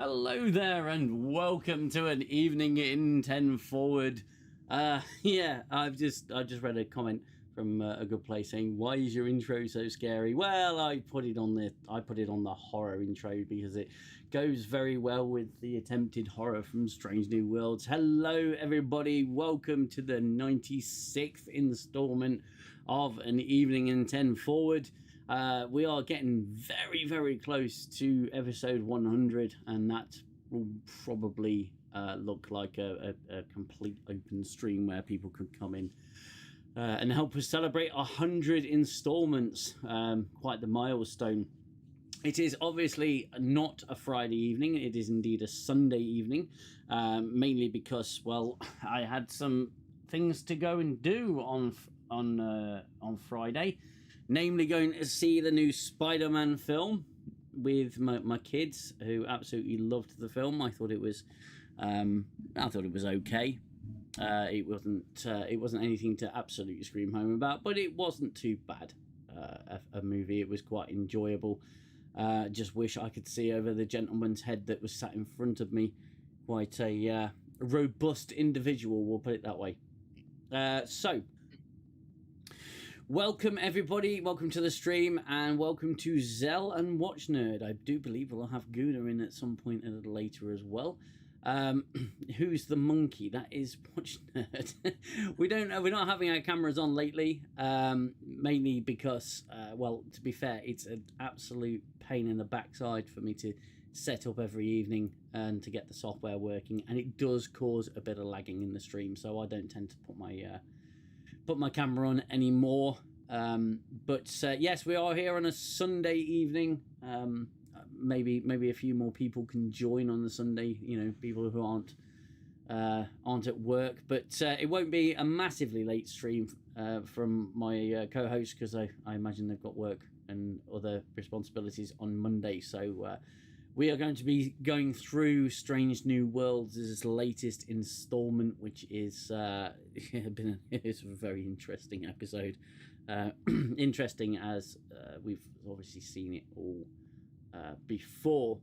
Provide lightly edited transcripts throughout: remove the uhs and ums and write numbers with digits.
Hello there, and welcome to an evening in 10 forward. Yeah, I've just read a comment from a good place saying, "Why is your intro so scary?" Well, I put it on the horror intro because it goes very well with the attempted horror from Strange New Worlds. Hello, everybody. Welcome to the 96th installment of an evening in 10 forward. We are getting very, very close to episode 100, and that will probably look like a complete open stream where people could come in and help us celebrate 100 installments. Quite the milestone. It is obviously not a Friday evening. It is indeed a Sunday evening, mainly because, well, I had some things to go and do on Friday. Namely, going to see the new Spider-Man film with my kids, who absolutely loved the film. I thought it was okay. It wasn't anything to absolutely scream home about, but it wasn't too bad. A movie. It was quite enjoyable. Just wish I could see over the gentleman's head that was sat in front of me. Quite a robust individual, we'll put it that way. So. Welcome, everybody. Welcome to the stream, and welcome to Xell and Watch Nerd. I do believe we'll have Gooner in at some point a little later as well. Who's the monkey? That is Watch Nerd. We're not having our cameras on lately, mainly because, well, to be fair, it's an absolute pain in the backside for me to set up every evening and to get the software working, and it does cause a bit of lagging in the stream, so I don't tend to put my camera on anymore. But yes, we are here on a Sunday evening. Maybe a few more people can join on the Sunday, people who aren't at work, but it won't be a massively late stream from my co-host, because I imagine they've got work and other responsibilities on Monday. So we are going to be going through Strange New Worlds' latest installment, which is it's a very interesting episode. Interesting as we've obviously seen it all before.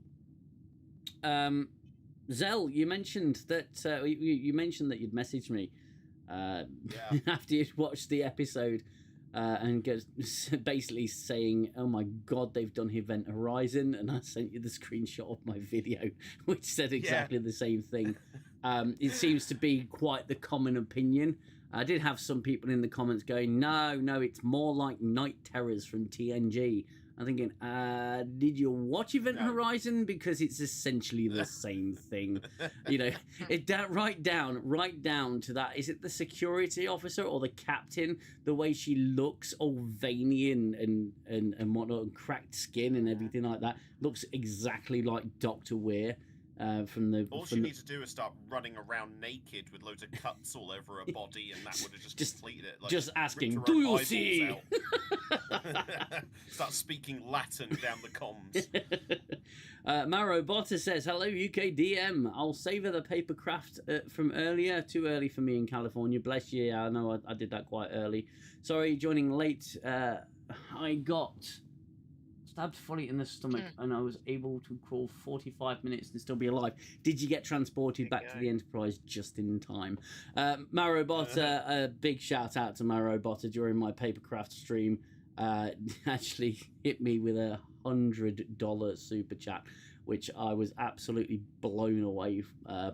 Xell, you mentioned that you'd messaged me after you'd watched the episode. And basically saying, "Oh my God, they've done Event Horizon," and I sent you the screenshot of my video, which said exactly the same thing. It seems to be quite the common opinion. I did have some people in the comments going, "No, it's more like Night Terrors from TNG." I'm thinking, did you watch Event Horizon? Because it's essentially the same thing. Right down to that. Is it the security officer or the captain? The way she looks, all veiny and whatnot, and cracked skin and everything like that, looks exactly like Dr. Weir. All she needs to do is start running around naked with loads of cuts all over her body, and that would have just completed it. Like, just asking, "Do you see?" Start speaking Latin down the comms. Maro Botta says, "Hello UKDM. I'll savour the paper craft from earlier. Too early for me in California. Bless you. I know I did that quite early. Sorry, joining late. I got stabbed fully in the stomach, and I was able to crawl 45 minutes and still be alive. Did you get transported back to the Enterprise just in time?" Maro Botta, a big shout out to Maro Botta during my papercraft stream. Actually hit me with $100 super chat, which I was absolutely blown away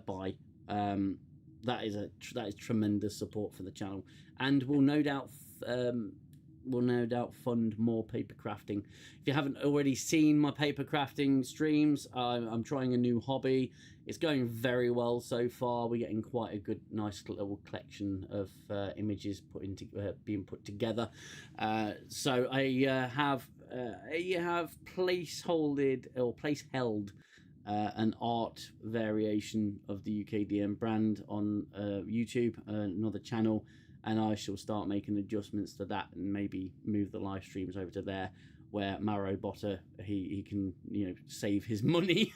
by. That is tremendous support for the channel, and will no doubt fund more paper crafting. If you haven't already seen my paper crafting streams, I'm trying a new hobby. It's going very well so far. We're getting quite a good, nice little collection of images being put together. So I have place-held an art variation of the UKDM brand on YouTube, another channel. And I shall start making adjustments to that and maybe move the live streams over to there, where Maro Botta, he can save his money,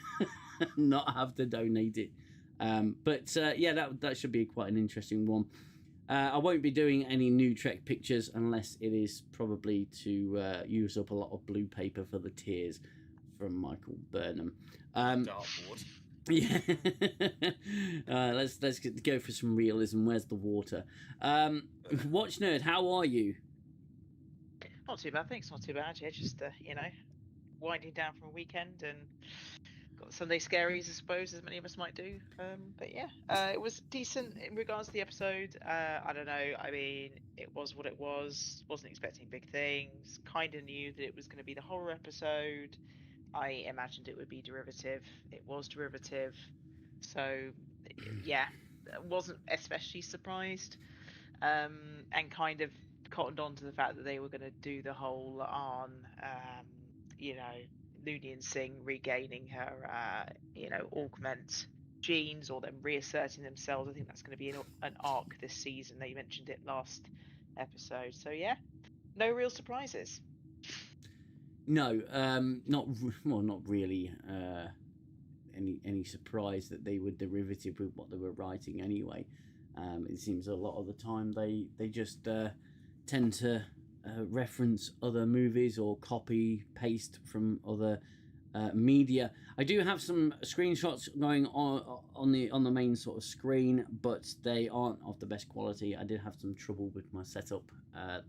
not have to donate it. But that should be quite an interesting one. I won't be doing any new Trek pictures unless it is probably to use up a lot of blue paper for the tiers. from Michael Burnham. Dartboard. Yeah. Let's go for some realism. Where's the water? Watch Nerd, how are you? Not too bad, thanks. Not too bad. Yeah, just winding down from a weekend and got Sunday scaries, I suppose, as many of us might do. But yeah, it was decent in regards to the episode. I don't know. I mean, it was what it was. Wasn't expecting big things. Kind of knew that it was going to be the horror episode. I imagined it would be derivative. It was derivative. So yeah, wasn't especially surprised. And kind of cottoned on to the fact that they were going to do the whole on, Looney and Singh regaining her, augment genes or them reasserting themselves. I think that's going to be an arc this season. They mentioned it last episode. So yeah, no real surprises. No, not really. Any surprise that they were derivative with what they were writing anyway. It seems a lot of the time they just tend to reference other movies or copy paste from other media. I do have some screenshots going on the main sort of screen, but they aren't of the best quality. I did have some trouble with my setup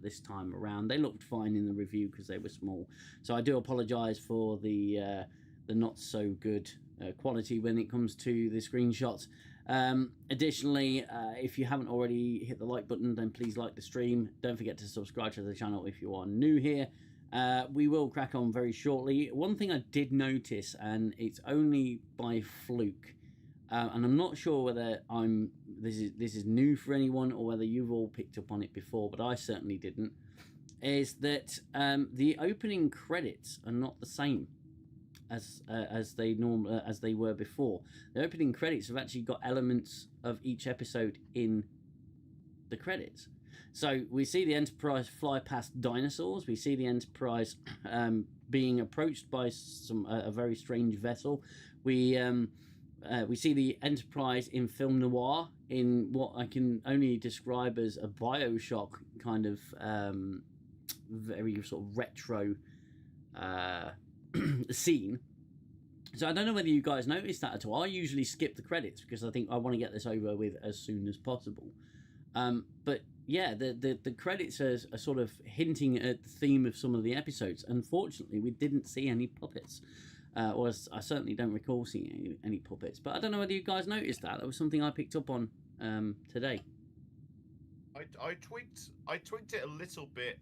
this time around. They looked fine in the review because they were small, so I do apologise for the not so good quality when it comes to the screenshots. Additionally, if you haven't already hit the like button, then please like the stream. Don't forget to subscribe to the channel if you are new here. We will crack on very shortly. One thing I did notice, and it's only by fluke, and I'm not sure whether this is new for anyone or whether you've all picked up on it before, but I certainly didn't, is that the opening credits are not the same as they were before. The opening credits have actually got elements of each episode in the credits. So we see the Enterprise fly past dinosaurs. We see the Enterprise being approached by a very strange vessel. We see the Enterprise in film noir in what I can only describe as a Bioshock kind of very sort of retro scene. So I don't know whether you guys noticed that at all. I usually skip the credits because I think I want to get this over with as soon as possible. But yeah, the credits are sort of hinting at the theme of some of the episodes. Unfortunately, we didn't see any puppets. Or I certainly don't recall seeing any puppets. But I don't know whether you guys noticed that. That was something I picked up on today. I tweaked it a little bit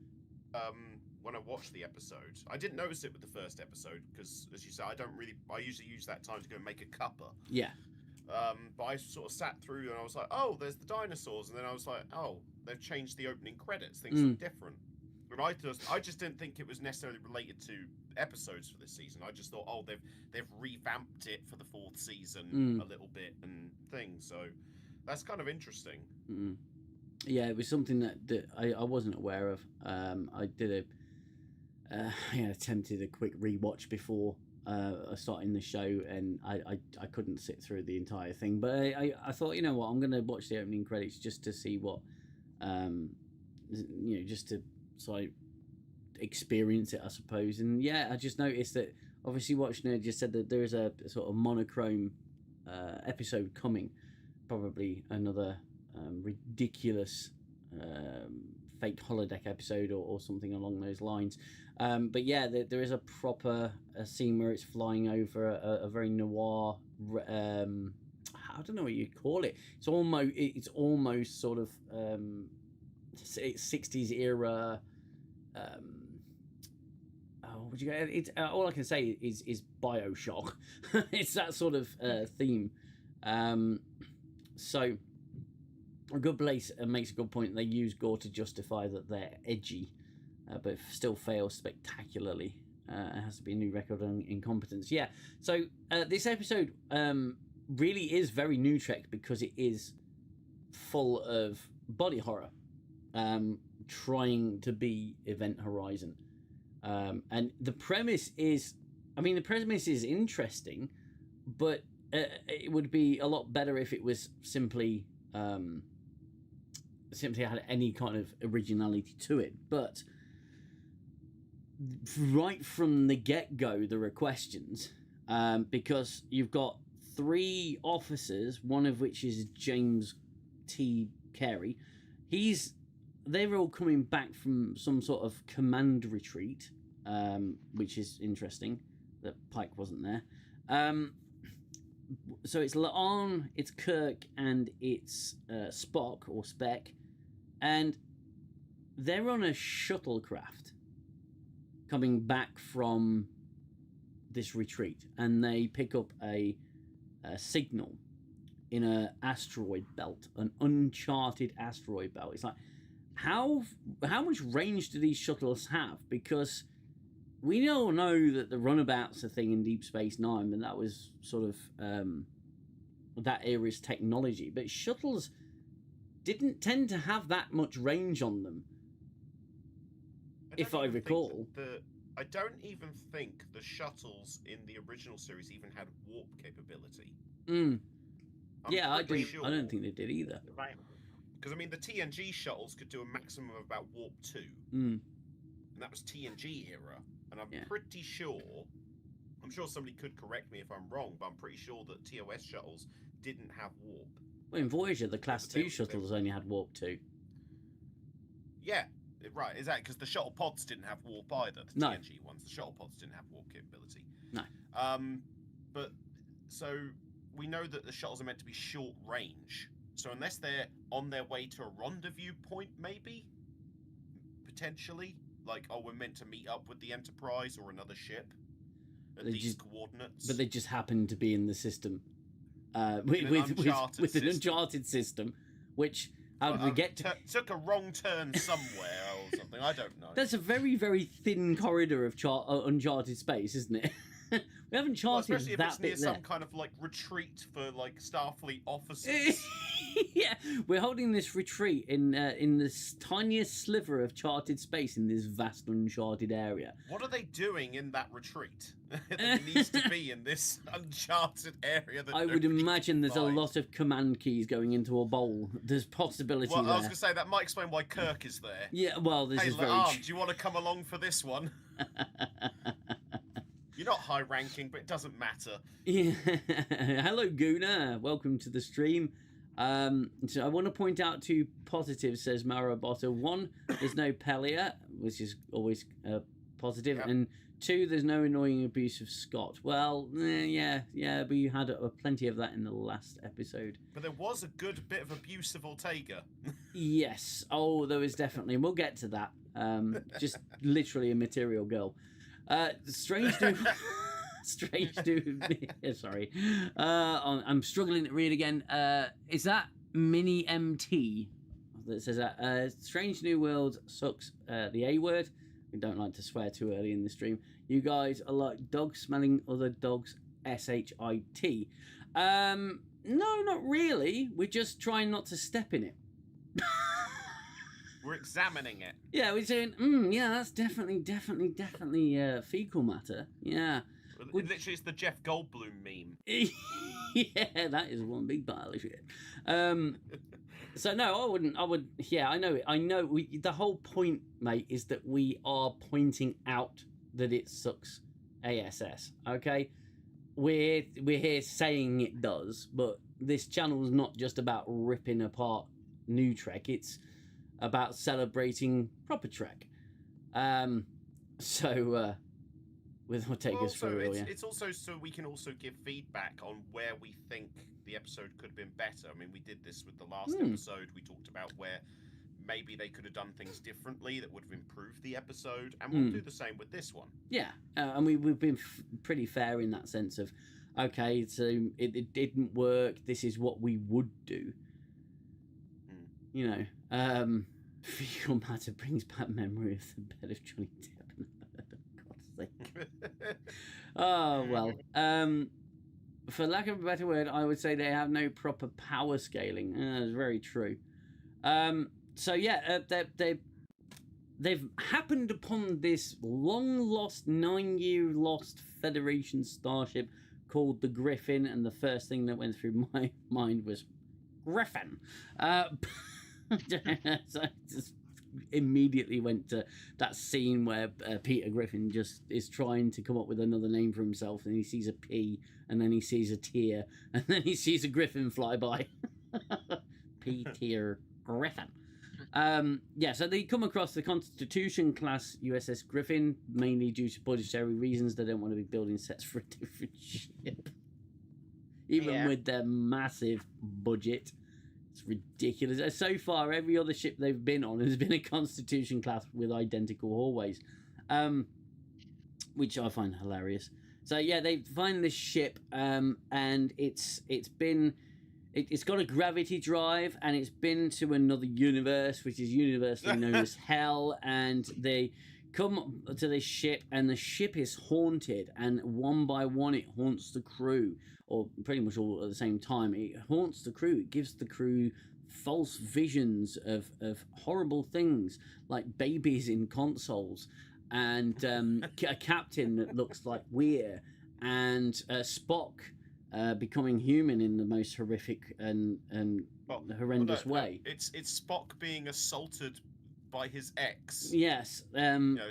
when I watched the episode. I didn't notice it with the first episode because, as you said, I usually use that time to go and make a cuppa. Yeah. But I sort of sat through and I was like, oh, there's the dinosaurs, and then I was like, oh, they've changed the opening credits. Things look different. But I just didn't think it was necessarily related to episodes for this season. I just thought, oh, they've revamped it for the fourth season a little bit and things. So that's kind of interesting. Yeah, it was something that I wasn't aware of. I did attempted a quick rewatch before starting the show, and I couldn't sit through the entire thing. But I thought, you know what, I'm going to watch the opening credits just to see what, just to sort of experience it, I suppose. And yeah, I just noticed that obviously Watch Nerd just said that there is a sort of monochrome episode coming, probably another ridiculous fake holodeck episode or something along those lines. But yeah, there is a proper scene where it's flying over a very noir. I don't know what you'd call it. It's almost sort of 60s era. Would you go? It's all I can say is Bioshock. It's that sort of theme. So a good place makes a good point. They use gore to justify that they're edgy, but still fail spectacularly. It has to be a new record on incompetence. Yeah. So this episode really is very New Trek because it is full of body horror, trying to be Event Horizon. And the premise is interesting, but it would be a lot better if it was simply had any kind of originality to it. But right from the get-go, there are questions, because you've got 3 officers, one of which is James T. Carey. They're all coming back from some sort of command retreat, which is interesting that Pike wasn't there. So it's La'an, it's Kirk, and it's Spock or Spec, and they're on a shuttlecraft coming back from this retreat, and they pick up a signal in an asteroid belt, an uncharted asteroid belt. It's like, how much range do these shuttles have? Because we all know that the runabout's a thing in Deep Space Nine, and that was sort of that era's technology. But shuttles didn't tend to have that much range on them, if I recall. I don't even think the shuttles in the original series even had warp capability. Yeah, I sure. don't think they did either. Right. Because, I mean, the TNG shuttles could do a maximum of about warp 2. Mm. And that was TNG era. And I'm Yeah. pretty sure, I'm sure somebody could correct me if I'm wrong, but I'm pretty sure that TOS shuttles didn't have warp. Well, in Voyager, the Class They- 2 shuttles only had warp 2. Yeah, right, exactly, because the shuttle pods didn't have warp either, the No. TNG ones. The shuttle pods didn't have warp capability. No. But, so, we know that the shuttles are meant to be short range. So unless they're on their way to a rendezvous point, maybe? Potentially? Like, oh, we're meant to meet up with the Enterprise or another ship at They these just- coordinates. But they just happened to be in the system. With uncharted an uncharted system, which, how did we get to... Took a wrong turn somewhere or something, I don't know. That's a very, very thin corridor of uncharted space, isn't it? We haven't Well, charted especially if that it's near bit some there. kind of, like, retreat for, like, Starfleet officers. Yeah, we're holding this retreat in this tiniest sliver of charted space in this vast uncharted area. What are they doing in that retreat? That needs to be in this uncharted area. That I would nobody imagine there's a finds. lot of command keys going into a bowl. There's possibility Well, there. I was going to say, that might explain why Kirk is there. Yeah, well, this Hey, is very La'an, do you want to come along for this one? You're not high ranking, but it doesn't matter. Yeah. Hello, Gooner. Welcome to the stream. So I want to point out 2 positives, says Marabotta. 1, there's no Pelia, which is always positive. Yep. And 2, there's no annoying abuse of Scott. Well, yeah, we had plenty of that in the last episode. But there was a good bit of abuse of Ortega. Yes. Oh, there was definitely. And we'll get to that. Just literally a material girl. Strange new... Strange new... Sorry. I'm struggling to read again. Is that Mini MT that says that? Strange New World sucks the A word. We don't like to swear too early in the stream. You guys are like dogs smelling other dogs. SHIT. No, not really. We're just trying not to step in it. We're examining it. Yeah, we're saying, yeah, that's definitely fecal matter. Yeah. Literally, it's the Jeff Goldblum meme. Yeah, that is one big pile of shit. So no, I would. Yeah, I know it. I know. The whole point, mate, is that we are pointing out that it sucks. ASS. Okay, we're here saying it does, but this channel is not just about ripping apart new Trek. It's about celebrating proper Trek. With what take us for real, yeah. It's also so we can also give feedback on where we think the episode could have been better. I mean, we did this with the last episode. We talked about where maybe they could have done things differently that would have improved the episode, and we'll do the same with this one. Yeah, and we've been pretty fair in that sense of, okay, so it didn't work. This is what we would do. You know, fecal matter brings back memory of the bed of Johnny Depp. Oh well, for lack of a better word, I would say they have no proper power scaling. That's very true. So yeah, they've happened upon this long lost, 9-year lost Federation starship called the Griffin, and the first thing that went through my mind was Griffin. So just immediately went to that scene where Peter Griffin just is trying to come up with another name for himself, and he sees a P, and then he sees a tear, and then he sees a griffin fly by. Peter Griffin. So they come across the Constitution class USS Griffin, mainly due to budgetary reasons. They don't want to be building sets for a different ship. Even with their massive budget. It's ridiculous. So far, every other ship they've been on has been a Constitution class with identical hallways, which I find hilarious. So yeah, they find this ship, and it's got a gravity drive, and it's been to another universe, which is universally known as Xell, and they come to this ship, and the ship is haunted, and one by one it haunts the crew, or pretty much all at the same time. It haunts the crew. It gives the crew false visions of horrible things, like babies in consoles, and a captain that looks like Weir, and Spock becoming human in the most horrific and horrendous way. It's Spock being assaulted by his ex. Yes.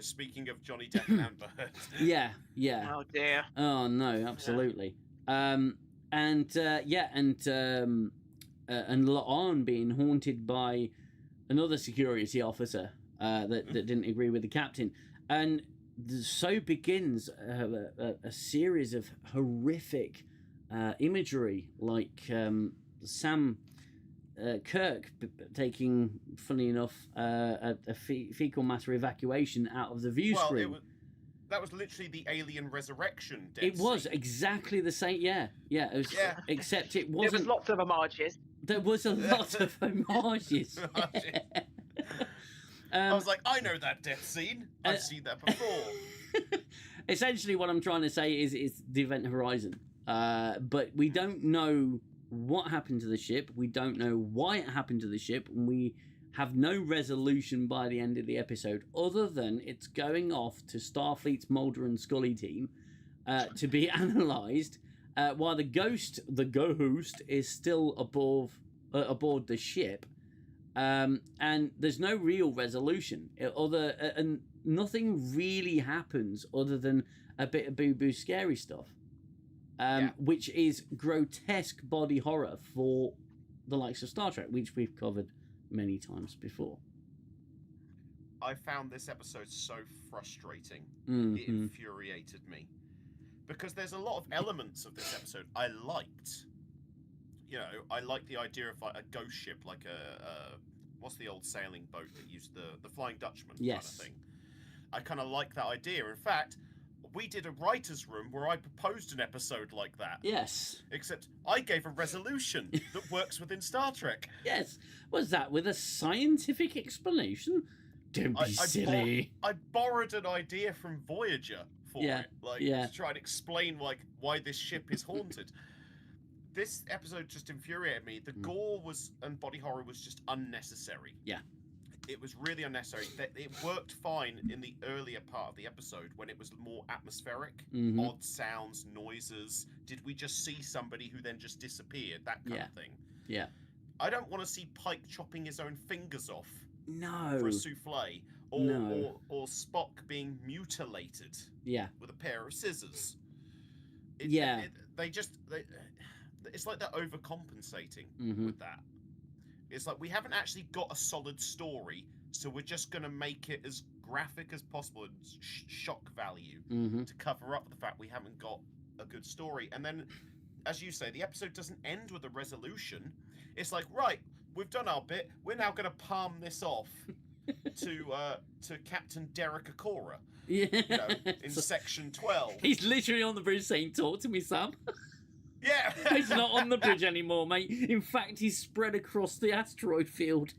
Speaking of Johnny Depp and Amber Heard. Yeah. Oh dear. Oh no, absolutely. And La'an being haunted by another security officer that didn't agree with the captain, and so begins a series of horrific imagery, like Sam Kirk taking, funny enough, a fecal matter evacuation out of the view screen. That was literally the alien resurrection death It was scene. exactly the same. Yeah. It was, except it wasn't. There was lots of homages. There was a lot of homages. I was like, I know that death scene. I've seen that before. Essentially, what I'm trying to say is the Event Horizon. But we don't know what happened to the ship. We don't know why it happened to the ship. And we have no resolution by the end of the episode, other than it's going off to Starfleet's Mulder and Scully team to be analysed, while the ghost is still aboard the ship, and there's no real resolution. And nothing really happens other than a bit of boo-boo scary stuff, which is grotesque body horror for the likes of Star Trek, which we've covered many times before. I found this episode so frustrating. Mm-hmm. It infuriated me. Because there's a lot of elements of this episode I liked. I liked the idea of like a ghost ship, like what's the old sailing boat that used the Flying Dutchman kind of thing. I kind of like that idea. In fact, we did a writer's room where I proposed an episode like that. Yes. Except I gave a resolution that works within Star Trek. Yes. Was that with a scientific explanation? Don't be silly. I borrowed an idea from Voyager for it. To try and explain why this ship is haunted. This episode just infuriated me. The gore and body horror was just unnecessary. Yeah. It was really unnecessary. It worked fine in the earlier part of the episode when it was more atmospheric, odd sounds, noises. Did we just see somebody who then just disappeared? That kind of thing. Yeah. I don't want to see Pike chopping his own fingers off. No. For a souffle, or Spock being mutilated. Yeah. With a pair of scissors. It's like they're overcompensating with that. It's like we haven't actually got a solid story, so we're just going to make it as graphic as possible and shock value to cover up the fact we haven't got a good story. And then, as you say, the episode doesn't end with a resolution. It's like, right, we've done our bit. We're now going to palm this off to Captain Derek Akora. Yeah. In section 12. He's literally on the bridge saying, "Talk to me, Sam." Yeah. He's not on the bridge anymore, mate. In fact, he's spread across the asteroid field.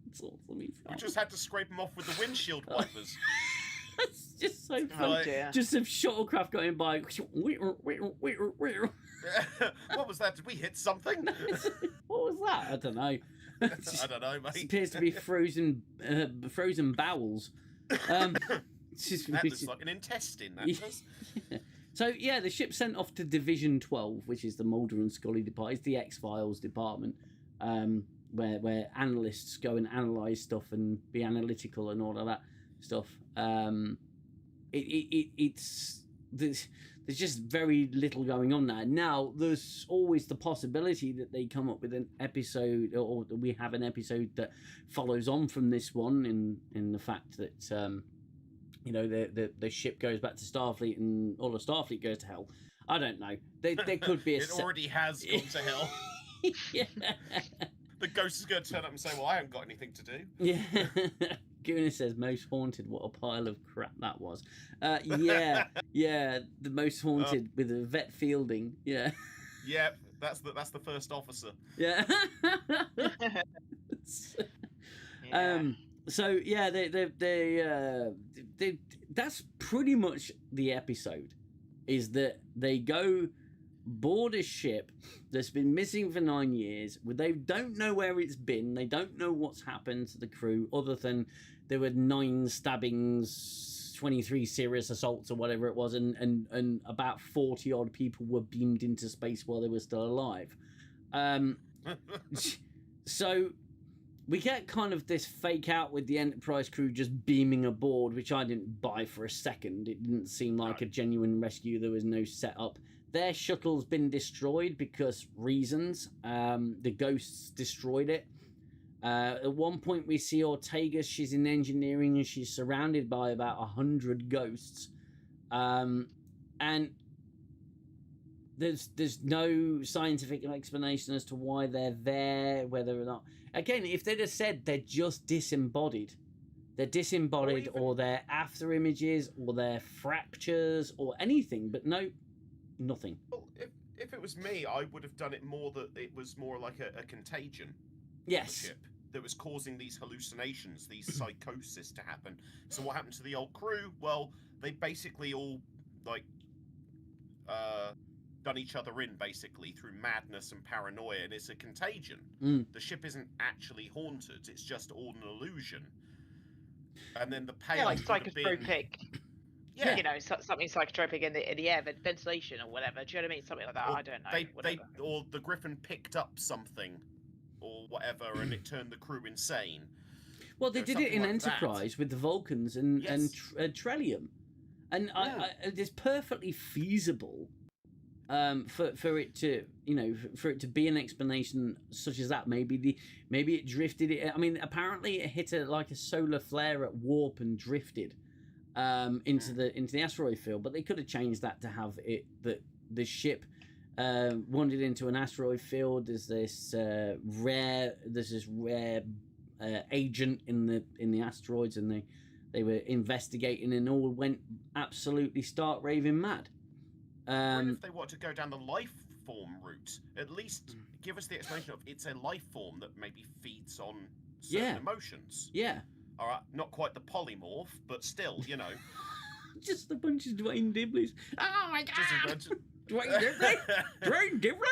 It's awesome. We just had to scrape him off with the windshield wipers. It's just so funny. Just a shuttlecraft going by. What was that? Did we hit something? What was that? I don't know. I don't know, mate. It appears to be frozen bowels. That looks like an intestine, that does. Yeah. So, the ship's sent off to Division 12, which is the Mulder and Scully department. It's the X-Files department. where analysts go and analyze stuff and be analytical and all of that stuff. It's there's just very little going on there. Now, there's always the possibility that they come up with an episode, or we have an episode that follows on from this one in the fact that the ship goes back to Starfleet and all of Starfleet goes to hell. I don't know. There could be a... It already has gone to hell. Yeah. The ghost is going to turn up and say, well, I haven't got anything to do. Yeah. Gooner says, most haunted. What a pile of crap that was. Yeah, the most haunted with a vet Fielding. Yeah. Yeah, that's the first officer. Yeah. So yeah, they that's pretty much the episode. Is that they go board a ship that's been missing for 9 years. They don't know where it's been. They don't know what's happened to the crew, other than there were 9 stabbings, 23 serious assaults, or whatever it was, and about 40 odd people were beamed into space while they were still alive. So we get kind of this fake out with the Enterprise crew just beaming aboard, which I didn't buy for a second. It didn't seem like a genuine rescue. There was no setup. Their shuttle's been destroyed because reasons. The ghosts destroyed it. At one point we see Ortega. She's in engineering and she's surrounded by about 100 ghosts. And there's no scientific explanation as to why they're there, whether or not... Again, if they'd have said they're just disembodied, or they're after images, or they're fractures, or anything, but no, nothing. Well, if it was me, I would have done it more that it was more like a contagion. Yes. Ship that was causing these hallucinations, these psychosis to happen. So what happened to the old crew? Well, they basically all, like, done each other in, basically, through madness and paranoia, and it's a contagion. The ship isn't actually haunted, it's just all an illusion. And then the payoff like psychotropic. Yeah. You know, something psychotropic in the air, ventilation or whatever. Do you know what I mean? Something like that. Or I don't know. or the Griffin picked up something or whatever, and it turned the crew insane. Well, they did it in Enterprise with the Vulcans and Trellium, and it's perfectly feasible for it to be an explanation such as that. Maybe it drifted. I mean, apparently it hit like a solar flare at warp and drifted into the asteroid field, but they could have changed that to have it that the ship wandered into an asteroid field. There's this rare agent in the asteroids, and they were investigating, and all went absolutely stark raving mad. Or if they want to go down the life form route, at least give us the explanation of it's a life form that maybe feeds on certain emotions. Yeah. All right, not quite the polymorph, but still, you know. Just a bunch of Dwayne Dibleys. Oh my god! Dwayne Dibley? Dwayne Dibley?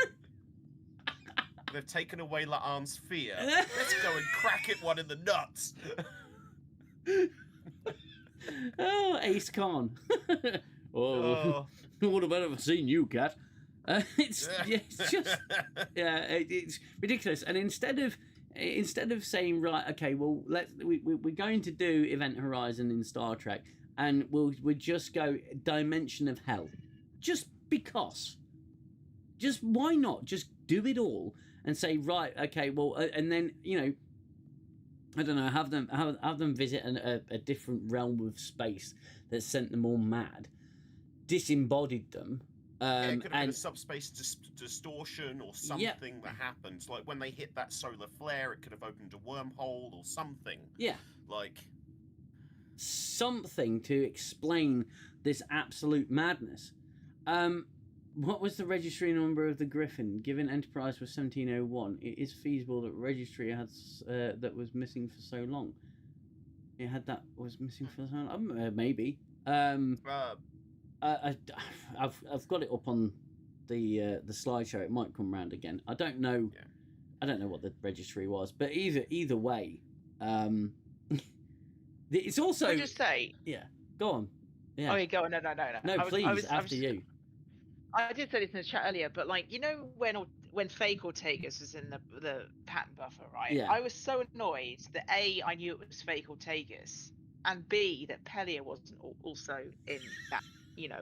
They've taken away La'an's fear. Let's go and crack it one in the nuts. Oh, Ace Khan. What have I ever seen you, cat? It's ridiculous. And instead of saying, right, okay, well, we're going to do Event Horizon in Star Trek, and we'll just go Dimension of Hell, just because. Just why not? Just do it all and say, right, okay, well, and then I don't know, have them visit a different realm of space that sent them all mad. Disembodied them. It could have been a subspace distortion or something that happened. Like when they hit that solar flare, it could have opened a wormhole or something. Yeah. Like something to explain this absolute madness. What was the registry number of the Griffin? Given Enterprise was 1701, it is feasible that registry has that was missing for so long. It had that was missing for so long. Maybe. I've got it up on the slideshow. It might come round again. I don't know. Yeah. I don't know what the registry was, but either way, it's also. Can I just say? Yeah. Go on. Yeah. Oh, you go on. No. No, please. After you. I did say this in the chat earlier, but when when Fake or Tagus was in the pattern buffer, right? Yeah. I was so annoyed that A, I knew it was Fake or Tagus, and B, that Pelia wasn't also in that,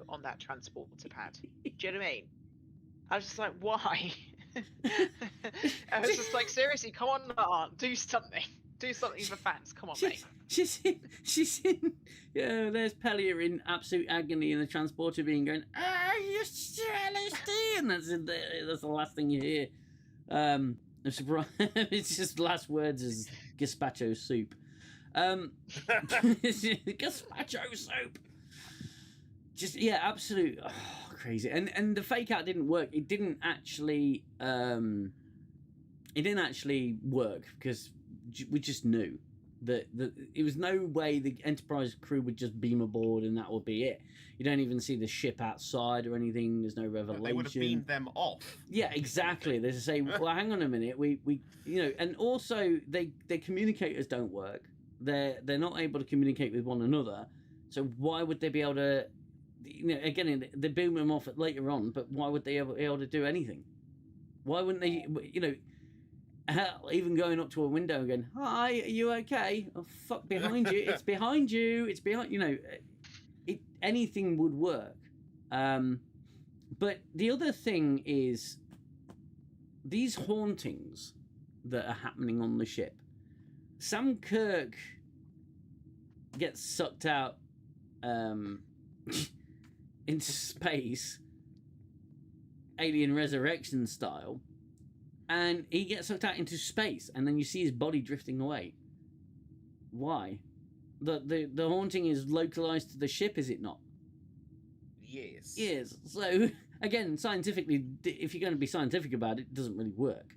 on that transporter pad. Do you know what I mean? I was just like, why? I was just like, seriously, come on, Aunt, do something. Do something for fans. Come on, mate. She's in. Yeah, there's Pelia in absolute agony in the transporter being going, you're LSD, and that's the last thing you hear. I'm surprised. It's just last words is gazpacho soup. Gazpacho soup. Just absolute crazy. And the fake out didn't work. It didn't actually. It didn't actually work because we just knew that it was no way the Enterprise crew would just beam aboard and that would be it. You don't even see the ship outside or anything. There's no revelation. They would have beamed them off. Yeah, exactly. They say, well, hang on a minute. We and also their communicators don't work. They're not able to communicate with one another. So why would they be able to? Again, they boom them off later on. But why would they be able to do anything? Why wouldn't they? Hell, even going up to a window and going, "Hi, are you okay?" Oh, fuck, behind you! It's behind you! It's behind. Anything would work. But the other thing is these hauntings that are happening on the ship. Sam Kirk gets sucked out into space, alien resurrection style. And he gets sucked out into space, and then you see his body drifting away. Why? The haunting is localized to the ship, is it not? Yes. Yes. So again, scientifically, if you're going to be scientific about it, it doesn't really work.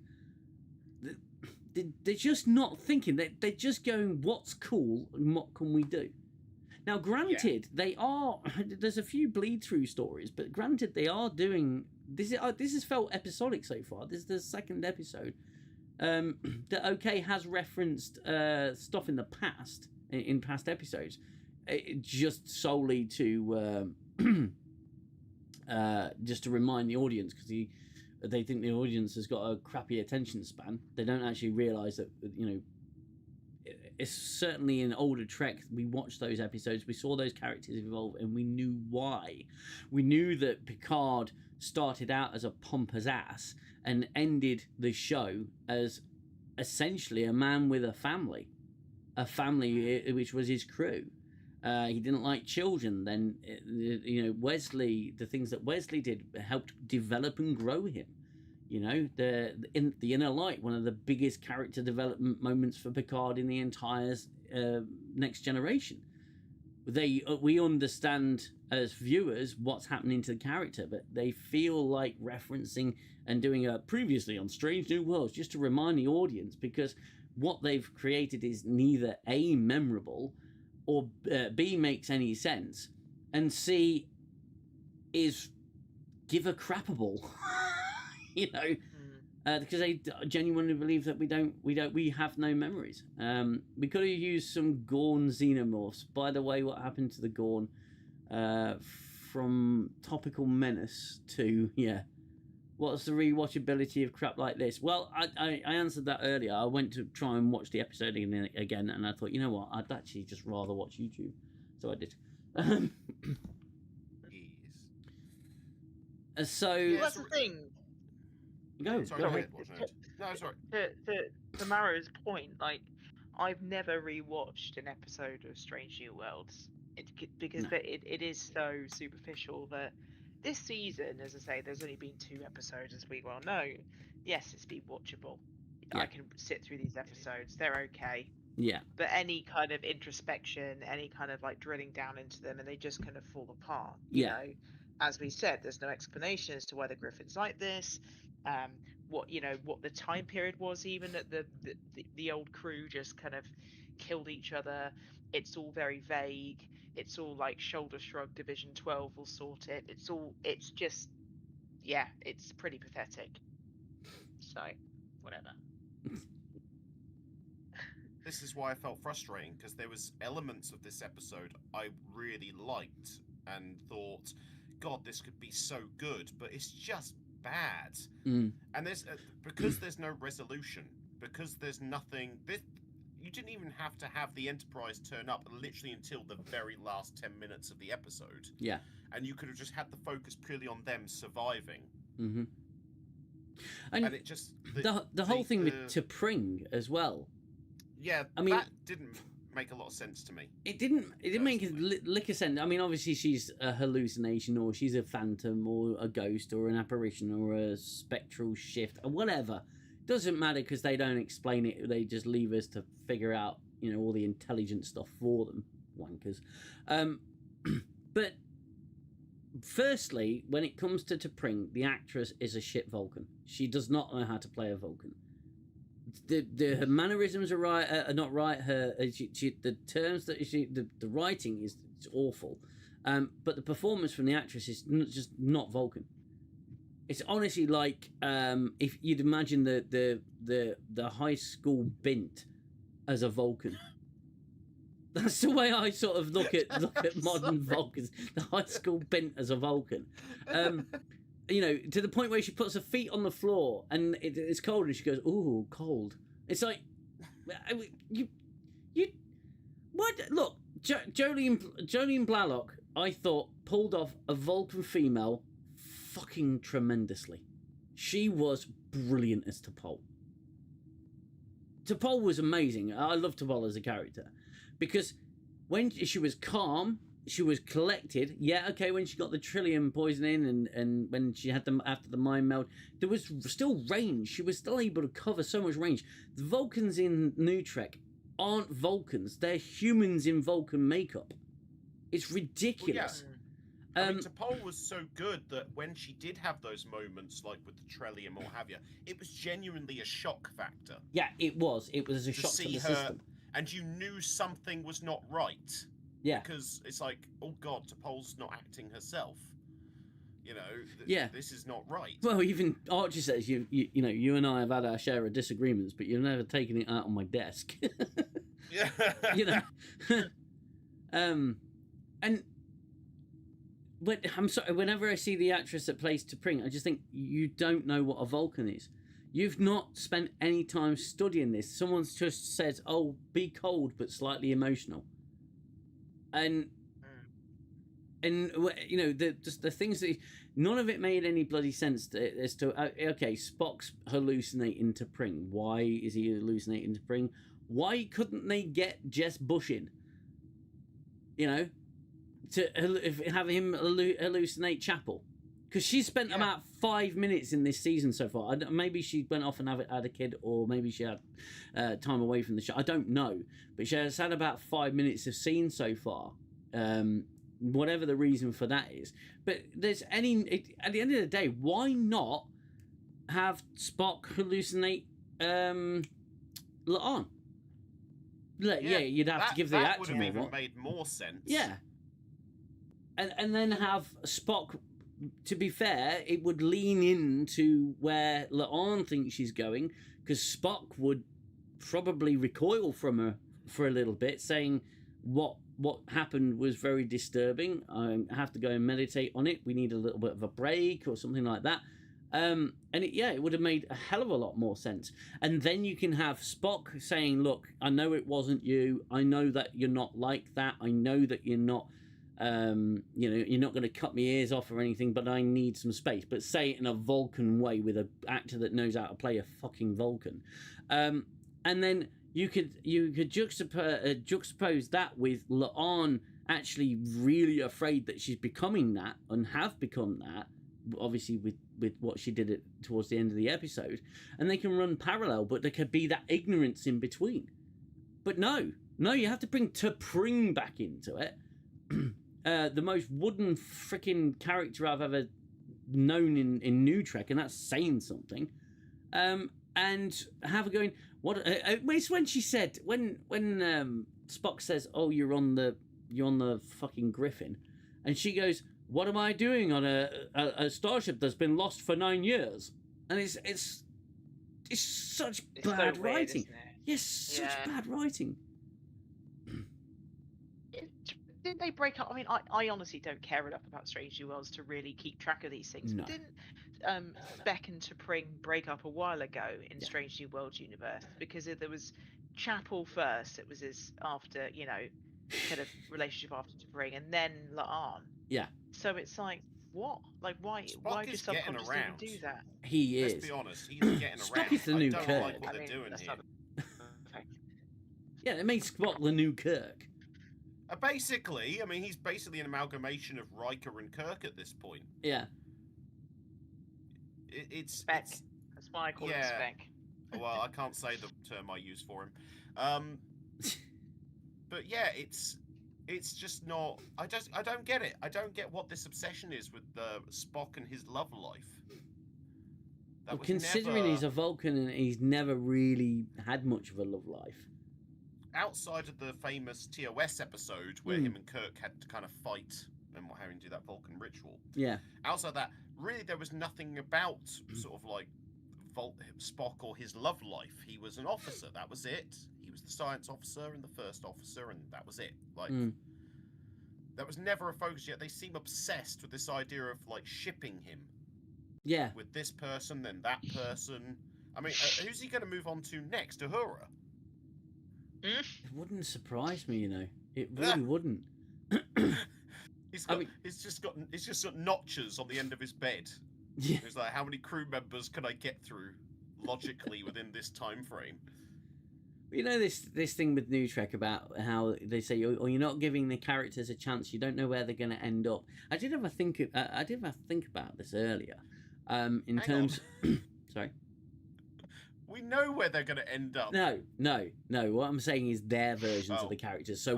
They're just not thinking. They're just going, "What's cool and what can we do?" Now, granted, they are. There's a few bleed through stories, but granted, they are doing. This has felt episodic so far. This is the second episode. That OK has referenced stuff in the past, in past episodes, just solely to just to remind the audience, because they think the audience has got a crappy attention span. They don't actually realise that it's certainly in older Trek. We watched those episodes, we saw those characters evolve, and we knew why. We knew that Picard started out as a pompous ass and ended the show as essentially a man with a family which was his crew. He didn't like children. Then Wesley, the things that Wesley did helped develop and grow him. The Inner Light, one of the biggest character development moments for Picard in the entire Next Generation. We understand as viewers what's happening to the character, but they feel like referencing and doing a previously on Strange New Worlds just to remind the audience, because what they've created is neither A, memorable, or B, makes any sense, and C, is give a crappable. Because they genuinely believe that we have no memories. We could have used some Gorn xenomorphs. By the way, what happened to the Gorn from Topical Menace to what's the rewatchability of crap like this? Well, I answered that earlier. I went to try and watch the episode again, and I thought, you know what, I'd actually just rather watch YouTube, so I did. So that's the thing. Go ahead. No, sorry. To Maro's point, like, I've never rewatched an episode of Strange New Worlds because it is so superficial that this season, as I say, there's only been 2 episodes, as we well know. Yes, it's been watchable. I can sit through these episodes; they're okay. Yeah. But any kind of introspection, any kind of like drilling down into them, and they just kind of fall apart. You know, as we said, there's no explanation as to why the Griffin's like this. What the time period was, even that the old crew just kind of killed each other. It's all very vague. It's all like shoulder shrug, Division 12 will sort it. It's just it's pretty pathetic. So whatever. This is why I felt frustrating, because there was elements of this episode I really liked and thought, God, this could be so good, but it's just bad. Mm. And there's because there's no resolution, because there's nothing. You didn't even have to have the Enterprise turn up literally until the very last 10 minutes of the episode. Yeah. And you could have just had the focus purely on them surviving. Mm-hmm. And it just the whole thing with T'Pring as well. Yeah, I mean, that didn't make a lot of sense to me. It didn't make a lick of sense. I mean, obviously she's a hallucination, or she's a phantom, or a ghost, or an apparition, or a spectral shift, or whatever. Doesn't matter because they don't explain it. They just leave us to figure out, all the intelligent stuff for them, wankers. But firstly, when it comes to T'Pring, the actress is a shit Vulcan. She does not know how to play a Vulcan. Her mannerisms are not right. The terms that the writing is awful, but the performance from the actress is just not Vulcan. It's honestly like if you'd imagine the high school bint as a Vulcan. That's the way I sort of look at modern Vulcans. The high school bint as a Vulcan. To the point where she puts her feet on the floor and it's cold and she goes, "Ooh, cold." It's like, you what? Look, Jolene Blalock, I thought pulled off a Vulcan female fucking tremendously. She was brilliant as T'Pol. T'Pol was amazing. I love T'Pol as a character because when she was calm, she was collected. Yeah, okay, when she got the Trillium poisoning and when she had them after the mind meld, there was still range. She was still able to cover so much range. The Vulcans in New Trek aren't Vulcans. They're humans in Vulcan makeup. It's ridiculous. Well, yeah. T'Pol was so good that when she did have those moments, like with the Trillium or have you, it was genuinely a shock factor. Yeah, it was. It was a shock to the system. And you knew something was not right. Yeah. Because it's like, oh God, T'Pol's not acting herself. This is not right. Well, even Archie says, you and I have had our share of disagreements, but you've never taken it out on my desk. Yeah. But I'm sorry, whenever I see the actress that plays T'Pring, I just think, you don't know what a Vulcan is. You've not spent any time studying this. Someone's just said, oh, be cold but slightly emotional. And the things that none of it made any bloody sense as to okay, Spock's hallucinating T'Pring. Why is he hallucinating T'Pring? Why couldn't they get Jess Bush in? To have him hallucinate Chapel, because she spent about 5 minutes in this season so far. Maybe she went off and had a kid, or maybe she had time away from the show. I don't know, but she has had about 5 minutes of scene so far. Whatever the reason for that is, but at the end of the day, why not have Spock hallucinate La'an? Yeah, you'd have to give the actor more. That would have even made more sense. Yeah. And then have Spock, to be fair, it would lean into where La'an thinks she's going, because Spock would probably recoil from her for a little bit, saying what happened was very disturbing. I have to go and meditate on it. We need a little bit of a break or something like that. It would have made a hell of a lot more sense. And then you can have Spock saying, look, I know it wasn't you. I know that you're not like that. I know that you're not, you're not going to cut my ears off or anything, but I need some space. But say it in a Vulcan way with an actor that knows how to play a fucking Vulcan. And then you could juxtapose that with La'an actually really afraid that she's becoming that and have become that, obviously with what she did towards the end of the episode, and they can run parallel, but there could be that ignorance in between. But no, you have to bring T'Pring back into it. The most wooden freaking character I've ever known in New Trek, and that's saying something. And have her going, what? It's when she said, when Spock says, "Oh, you're on the fucking Griffin," and she goes, "What am I doing on a starship that's been lost for 9 years?" And it's such bad so writing. Weird, isn't it? Yes, such bad writing. Didn't they break up? I mean, I honestly don't care enough about Strange New Worlds to really keep track of these things. No. Beck and T'Pring break up a while ago in Yeah. Strange New Worlds universe? Because there was Chapel first. It was his after, kind of relationship after T'Pring, and then La'an. Yeah. So it's like, what? Like, why Spock do is getting subconscious even around. do that? He Let's is. be honest, he's getting around. Spock is the new I don't Kirk. like what they're doing that's here. not okay. Yeah, it makes Spock the new Kirk. Basically, I mean, he's basically an amalgamation of Riker and Kirk at this point. Yeah. It's Spec. That's why I call him Spec. Well, I can't say the term I use for him. But yeah, it's just not. I don't get it. I don't get what this obsession is with Spock and his love life. Well, considering he's a Vulcan and he's never really had much of a love life. Outside of the famous TOS episode where him and Kirk had to kind of fight and what having to do that Vulcan ritual. Yeah. Outside that, really, there was nothing about sort of like Spock or his love life. He was an officer. That was it. He was the science officer and the first officer, and that was it. Like, that was never a focus yet. They seem obsessed with this idea of like shipping him. Yeah. With this person, then that person. I mean, who's he going to move on to next? Uhura? It wouldn't surprise me, It really wouldn't. He's just got notches on the end of his bed. Yeah. It's like, how many crew members can I get through logically within this time frame? This thing with New Trek about how they say, "Oh, you're not giving the characters a chance. You don't know where they're going to end up." I did have a think about this earlier. Sorry. We know where they're going to end up. No. What I'm saying is their versions of the characters. So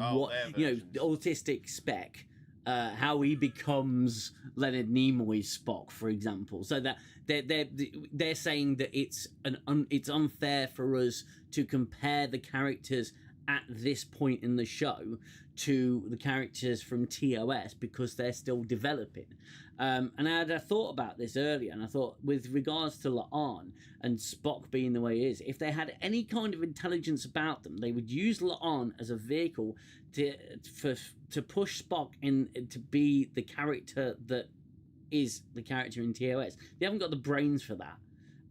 the autistic Spec, how he becomes Leonard Nimoy's Spock, for example. So that they're saying that it's unfair for us to compare the characters at this point in the show to the characters from TOS because they're still developing. And I had a thought about this earlier, and I thought with regards to La'an and Spock being the way he is, if they had any kind of intelligence about them, they would use La'an as a vehicle to push Spock in to be the character that is the character in TOS. They haven't got the brains for that.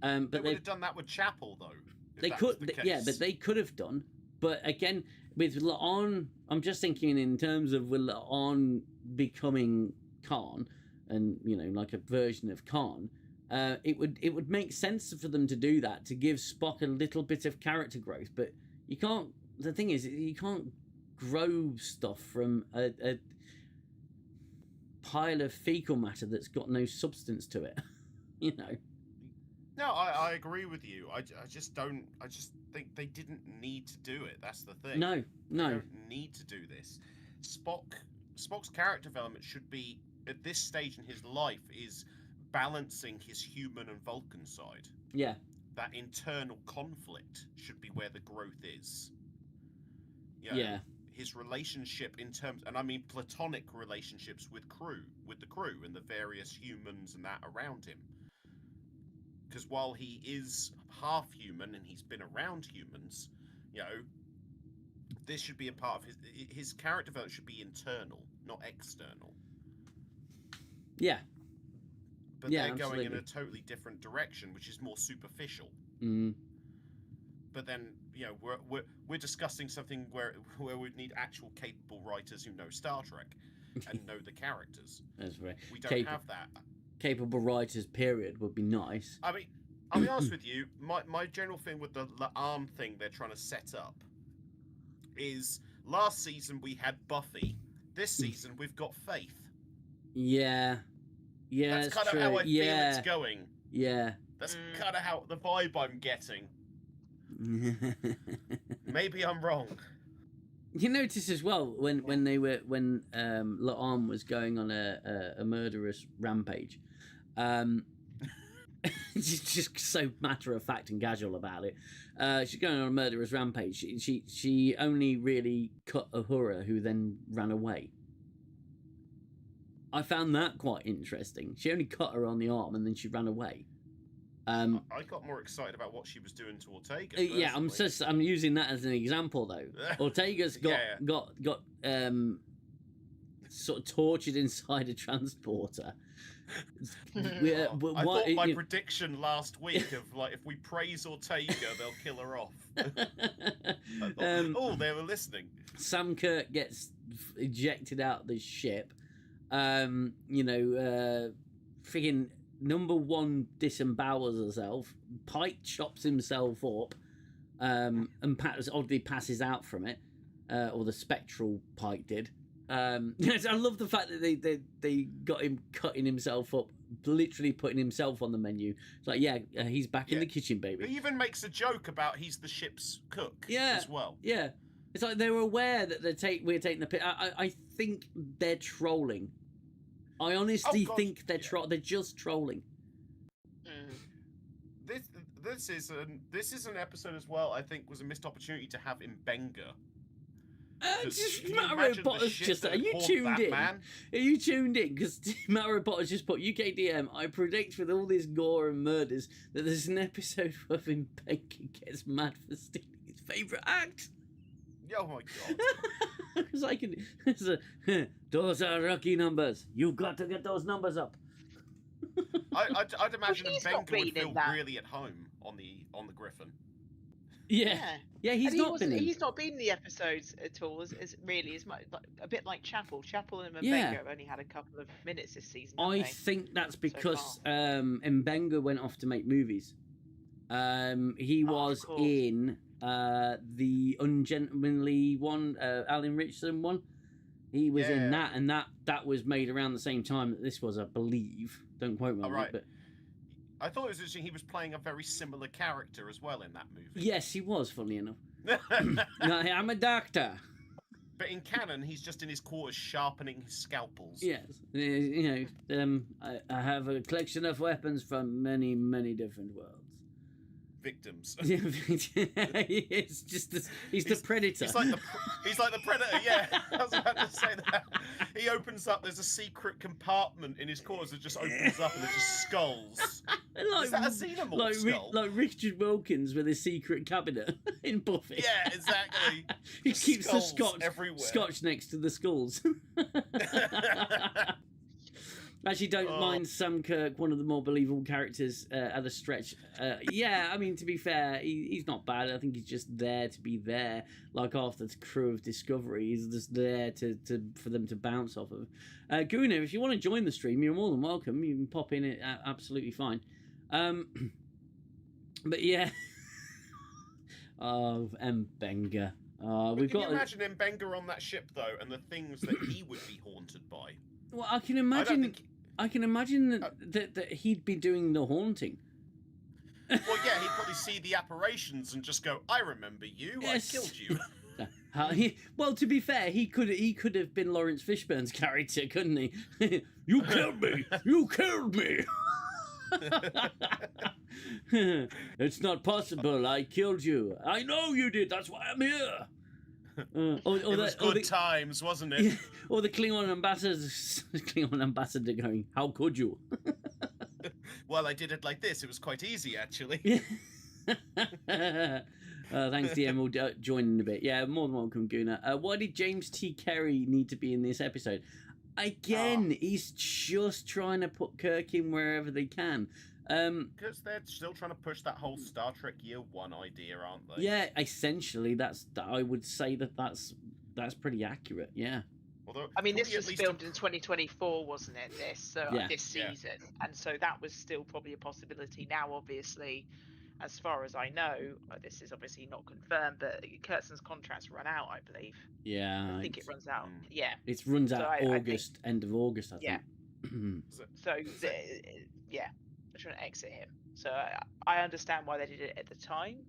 But they would have done that with Chapel, though. They could, but they could have done. But again, with La'an, I'm just thinking in terms of with La'an becoming Khan, and like a version of Khan, it would make sense for them to do that, to give Spock a little bit of character growth. But you can't. The thing is, you can't grow stuff from a pile of fecal matter that's got no substance to it. No, I agree with you. I just don't. I just think they didn't need to do it. That's the thing. No. They don't need to do this. Spock's character development should be, at this stage in his life, is balancing his human and Vulcan side. Yeah. That internal conflict should be where the growth is. Yeah. His relationship in terms, and I mean platonic relationships with the crew and the various humans and that around him. Because while he is half human and he's been around humans, this should be a part of his character development should be internal, not external. Yeah. But they're going in a totally different direction, which is more superficial. Mm. But then, we're discussing something where we'd need actual capable writers who know Star Trek and know the characters. That's right. We don't have that. Capable writers, period, would be nice. I mean, I'll be honest with you, my general thing with the La'an thing they're trying to set up is last season we had Buffy, this season we've got Faith. Yeah. Yeah, that's kind of how I feel it's going. Yeah. That's kind of how the vibe I'm getting. Maybe I'm wrong. You notice as well when La'an was going on a murderous rampage, she's just so matter of fact and casual about it. She's going on a murderous rampage. She only really cut Uhura, who then ran away. I found that quite interesting. She only cut her on the arm and then she ran away. I got more excited about what she was doing to Ortega. Yeah, I'm using that as an example though. Ortega's got sort of tortured inside a transporter. I thought my prediction last week of like if we praise Ortega, they'll kill her off. Oh, they were listening. Sam Kirk gets ejected out of the ship. Friggin' number one disembowels herself. Pike chops himself up, and oddly passes out from it, or the spectral Pike did. I love the fact that they got him cutting himself up, literally putting himself on the menu. It's like, he's back in the kitchen, baby. He even makes a joke about he's the ship's cook as well. Yeah. It's like they were aware that we're taking the piss. I think they're trolling. I honestly think they're just trolling. This is an episode as well. I think was a missed opportunity to have Mbenga. Mario Potter's just. Are you tuned in? Are you tuned in? Because Mario Potter's just put UKDM. I predict with all this gore and murders that there's an episode where Mbenga gets mad for stealing his favourite act. Oh my god! Those are lucky numbers. You've got to get those numbers up. I'd imagine Mbenga would feel really at home on the Griffin. Yeah, he's not been in the episodes at all. It's a bit like Chapel. Chapel and Mbenga have only had a couple of minutes this season. I think that's because Mbenga went off to make movies. He was in the Ungentlemanly one, Alan Richardson one. He was in that, and that was made around the same time that this was, I believe. Don't quote me on that, but I thought it was interesting. He was playing a very similar character as well in that movie. Yes, he was. Funny enough, I'm a doctor. But in canon, he's just in his quarters sharpening his scalpels. Yes, I have a collection of weapons from many, many different worlds. Victims. It's just he's the predator. He's like the predator. Yeah, I was about to say that. He opens up. There's a secret compartment in his quarters that just opens up, and there's just skulls. Is that a xenomorph skull? Like Richard Wilkins with his secret cabinet in Buffy. Yeah, exactly. He keeps the scotch next to the skulls. Actually, don't mind Sam Kirk, one of the more believable characters at a stretch. I mean, to be fair, he's not bad. I think he's just there to be there. Like after the crew of Discovery, he's just there for them to bounce off of. Gooner, if you want to join the stream, you're more than welcome. You can pop in, it absolutely fine. But yeah. Oh, Mbenga. Can you imagine Mbenga on that ship, though, and the things that he would be haunted by? Well, I can imagine that he'd be doing the haunting. Well, yeah, he'd probably see the apparitions and just go, "I remember you. Yes. I killed you." Well, to be fair, he could have been Lawrence Fishburne's character, couldn't he? You killed me. You killed me. It's not possible. I killed you. I know you did. That's why I'm here. It was good times, wasn't it? Or the Klingon ambassador going, "How could you?" Well, I did it like this. It was quite easy, actually. Thanks, DM. We'll join in a bit. Yeah, more than welcome, Gooner. Why did James T. Kerry need to be in this episode? Again, he's just trying to put Kirk in wherever they can. Because they're still trying to push that whole Star Trek Year 1 idea, aren't they? Yeah, essentially, I would say that's pretty accurate. Yeah. Although, I mean, this was filmed in 2024, wasn't it? This season, and so that was still probably a possibility. Now, obviously, as far as I know, this is obviously not confirmed, but Kurtzman's contract's run out, I believe. Yeah, I think it runs out. Yeah, it runs out end of August, I think. So yeah, they're trying to exit him. So I understand why they did it at the time.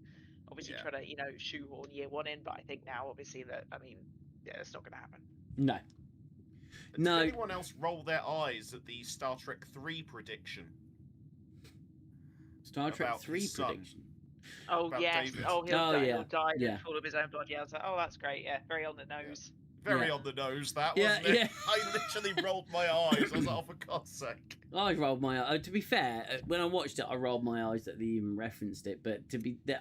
Obviously, trying to shoehorn Year 1 in, but I think now, obviously, it's not going to happen. No. Did anyone else roll their eyes at the Star Trek 3 prediction? Star Trek 3 prediction. Oh, yes. David. Oh, he'll die full of his own blood. Yeah, I was like, oh, that's great. Yeah, very on the nose. Very on the nose, that, wasn't it? Yeah. I literally rolled my eyes. I was like, oh, for God's sake. I rolled my eyes. To be fair, when I watched it, I rolled my eyes that they even referenced it. But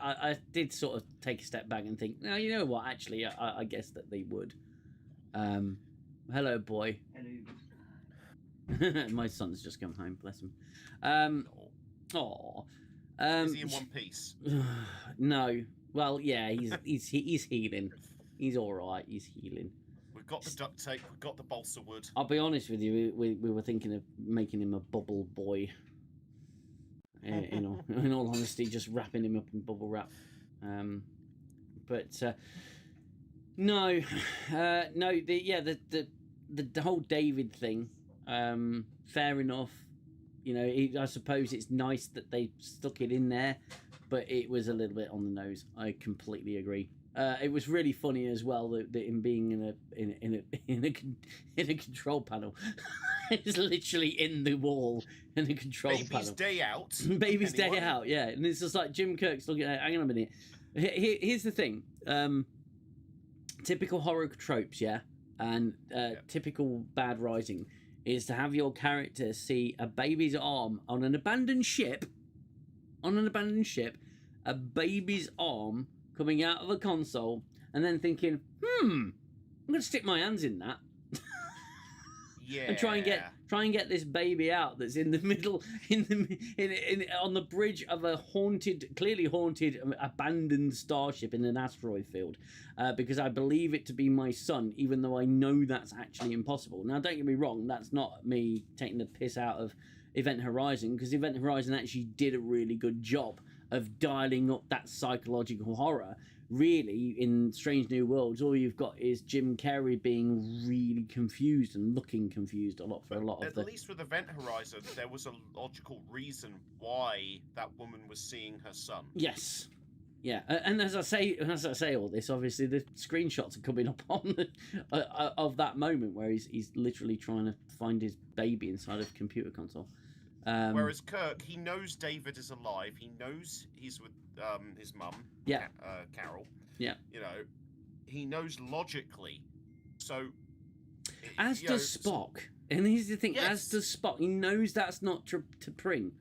I did sort of take a step back and think, no, you know what? Actually, I guess that they would. Hello, boy. Hello. My son's just come home, bless him. Oh. Aw. Is he in one piece? No. Well, yeah, he's healing. He's all right. He's healing. We've got the duct tape. We've got the balsa wood. I'll be honest with you. We were thinking of making him a bubble boy. In all honesty, just wrapping him up in bubble wrap. But no. The whole David thing. Fair enough. You know, I suppose it's nice that they stuck it in there, but it was a little bit on the nose. I completely agree. It was really funny as well that him being in a control panel. It's literally in the wall in a control panel. Baby's day out. Baby's day out, yeah. And it's just like Jim Kirk's looking at it. Hang on a minute. Here's the thing. Typical horror tropes, yeah, and typical bad writing is to have your character see a baby's arm on an abandoned ship, a baby's arm coming out of a console, and then thinking, I'm going to stick my hands in that. Yeah. And try and get this baby out that's in the middle, on the bridge of a clearly haunted, abandoned starship in an asteroid field, because I believe it to be my son, even though I know that's actually impossible. Now, don't get me wrong, that's not me taking the piss out of Event Horizon, because Event Horizon actually did a really good job of dialing up that psychological horror. Really, in Strange New Worlds, all you've got is Jim Carrey being really confused and looking confused a lot of the... At least with Event Horizon, there was a logical reason why that woman was seeing her son. Yes. Yeah, and as I say all this, obviously the screenshots are coming up on of that moment where he's literally trying to find his baby inside of a computer console. Whereas Kirk, he knows David is alive. He knows he's with his mum, yeah, Carol. Yeah, you know, he knows logically. So, as does Spock. And here's the thing: yes. As does Spock. He knows that's not to Pring.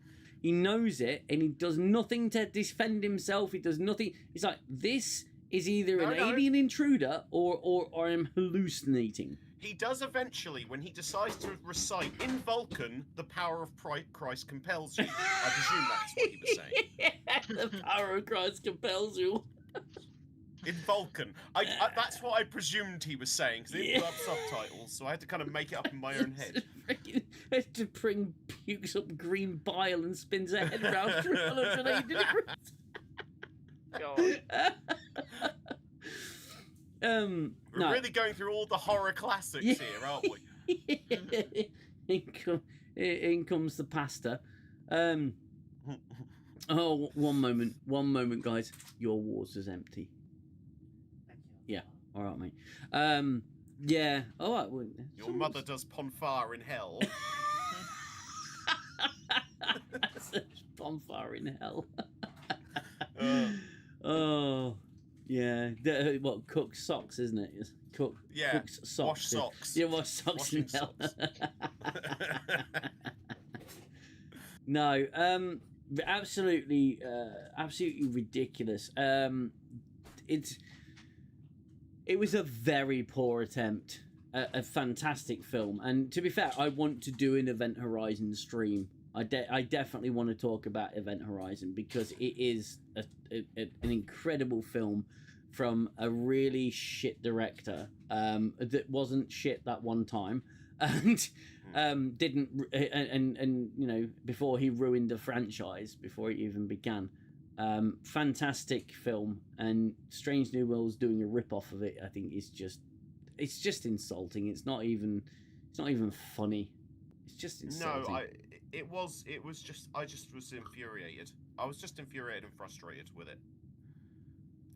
He knows it, and he does nothing to defend himself. He does nothing. He's like, this is either an alien intruder or I'm hallucinating. He does eventually, when he decides to recite in Vulcan, the power of Christ compels you. I presume that's what he was saying. Yeah, the power of Christ compels you. In Vulcan. That's what I presumed he was saying, because he didn't put up subtitles, so I had to kind of make it up in my own head. To bring pukes up green bile and spins her head around for 180 degrees. God. We're really going through all the horror classics here, aren't we? In comes the pasta. Oh, one moment, guys. Your water's empty. Thank you. Yeah, all right, mate. Yeah, all right. Well, Your mother does Ponfar in hell. Bonfire in hell. Oh, yeah. What, cook socks, isn't it? It's cook socks. Wash socks. Yeah, wash socks Washing in hell. socks. No, absolutely ridiculous. It was a very poor attempt. A fantastic film, and to be fair, I want to do an Event Horizon stream. I definitely want to talk about Event Horizon because it is an incredible film from a really shit director that wasn't shit that one time and didn't and you know, before he ruined the franchise before it even began. Fantastic film, and Strange New Worlds doing a rip off of it, I think is just insulting. It's not even funny. It's just insulting. No, I just was infuriated. I was just infuriated and frustrated with it.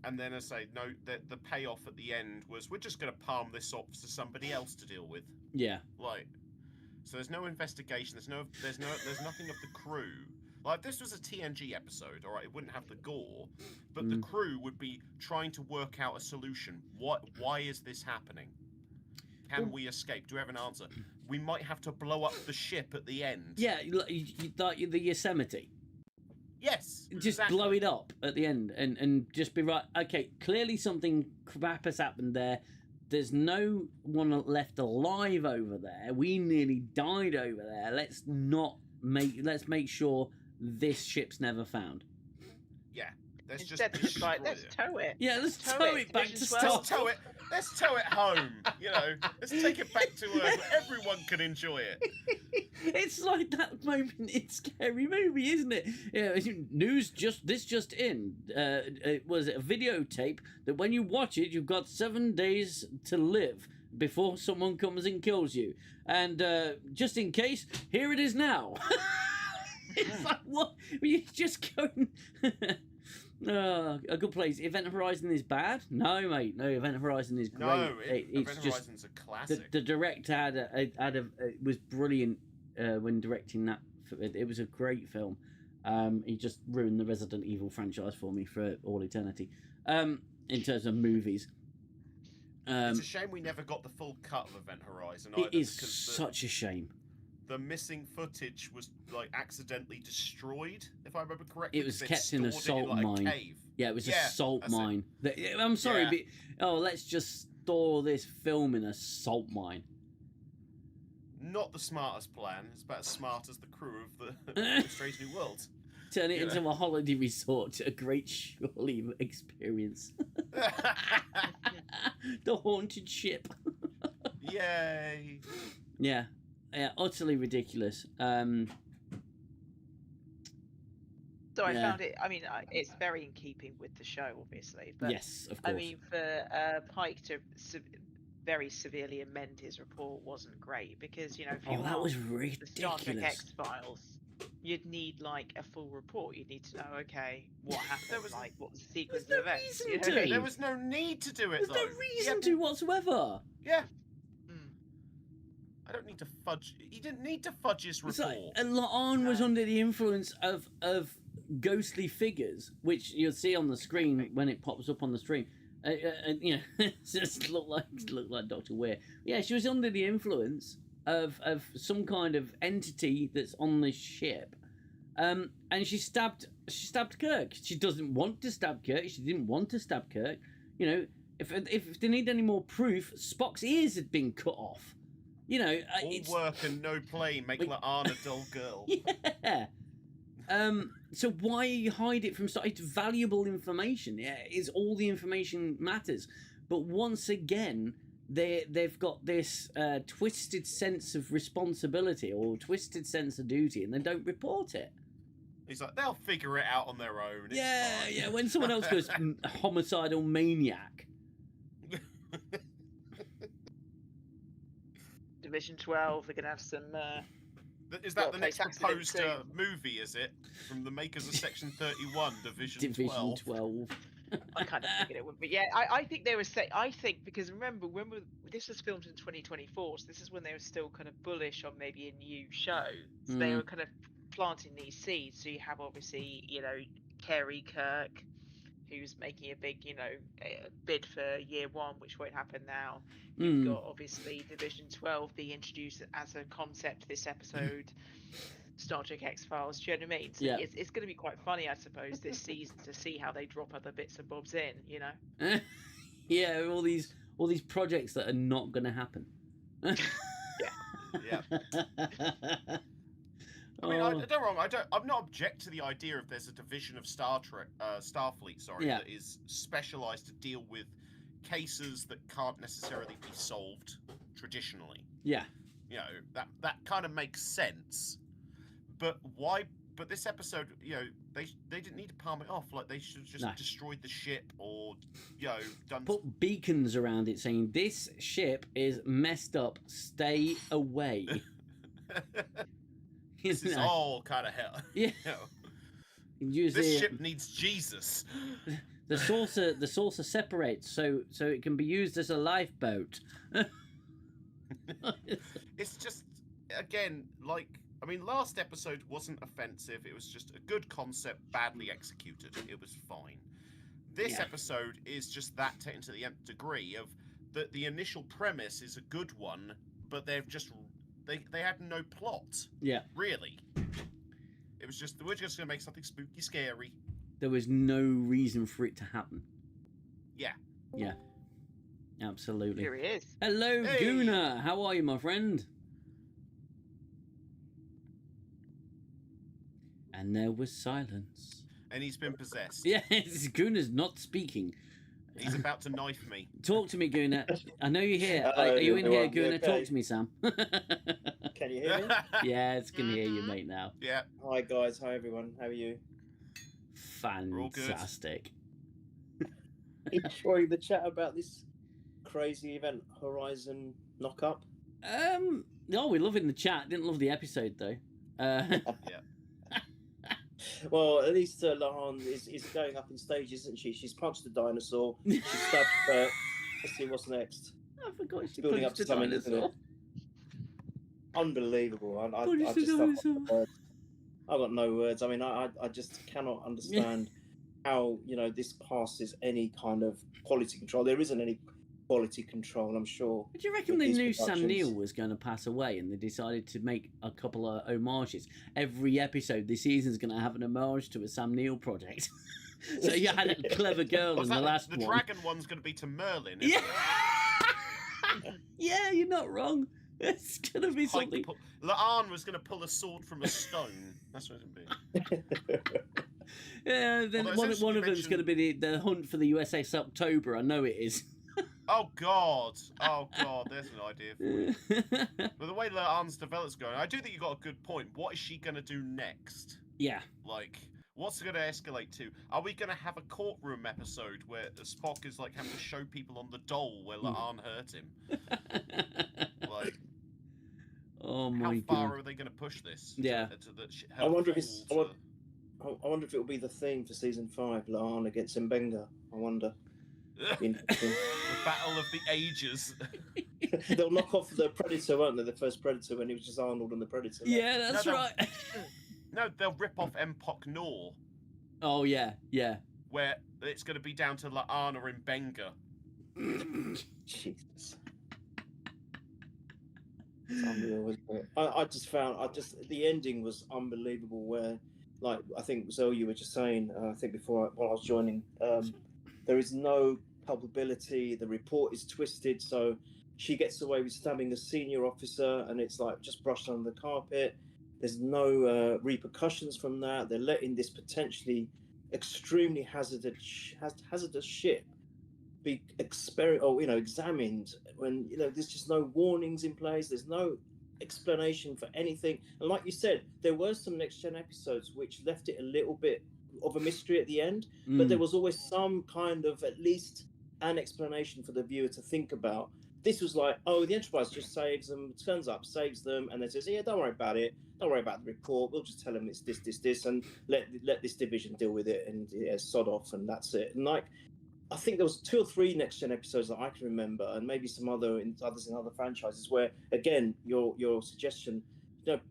And then I say, no, the payoff at the end was, we're just going to palm this off to somebody else to deal with. Yeah. Like, so there's no investigation. There's nothing of the crew. Like, if this was a TNG episode, all right, it wouldn't have the gore, but the crew would be trying to work out a solution. Why is this happening? Can we escape? Do we have an answer? We might have to blow up the ship at the end. Yeah, like the Yosemite. Yes. Just exactly. blow it up at the end and just be right. Okay, clearly something crap has happened there. there's no one left alive over there. We nearly died over there. Let's make sure this ship's never found. Yeah. Let's Instead, just they're just like, destroy let's it. tow it. Yeah, let's tow it back to Division Star. 12. Let's tow it home. You know, let's take it back to Earth where everyone can enjoy it. It's like that moment in Scary Movie, isn't it? Yeah, news just in. It was a videotape that when you watch it, you've got 7 days to live before someone comes and kills you. And just in case, here it is now. It's like, what? You're just going... a good place. Event Horizon is bad? No, mate. No, Event Horizon is great. No, it's Event just Horizon's a classic. the director was brilliant when directing that. It was a great film. He just ruined the Resident Evil franchise for me for all eternity. In terms of movies, it's a shame we never got the full cut of Event Horizon. It is such a shame. The missing footage was like accidentally destroyed, if I remember correctly. It was kept in a salt like mine. A cave. Yeah, it was a salt mine. I'm sorry, Yeah. but let's just store this film in a salt mine. Not the smartest plan. It's about as smart as the crew of the Strange New World. Turn it into a holiday resort, a great surely experience. The haunted ship. Yay! Yeah, utterly ridiculous. So I Yeah. found it. I mean, it's very in keeping with the show, obviously. But Yes, of course. I mean, for Pike to very severely amend his report wasn't great because if you that was want the Star Trek ridiculous. X-Files, you'd need like a full report. You'd need to know, okay, what happened, what was the sequence of no events. reason You know to. what I mean? There was no need to do it, There's though. no reason to whatsoever. Yeah. Mm. I don't need to fudge. He didn't need to fudge his It's report. like, and La'an was No. under the influence of ghostly figures, which you'll see on the screen when it pops up on the stream. It just looked like Dr. Weir. Yeah, she was under the influence of some kind of entity that's on this ship, and she stabbed Kirk. She doesn't want to stab Kirk. She didn't want to stab Kirk. If they need any more proof, Spock's ears had been cut off. All work and no play make La'an a dull girl. Yeah. So why hide it from Star? It's valuable information. Yeah, it's all the information matters. But once again, they've got this twisted sense of responsibility or twisted sense of duty, and they don't report it. He's like, they'll figure it out on their own. It's fine. Yeah. When someone else goes homicidal maniac. Division 12, they're gonna have some. Is that the Workplace next accident proposed soon. movie, is it? From the makers of Section 31, Division Division 12. 12. I kind of figured it would be. Yeah, I think they were saying. I think because remember this was filmed in 2024, so this is when they were still kind of bullish on maybe a new show. So they Mm. were kind of planting these seeds. So you have obviously Kerry Kirk, who's making a big bid for year one, which won't happen now. You've got obviously Division 12 being introduced as a concept this episode. Star Trek X-Files, do you know what I mean? So Yeah. it's going to be quite funny, I suppose, this season to see how they drop other bits and bobs in, Yeah, all these projects that are not going to happen. Yeah. I mean, don't get me wrong. I'm not object to the idea if there's a division of Starfleet, Yeah. that is specialised to deal with cases that can't necessarily be solved traditionally. Yeah. That kind of makes sense. But why? But this episode, they didn't need to palm it off. Like they should have just destroyed the ship or done. Put beacons around it saying this ship is messed up. Stay away. This is all kind of hell. Yeah. This ship needs Jesus. The saucer separates so it can be used as a lifeboat. It's just again last episode wasn't offensive. It was just a good concept, badly executed. It was fine. This episode is just that taken to the nth degree of that the initial premise is a good one, but they've just they had no plot. Yeah. Really. It was just we're just gonna make something spooky, scary. There was no reason for it to happen. Yeah. Yeah. Absolutely. Here he is. Hello, Hey. Gooner. How are you, my friend? And there was silence. And he's been possessed. Yes, Gooner's not speaking. He's about to knife me. Talk to me, Gooner. I know you're here. Hello, Are you in here, everyone. You Gooner? okay? Talk to me, Sam. Can you hear me? Yeah, it's can hear you, mate. Now. Yeah. Hi guys, hi everyone. How are you? all good. Fantastic. Enjoying the chat about this crazy event Horizon knock-up? No, we're loving the chat. Didn't love the episode though. Well, at least Lahan is going up in stages, isn't she? She's punched the dinosaur. She stabbed. Let's see what's next. I forgot she Building punched up to a something, isn't dinosaur. it? Unbelievable. I Punched a just haven't dinosaur. got words. I've got no words. I mean, I just cannot understand how this passes any kind of quality control. There isn't any quality control, I'm sure. Do you reckon with they these knew Sam productions. Neill was going to pass away and they decided to make a couple of homages? Every episode this season's going to have an homage to a Sam Neill project. So you had a clever girl in the last the one. dragon one's going to be to Merlin, isn't Yeah. Yeah, you're not wrong. It's going to be it? Like, something. La'an was going to pull a sword from a stone. That's what it's going to be. Yeah, then Although it's one interesting of you them's going to be the hunt for the USS October. I know it is. Oh God! Oh God! There's an idea for you. But the way La'an's development's going, I do think you got a good point. What is she going to do next? Yeah. Like, what's it going to escalate to? Are we going to have a courtroom episode where Spock is like having to show people on the dole where La'an hurt him? Like, Oh how my far god. are they going to push this? Yeah. I wonder if it's. I wonder if it will be the theme for season 5, Lahan against Mbenga. I wonder. the Battle of the Ages. They'll knock off the Predator, won't they? The first Predator when he was just Arnold and the Predator. Yeah, that's No, no. right. No, they'll rip off Empok Nor, Oh yeah, yeah. where it's going to be down to La'an or Mbenga. Jesus. It's unreal, isn't it? I just the ending was unbelievable. Where, like, I think Zoe, you were just saying, I think before while I was joining, there is no culpability. The report is twisted, so she gets away with stabbing a senior officer, and it's like just brushed under the carpet. There's no repercussions from that. They're letting this potentially extremely hazardous ship be examined when there's just no warnings in place. There's no explanation for anything. And like you said, there were some next gen episodes which left it a little bit of a mystery at the end, but there was always some kind of at least an explanation for the viewer to think about. This was like, oh, the Enterprise just saves them, turns up, saves them, and then says, yeah, don't worry about it. Don't worry about the report. We'll just tell them it's this, and let this division deal with it, and yeah, sod off, and that's it. And like, I think there was 2 or 3 next gen episodes that I can remember, and maybe some others in other franchises where, again, your suggestion,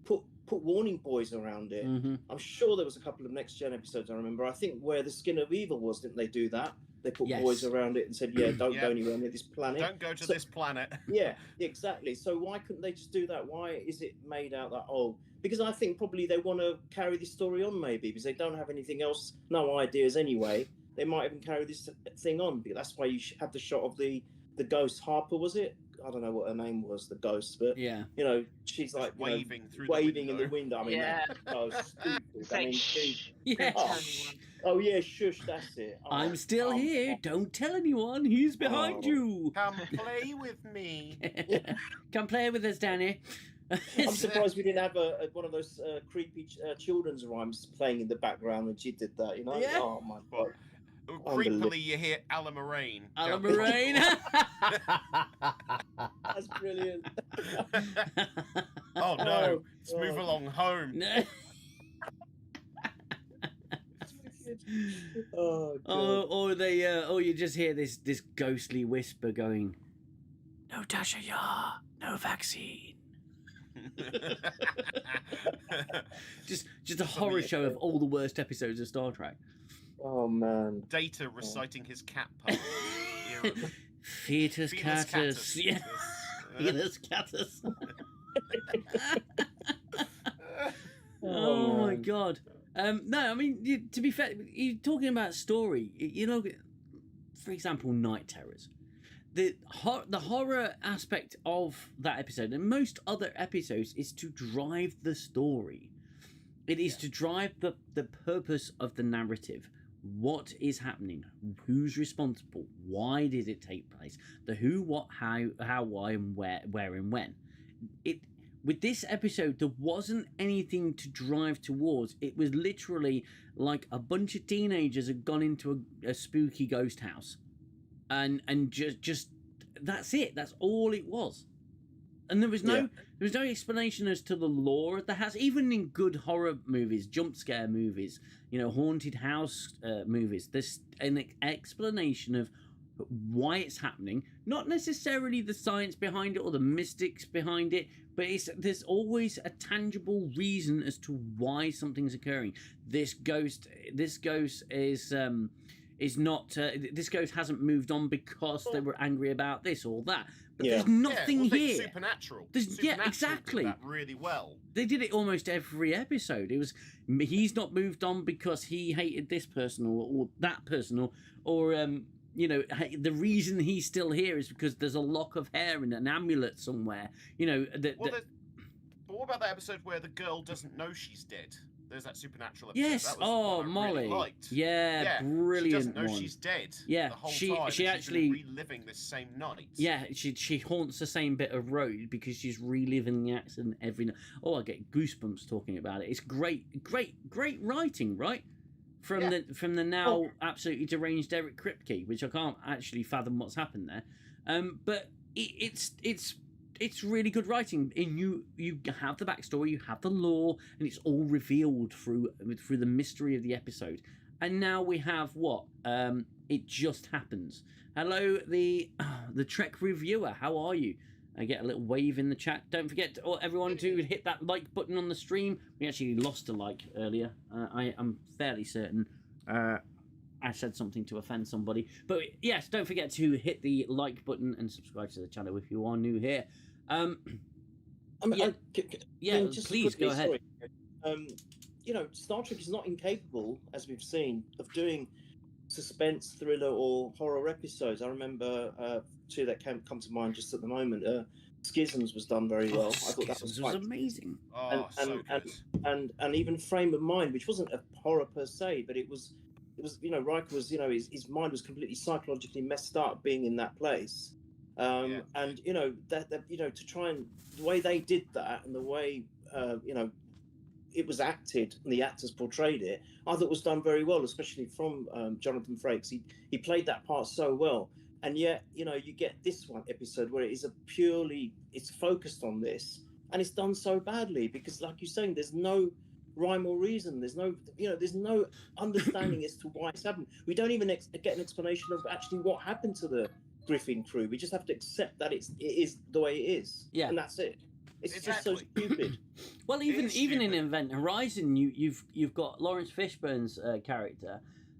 put warning buoys around it. Mm-hmm. I'm sure there was a couple of next gen episodes I remember. I think where the Skin of Evil was, didn't they do that? They put buoys around it and said, yeah, don't go anywhere near this planet. Don't go to this planet. Yeah, exactly. So why couldn't they just do that? Why is it made out that, because I think probably they want to carry this story on, maybe, because they don't have anything else, no ideas anyway. They might even carry this thing on. Because that's why you had the shot of the ghost Harper, was it? I don't know what her name was, the ghost, but yeah, she's like waving through waving the in the window. I mean, that's so stupid. I mean, yeah. oh yeah, shush, that's it. I'm still here. Don't tell anyone. He's behind you. Come play with me. Come play with us, Danny. I'm surprised we didn't have one of those creepy children's rhymes playing in the background when she did that. Yeah. Oh my god. Creepily, you hear Alan Moraine. Alan Moraine. That's brilliant. Oh no! Let's move along home. No. Oh, or you just hear this ghostly whisper going, "No Tasha Yar, no vaccine." just a horror show of all the worst episodes of Star Trek. Oh man. Data reciting his cat poem. Fetus catus. Yeah. Fetus catus. Oh my god. No, I mean, to be fair, you're talking about story. For example, Night Terrors. the horror aspect of that episode and most other episodes is to drive the story. It is to drive the purpose of the narrative. What is happening? Who's responsible? Why did it take place? The who, what, how, why, and where, and when. With this episode, there wasn't anything to drive towards. It was literally like a bunch of teenagers had gone into a spooky ghost house, and just that's it. That's all it was. And there was no explanation as to the lore of the house. Even in good horror movies, jump scare movies, haunted house movies, there's an explanation of why it's happening. Not necessarily the science behind it or the mystics behind it, but there's always a tangible reason as to why something's occurring. This ghost is not. This ghost hasn't moved on because they were angry about this or that. But there's nothing here. Supernatural. Supernatural exactly. Did that really well. They did it almost every episode. It was he's not moved on because he hated this person or that person or the reason he's still here is because there's a lock of hair and an amulet somewhere. But what about that episode where the girl doesn't know she's dead? There's that supernatural episode. Yes. That was Molly. Really liked. Yeah, brilliant. She doesn't know one. she's dead. Yeah, the whole time. she actually been reliving this same night. Yeah, she haunts the same bit of road because she's reliving the accident every night. Oh, I get goosebumps talking about it. It's great writing, right? From the now absolutely deranged Eric Kripke, which I can't actually fathom what's happened there. But it's really good writing, and you have the backstory, you have the lore, and it's all revealed through the mystery of the episode. And now we have what? It just happens. Hello, the Trek reviewer. How are you? I get a little wave in the chat. Don't forget everyone to hit that like button on the stream. We actually lost a like earlier. I am fairly certain I said something to offend somebody. But yes, don't forget to hit the like button and subscribe to the channel if you are new here. Please go ahead. Star Trek is not incapable, as we've seen, of doing suspense, thriller, or horror episodes. I remember two that come to mind just at the moment. Schisms was done very well. I thought that was amazing. And even Frame of Mind, which wasn't a horror per se, but it was Riker was his mind was completely psychologically messed up being in that place. And to try and the way they did that and the way it was acted and the actors portrayed it, I thought was done very well, especially from Jonathan Frakes. He played that part so well. And yet, you get this one episode where it's focused on this, and it's done so badly because, like you're saying, there's no rhyme or reason. There's no understanding as to why it's happened. We don't even get an explanation of actually what happened to the Griffin crew. We just have to accept that it is the way it is. Yeah, and that's it. It's just so stupid. Well, even in Event Horizon, you've got Lawrence Fishburne's character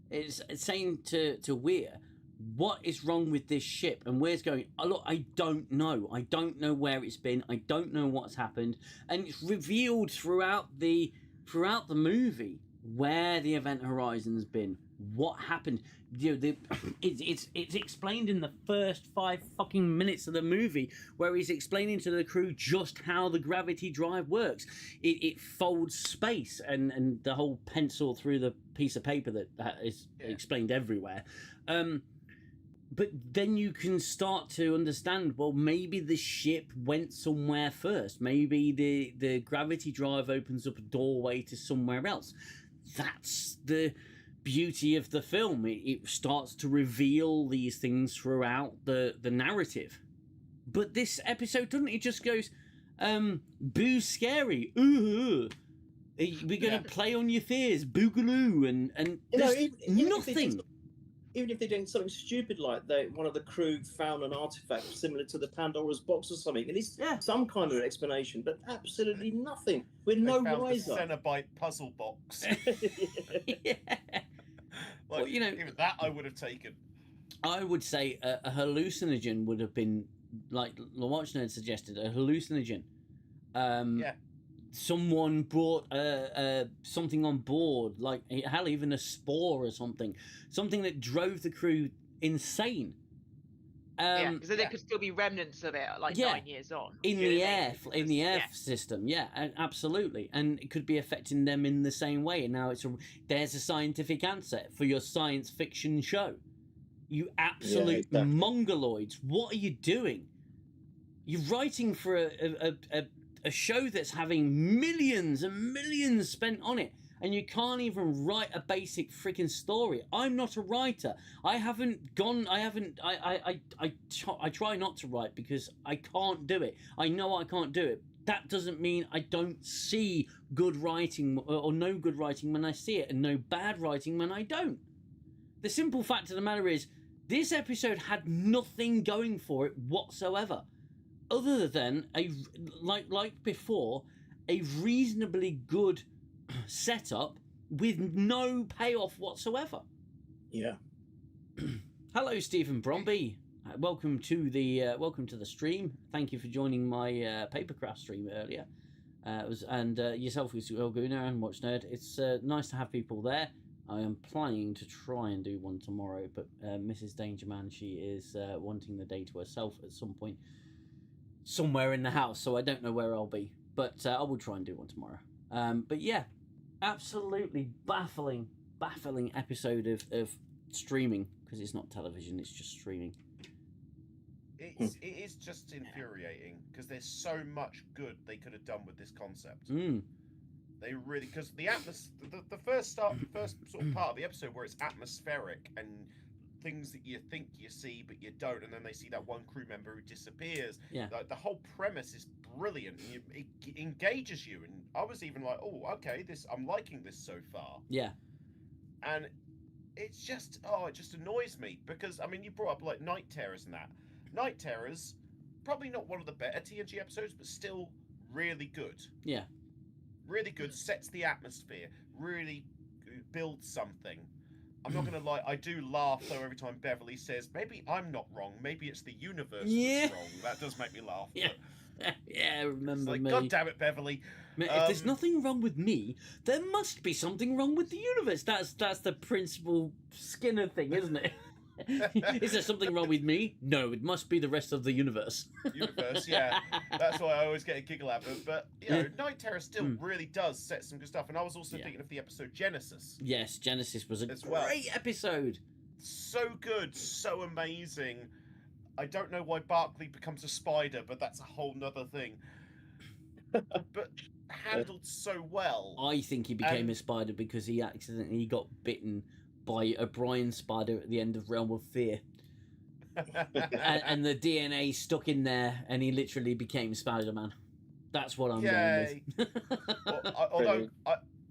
is saying to Weir, what is wrong with this ship? And Weir's going, oh, look, I don't know where it's been, I don't know what's happened, and it's revealed throughout the movie where the Event Horizon's been, what happened. It's explained in the first 5 fucking minutes of the movie, where he's explaining to the crew just how the gravity drive works. It folds space and the whole pencil through the piece of paper that is explained everywhere. But then you can start to understand, well, maybe the ship went somewhere first. Maybe the gravity drive opens up a doorway to somewhere else. That's the beauty of the film. It starts to reveal these things throughout the narrative. But this episode doesn't. It just goes, boo, scary. Ooh. We're going to play on your fears. Boogaloo. And there's nothing. Even if they're doing something stupid like one of the crew found an artifact similar to the Pandora's box or something, and it's some kind of explanation, but absolutely nothing. We're no wiser. The Cenobite puzzle box. Yeah. Well, even that I would have taken. I would say a hallucinogen would have been, like the Watch Nerd suggested, a hallucinogen. Someone brought something on board, like hell, even a spore or something that drove the crew insane. Because then there could still be remnants of it, like Yeah. 9 years on. in Do you the know what I air mean? in the air Yeah. system, absolutely, and it could be affecting them in the same way. And now there's a scientific answer for your science fiction show. You absolute exactly. mongoloids! What are you doing? You're writing for a show that's having millions and millions spent on it, and you can't even write a basic freaking story. I'm not a writer. I try not to write because I can't do it. I know I can't do it. That doesn't mean I don't see good writing or no good writing when I see it, and no bad writing when I don't. The simple fact of the matter is, this episode had nothing going for it whatsoever, other than like before, a reasonably good setup with no payoff whatsoever. Yeah. Hello, Stephen Bromby. Welcome to the stream. Thank you for joining my papercraft stream earlier. Yourself as well, Gooner and Watch Nerd. It's nice to have people there. I am planning to try and do one tomorrow, but Mrs. Dangerman, she is wanting the day to herself at some point, somewhere in the house. So I don't know where I'll be, but I will try and do one tomorrow. But yeah, absolutely baffling episode of streaming, because it's not television, it's just streaming. It is just infuriating because there's so much good they could have done with this concept. They really, because the first sort of part of the episode where it's atmospheric and things that you think you see but you don't, and then they see that one crew member who disappears. Yeah, like, the whole premise is brilliant. It engages you, and I was even like, oh, okay, I'm liking this so far. Yeah, and it's just, it just annoys me because, I mean, you brought up like Night Terrors and that. Night Terrors, probably not one of the better TNG episodes, but still really good. Yeah. Really good, sets the atmosphere, really builds something. I'm not going to lie, I do laugh though every time Beverly says, maybe I'm not wrong, maybe it's the universe that's wrong. That does make me laugh. Yeah, yeah, remember like, me. God damn it, Beverly. If there's nothing wrong with me, there must be something wrong with the universe. That's the principal Skinner thing, isn't it? Is there something wrong with me? No, it must be the rest of the universe. Universe, yeah. That's why I always get a giggle out of it. But, Night Terror still really does set some good stuff. And I was also thinking of the episode Genesis. Yes, Genesis was a great episode. So good, so amazing. I don't know why Barclay becomes a spider, but that's a whole nother thing. But handled so well. I think he became a spider because he accidentally got bitten by a Brian spider at the end of Realm of Fear. and the DNA stuck in there, and he literally became Spider-Man. That's what I'm going with.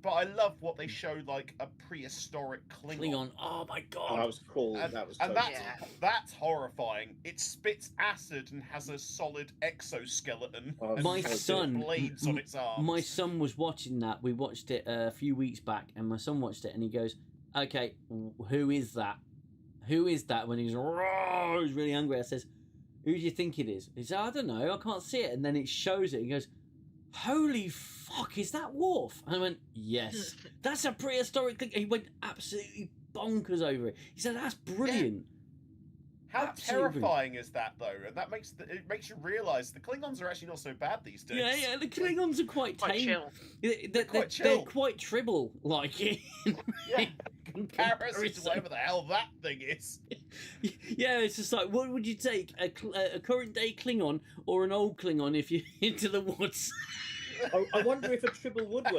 But I love what they show, like a prehistoric Klingon. Oh my god, that was cool. That's horrifying. It spits acid and has a solid exoskeleton. My son, blades on its arms. My son was watching that. We watched it a few weeks back, and my son watched it, and he goes, "Okay, who is that? Who is that?" When he's really angry, I says, "Who do you think it is?" He said, "I don't know. I can't see it." And then it shows it. He goes, "Holy fuck, is that Worf?" And I went, "Yes, that's a prehistoric thing." He went absolutely bonkers over it. He said, "That's brilliant." How terrifying is that, though? And that makes you realise the Klingons are actually not so bad these days. Yeah, the Klingons are quite tame. Chill. They're quite tribble, like in comparison to whatever the hell that thing is. Yeah, it's just like, what would you take, a current day Klingon or an old Klingon if you're into the woods? I wonder if a tribble would have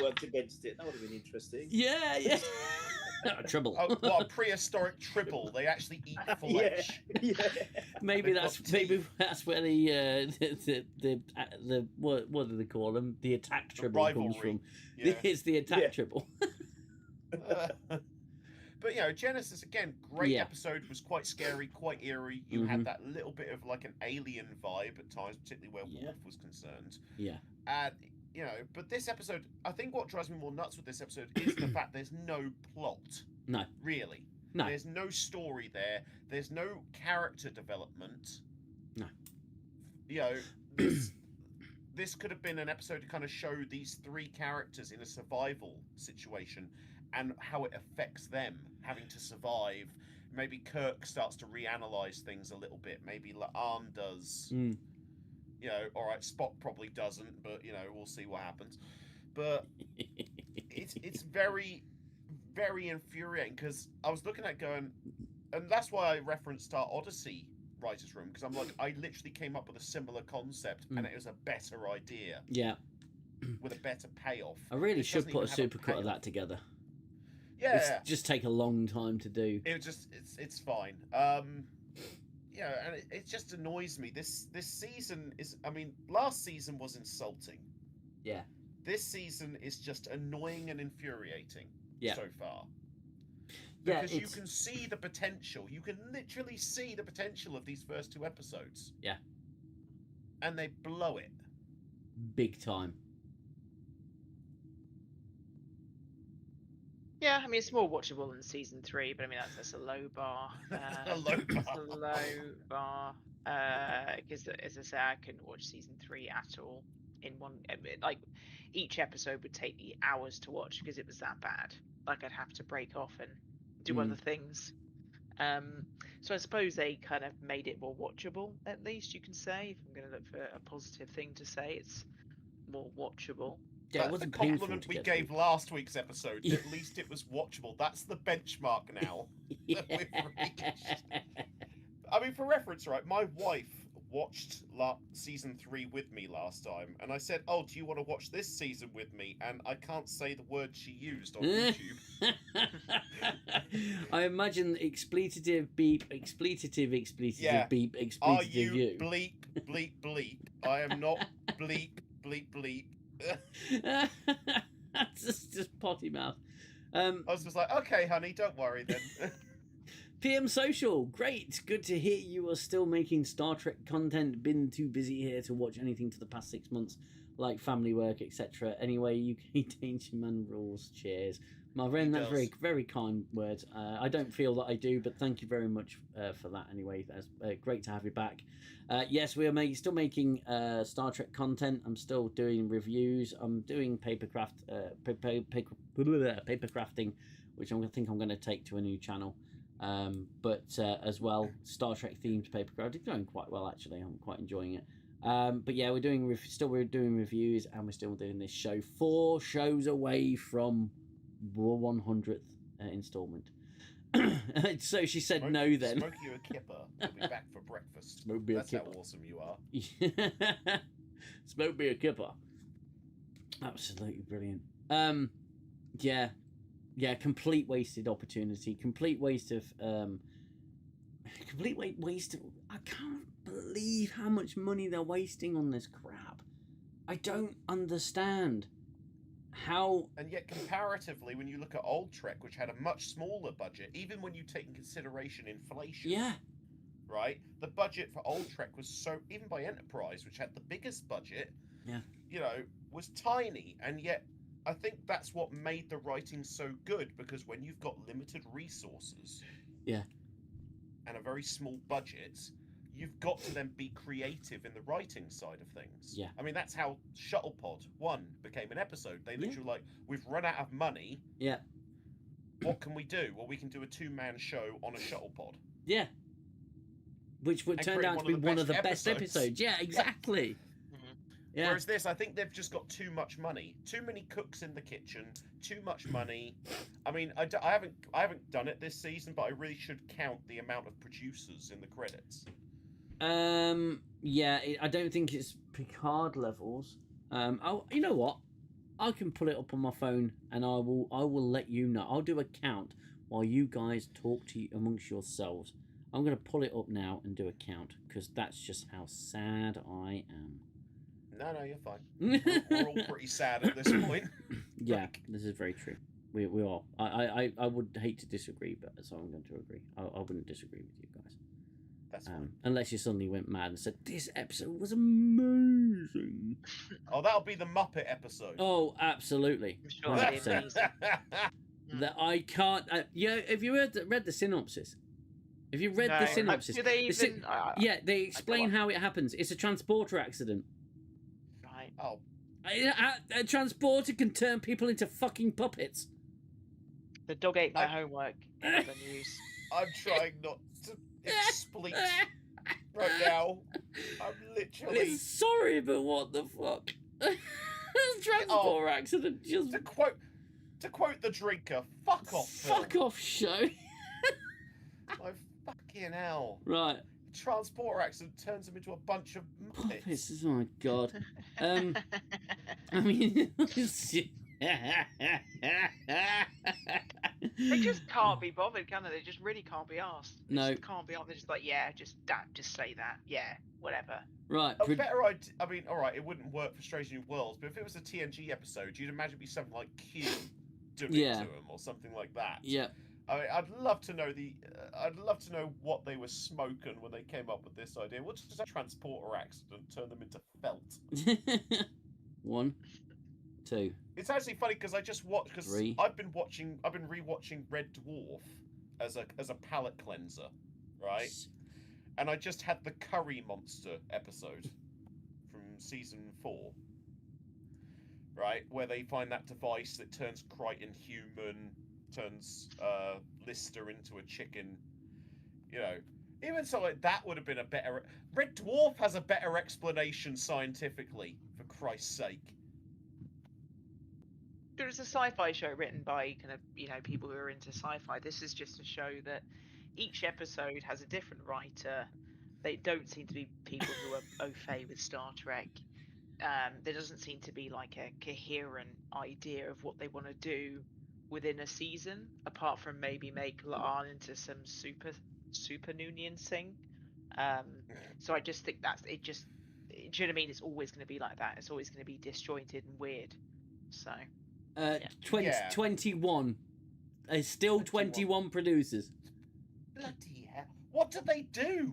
worked against it. That would have been interesting. Yeah. A tribble. A prehistoric tribble. They actually eat flesh. Yeah. Maybe that's where the what do they call them? The attack tribble comes from. Yeah. It's the attack tribble. But Genesis again, great episode, was quite scary, quite eerie. You had that little bit of like an alien vibe at times, particularly where Worf was concerned. Yeah. And but this episode, I think what drives me more nuts with this episode is the fact there's no plot. No. Really. No. There's no story there. There's no character development. No. This could have been an episode to kind of show these three characters in a survival situation and how it affects them having to survive, maybe Kirk starts to reanalyze things a little bit. Maybe La'an does. Mm. You know, all right, Spock probably doesn't, but you know, we'll see what happens. But it's very, very infuriating because I was looking at going, and that's why I referenced our Odyssey writers' room, because I'm like, I literally came up with a similar concept, and it was a better idea. Yeah. With a better payoff. I really It should doesn't put a even have supercut of payoff. that together. Yeah, It's just take a long time to do. it's fine. Yeah, and it just annoys me. This season is, I mean, last season was insulting. Yeah. This season is just annoying and infuriating so far. Yeah, Because you can see the potential. You can literally see the potential of these first 2 episodes. Yeah. And they blow it. Big time. Yeah, I mean, it's more watchable than season 3, but I mean, that's a low bar. A low bar. It's a low bar. Because, as I say, I couldn't watch season 3 at all in one. Like, each episode would take me hours to watch because it was that bad. Like, I'd have to break off and do other things. So I suppose they kind of made it more watchable, at least you can say. If I'm going to look for a positive thing to say, it's more watchable. Yeah, it That's wasn't the painful compliment to we get gave through. last week's episode. At least it was watchable. That's the benchmark now that we've reached. I mean, for reference, right? My wife watched season 3 with me last time, and I said, "Oh, do you want to watch this season with me?" And I can't say the word she used on YouTube. I imagine expletive beep, expletive Yeah. beep, Are expletive you you. bleep bleep bleep? I am not bleep bleep bleep. That's just potty mouth. I was just like, okay, honey, don't worry then. PM Social, great. Good to hear you are still making Star Trek content. Been too busy here to watch anything for the past 6 months, like family work, etc. Anyway, UK Danger Man rules. Cheers. My friend, that's very, very kind words. I don't feel that I do, but thank you very much for that anyway. That's great to have you back. Yes, we are still making Star Trek content. I'm still doing reviews. I'm doing paper crafting, which I think I'm going to take to a new channel. But as well, Star Trek themed paper craft. It's going quite well, actually. I'm quite enjoying it. But yeah, we're doing reviews, and we're still doing this show. 4 shows away from the 100th installment. So she said no then. Smoke you a kipper. You'll be back for breakfast. Smoke me a That's how kipper. awesome you are. Smoke me a kipper. Absolutely brilliant. Yeah, complete wasted opportunity. Complete waste of waste. I can't believe how much money they're wasting on this crap. I don't understand how. And yet, comparatively, when you look at old Trek, which had a much smaller budget, even when you take in consideration inflation, Yeah. right? The budget for old Trek was so, even by Enterprise, which had the biggest budget, you know, was tiny, and yet I think that's what made the writing so good, because when you've got limited resources, and a very small budget, you've got to then be creative in the writing side of things. Yeah. I mean, that's how Shuttlepod 1 became an episode. They literally were like, we've run out of money. Yeah. What can we do? Well, we can do a 2-man show on a Shuttlepod. Yeah. Which would turn out to be one of the best episodes. Yeah, exactly. Yeah. Whereas this, I think they've just got too much money, too many cooks in the kitchen, too much money. I mean, I haven't done it this season, but I really should count the amount of producers in the credits. Yeah, I don't think it's Picard levels. Oh, you know what? I can pull it up on my phone, and I will let you know. I'll do a count while you guys talk to you amongst yourselves. I'm going to pull it up now and do a count, because that's just how sad I am. No, you're fine. We're all pretty sad at this point. Yeah, this is very true. We are. I would hate to disagree, but so I'm going to agree. I wouldn't disagree with you guys. That's fine. Unless you suddenly went mad and said, this episode was amazing. Oh, that'll be the Muppet episode. Oh, absolutely. I'm sure it'll be 100%. amazing. That I can't... have you read the synopsis? Have you read the synopsis? Do they even? Yeah, they explain how it happens. It's a transporter accident. Right. Oh, A transporter can turn people into fucking puppets. The dog ate my homework. In other news. I'm trying not to spleet right now. I'm literally. Sorry, but what the fuck? Transport accident. Just To quote the drinker, fuck off. fuck Phil. off, show. My fucking hell. Right. Transporter accident turns them into a bunch of muppets. Puppets. Oh my god. I mean, They just can't be bothered, can they? They just really can't be asked. They No. just can't be asked. They're just like, yeah, just say that. Yeah, whatever. Right. A better idea. I mean, all right, it wouldn't work for Strange New Worlds, but if it was a TNG episode, you'd imagine it'd be something like Q doing it to him or something like that. Yeah. I mean, I'd love to know I'd love to know what they were smoking when they came up with this idea. What does a transporter accident turn them into felt? 1, 2. It's actually funny because I just watched because 3. I've been rewatching Red Dwarf as a palate cleanser, right? And I just had the Curry Monster episode from season 4, right, where they find that device that turns Crichton human, turns Lister into a chicken. You know, even so, like that would have been a better. Red Dwarf has a better explanation scientifically, for Christ's sake. It's a sci-fi show written by kind of people who are into sci-fi. This is just to show that each episode has a different writer. They don't seem to be people who are au fait with Star Trek. There doesn't seem to be like a coherent idea of what they want to do within a season, apart from maybe make La'an into some super Noonian thing. So I just think that's it. Just, do you know what I mean? It's always going to be like that. It's always going to be disjointed and weird. So. 21. Still 21 producers. Bloody hell! What do they do?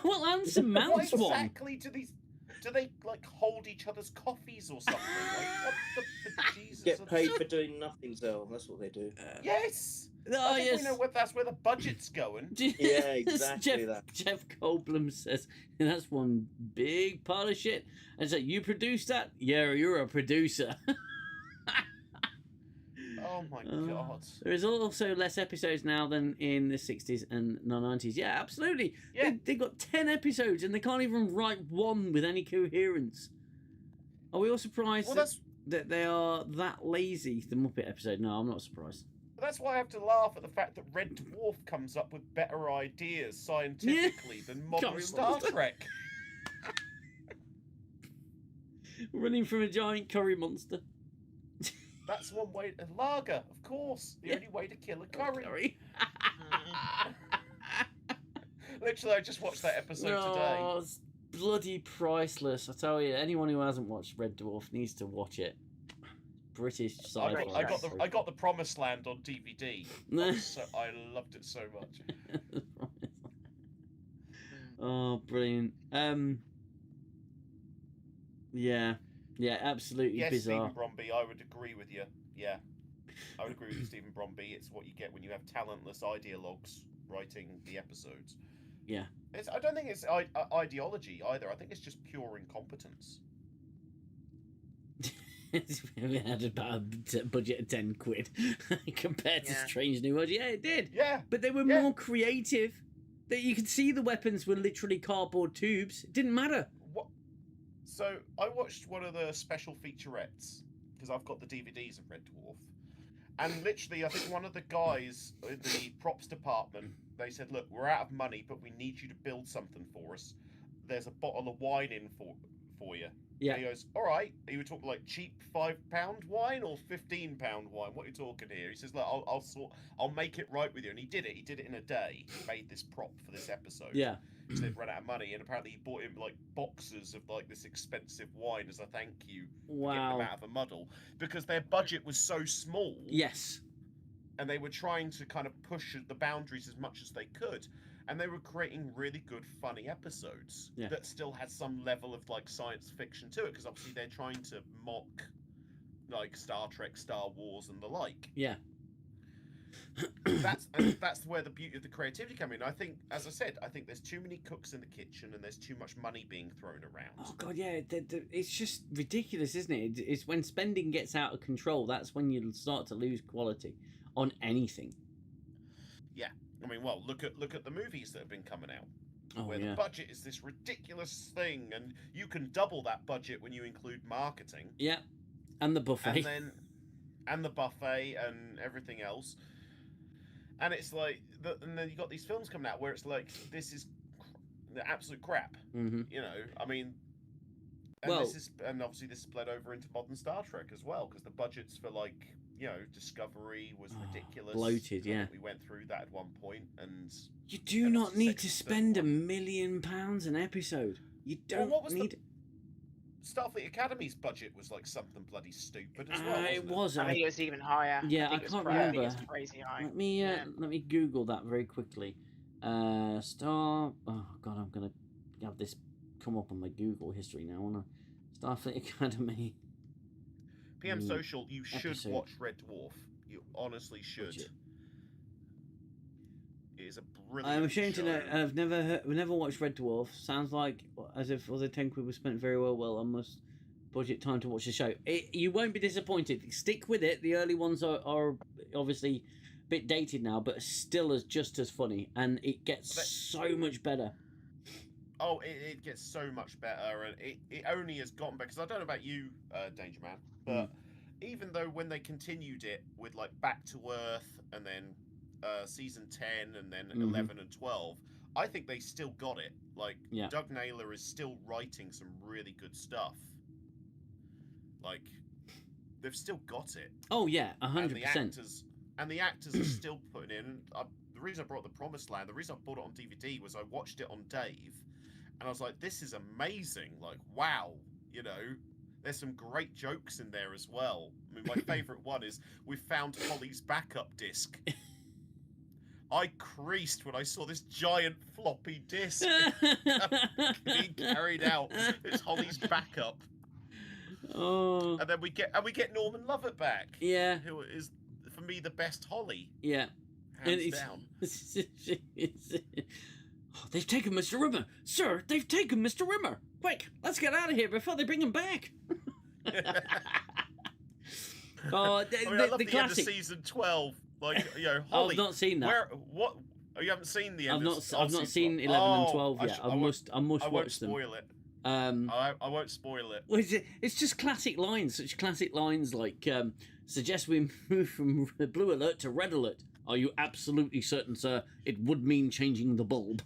Well, Anson What Mount's one. exactly do these? Do they like hold each other's coffees or something? Like, what the Jesus? Get paid for doing nothing, Xell. That's what they do. Yes. Oh, I think yes. we know that's where the budget's going. Yeah, exactly that. Jeff Goldblum says, that's one big pile of shit. And so, you produced that? Yeah, you're a producer. Oh my god. There is also less episodes now than in the 60s and the 90s. Yeah, absolutely. Yeah. They've got 10 episodes and they can't even write one with any coherence. Are we all surprised that they are that lazy, the Muppet episode? No, I'm not surprised. That's why I have to laugh at the fact that Red Dwarf comes up with better ideas scientifically than modern Curry Star Monster. Trek. Running from a giant curry monster. That's one way. A lager, of course. The only way to kill a curry. Literally, I just watched that episode today. Oh, it's bloody priceless. I tell you, anyone who hasn't watched Red Dwarf needs to watch it. British sci-fi. I got the Promised Land on DVD. I loved it so much. Oh, brilliant. Yeah, absolutely yes, bizarre. Stephen Bromby, I would agree with you. Yeah, I would agree with you, Stephen Bromby. It's what you get when you have talentless ideologues writing the episodes. Yeah. I don't think it's ideology either. I think it's just pure incompetence. We had about a budget of 10 quid compared to Yeah. Strange New Worlds. Yeah, it did. Yeah. But they were more creative. That you could see the weapons were literally cardboard tubes. It didn't matter. What? So I watched one of the special featurettes because I've got the DVDs of Red Dwarf, and literally I think one of the guys in the props department, they said, "Look, we're out of money, but we need you to build something for us. There's a bottle of wine in for you." Yeah. And he goes, "All right." He would talk like cheap £5 wine or £15 wine. What are you talking here? He says, "Look, I'll make it right with you." And he did it. He did it in a day. He made this prop for this episode. Yeah. Because they'd run out of money, and apparently he bought him like boxes of like this expensive wine as a thank you for getting them Wow. out of a muddle, because their budget was so small. Yes. And they were trying to kind of push the boundaries as much as they could, and they were creating really good, funny episodes that still had some level of like science fiction to it, because obviously they're trying to mock like Star Trek, Star Wars, and the like. Yeah. That's where the beauty of the creativity comes in. I think, as I said, I think there's too many cooks in the kitchen and there's too much money being thrown around. Oh god, yeah, it's just ridiculous, isn't it? It's when spending gets out of control. That's when you start to lose quality on anything. Yeah, I mean, well, look at the movies that have been coming out, where yeah. the budget is this ridiculous thing, and you can double that budget when you include marketing. Yeah, and the buffet. And the buffet and everything else. And it's like, and then you got these films coming out where it's like, this is the absolute crap. Mm-hmm. You know, I mean, and obviously this bled over into modern Star Trek as well, because the budgets for, like, you know, Discovery was ridiculous. Bloated, yeah. We went through that at one point, and you do not need to spend £1 million an episode. You don't need. Starfleet Academy's budget was like something bloody stupid as well. It was. I think it was even higher. Yeah, I can't remember. I think it was crazy high. Let me Google that very quickly. Oh God, I'm gonna have this come up on my Google history now, aren't I? Starfleet Academy. PM Social, you should watch Red Dwarf. You honestly should. Budget. It is a brilliant. I'm ashamed show. to know I've never watched Red Dwarf. Sounds like as if all the 10 quid was spent very well. Well, I must budget time to watch the show. You won't be disappointed. Stick with it. The early ones are obviously a bit dated now, but still just as funny, and it gets so much better. Oh, it gets so much better, and it only has gotten better. Because I don't know about you, Danger Man, but even though when they continued it with like Back to Earth and then season 10 and then 11 and 12, I think they still got it. Like, Doug Naylor is still writing some really good stuff. Like, they've still got it. Oh yeah, 100%. And the actors are still putting in. The reason I brought The Promised Land, the reason I bought it on DVD was I watched it on Dave, and I was like, this is amazing. Like, wow, you know, there's some great jokes in there as well. I mean, my favourite one is we found Holly's backup disc. I creased when I saw this giant floppy disc being carried out. It's Holly's backup. Oh. And then we get Norman Lovett back. Yeah. Who is, for me, the best Holly. Yeah. Hands down. Oh, they've taken Mr. Rimmer. Sir, they've taken Mr. Rimmer. Quick, let's get out of here before they bring him back. I love the classic. End of season 12. Like, you know, Holly. I've not seen that. What? Oh, you haven't seen the end. I've not seen 11 and 12 yet. I must watch them. I won't spoil it. I won't spoil it. Well, it's just classic lines, such classic lines like, suggest we move from blue alert to red alert. Are you absolutely certain, sir? It would mean changing the bulb.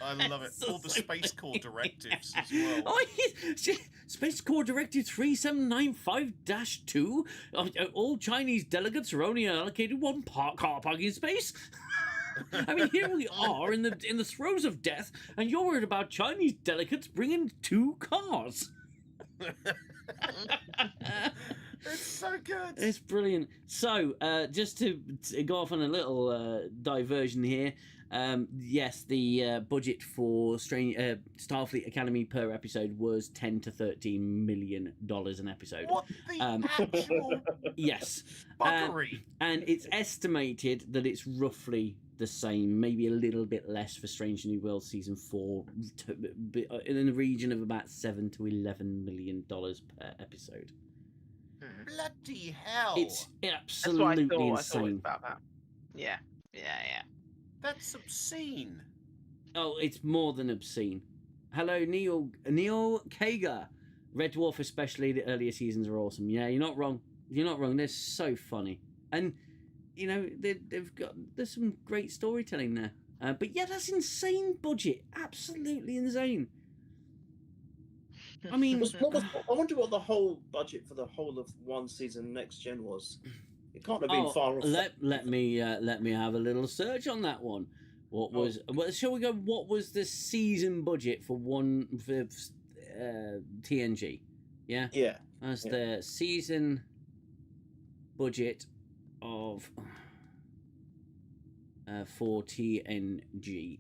I love it. All the Space Corps directives as well. Oh, Space Corps Directive 3795-2. All Chinese delegates are only allocated one car parking space. I mean, here we are in the throes of death, and you're worried about Chinese delegates bringing 2 cars. It's so good. It's brilliant. So, just to go off on a little diversion here, yes, the budget for Starfleet Academy per episode was $10 to $13 million an episode. What the actual? Yes, buggery. And it's estimated that it's roughly the same, maybe a little bit less for Strange New World season 4, in the region of about $7 to $11 million per episode. Bloody hell! It's absolutely That's what I insane. thought about that. Yeah. That's obscene. Oh, it's more than obscene. Hello, Neil Kager. Red Dwarf, especially the earlier seasons, are awesome. Yeah, you're not wrong. They're so funny, and you know there's some great storytelling there. But yeah, that's insane budget. Absolutely insane. I mean, I wonder what the whole budget for the whole of one season Next Gen was. It can't have been far off. Let me have a little search on that one. What was? Shall we go? What was the season budget for TNG? Yeah. Yeah. That's the season budget of for TNG.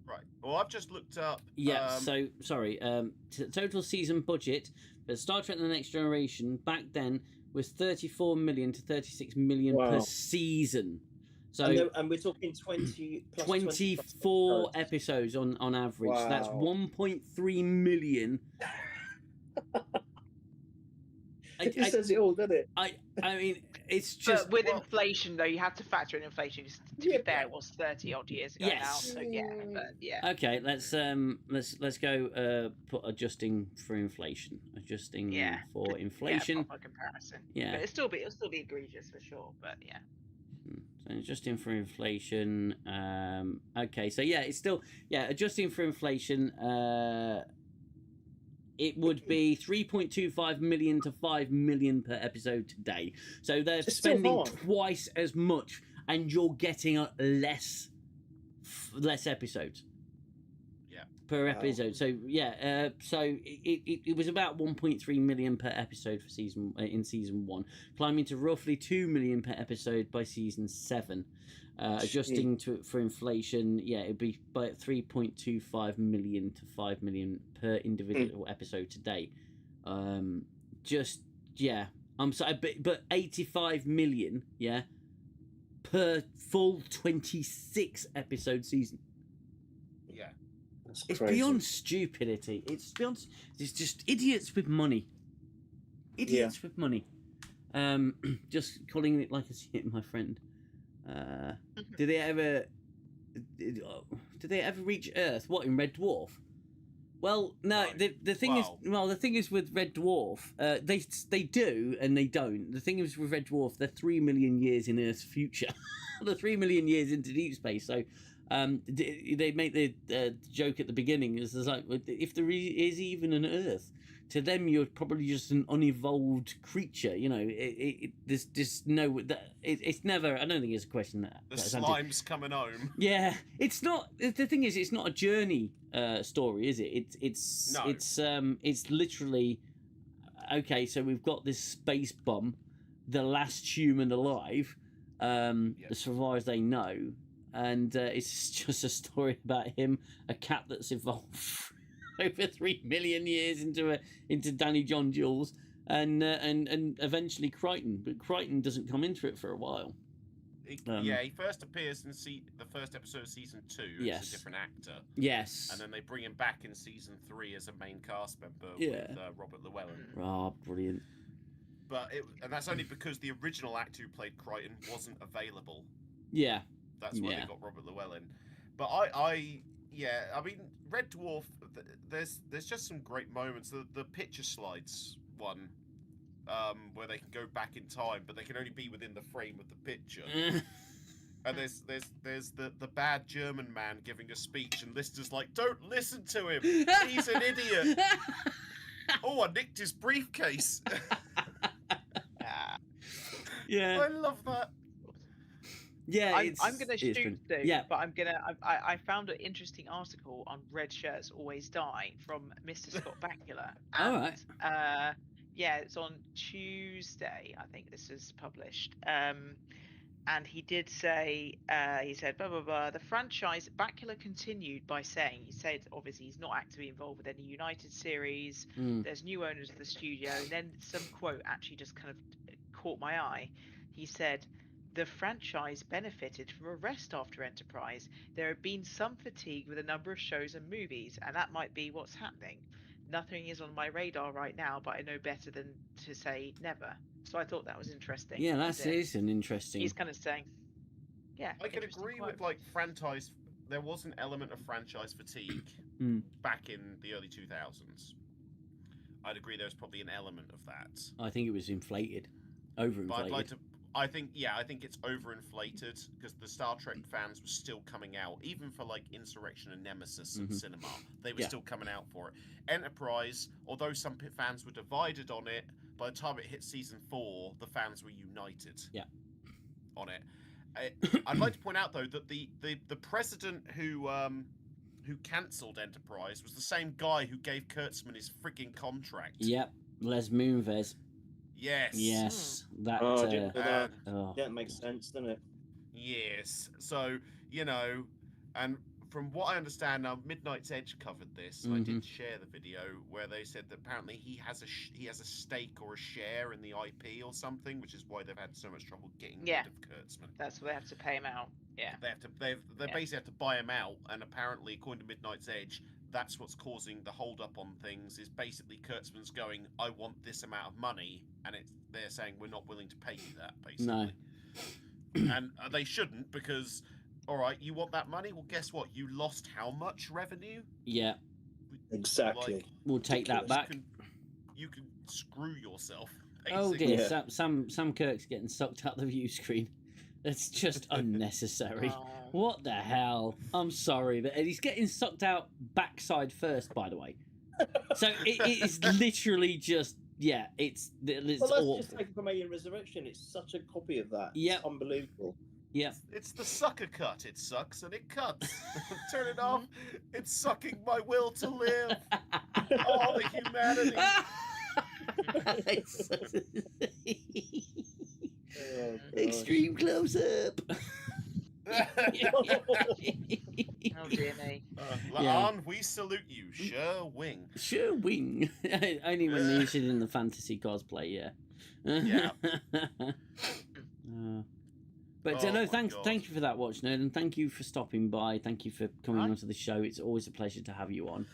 Right. Well, I've just looked up. Yeah. So sorry. Total season budget for Star Trek: The Next Generation back then was $34 million to $36 million per season. So and we're talking 24 episodes on average. Wow. That's 1.3 million. It says it all, doesn't it? I mean, it's just But with inflation, though, you have to factor in inflation. 'Cause to Yeah, be fair, it was 30 odd years ago now. Yes. So yeah, but yeah. okay. Let's go. Put adjusting for inflation. Adjusting Yeah. for inflation. Yeah, proper comparison. Yeah. But it'll still be egregious for sure. But yeah. So adjusting for inflation. Okay, so yeah, it's still adjusting for inflation. It would be 3.25 million to 5 million per episode today. So they're It's still spending high. twice as much, and you're getting less episodes. Yeah. Per Wow. episode. So yeah, so it was about 1.3 million per episode for season 1, climbing to roughly 2 million per episode by season 7. Adjusting for inflation, it'd be by 3.25 million to 5 million per individual episode today. I'm sorry, but 85 million, per full 26 episode season. Yeah. That's It's crazy. beyond stupidity. It's just idiots with money. Idiots with money. Just calling it like I see it, my friend. Did they ever reach Earth? What, in Red Dwarf? Well, no. Right. The thing is with Red Dwarf, they do and they don't. The thing is with Red Dwarf, they're 3 million years in Earth's future. They're 3 million years into deep space. So, they make the joke at the beginning is like, if there is even an Earth, to them you're probably just an unevolved creature. You know, there's just no that it's never. I don't think it's a question that The that's slime's coming home. Yeah, it's not. The thing is, it's not a journey story, is it? It's literally okay. So we've got this space bum, the last human alive, as far as they know, and it's just a story about him, a cat that's evolved over 3 million years into Danny John Jules, and eventually Crichton, but Crichton doesn't come into it for a while. He first appears in the first episode of season 2 as a different actor. Yes. And then they bring him back in season 3 as a main cast member with Robert Llewellyn. Oh, brilliant. And that's only because the original actor who played Crichton wasn't available. Yeah. That's why they got Robert Llewellyn. But I mean, Red Dwarf, there's just some great moments. The picture slides one, where they can go back in time, but they can only be within the frame of the picture. And there's the bad German man giving a speech, and listeners like, don't listen to him. He's an idiot. Oh, I nicked his briefcase. Yeah. I love that. Yeah, I'm gonna shoot soon, yeah. but I found an interesting article on Red Shirts Always Die from Mr. Scott Bakula. All right. It's on Tuesday. I think this is published. And he did say, he said, blah, blah, blah. The franchise, Bakula continued by saying, he said, obviously, he's not actively involved with any United series. There's new owners of the studio. And then some quote actually just kind of caught my eye. He said, the franchise benefited from a rest after Enterprise. There had been some fatigue with a number of shows and movies, and that might be what's happening. Nothing is on my radar right now, but I know better than to say never. So I thought that was interesting. Yeah, that is an interesting. He's kind of saying, I can agree with franchise. There was an element of franchise fatigue back in the early 2000s. I'd agree there was probably an element of that. I think it was inflated, overinflated. But I'd like to. I think it's overinflated because the Star Trek fans were still coming out, even for like Insurrection and Nemesis and cinema. They were still coming out for it. Enterprise, although some fans were divided on it, by the time it hit season 4, the fans were united. On it. I'd like to point out though that the president who cancelled Enterprise was the same guy who gave Kurtzman his freaking contract. Yep, Les Moonves. Yes. That. That makes sense, doesn't it? Yes. So and from what I understand now, Midnight's Edge covered this. I did share the video where they said that apparently he has a stake or a share in the IP or something, which is why they've had so much trouble getting rid of Kurtzman. That's why they have to pay him out. Yeah. They basically have to buy him out, and apparently, according to Midnight's Edge, that's what's causing the hold up on things. Is basically Kurtzman's going, I want this amount of money, and they're saying we're not willing to pay you that, basically. No. And they shouldn't, because, all right, you want that money? Well, guess what? You lost how much revenue? Yeah. Exactly. Like, We'll take that back. You can screw yourself. Oh basically. dear, Yeah. Sam Kirk's getting sucked out the view screen. That's just unnecessary. What the hell? I'm sorry, and he's getting sucked out backside first, by the way. So it is literally just it's Well, that's awful. just taken from Alien Resurrection. It's such a copy of that. Yep. It's unbelievable. Yeah. It's the sucker cut. It sucks and it cuts. Turn it off. It's sucking my will to live. Oh, the humanity. Oh, Extreme close up. Oh dear me. Laan, we salute you. Sure wing. Sure wing. Only when used in the fantasy cosplay, yeah. Yeah. But Oh no, my thank God. you for that, Watch Nerd, and thank you for stopping by. Thank you for coming Right. onto the show. It's always a pleasure to have you on.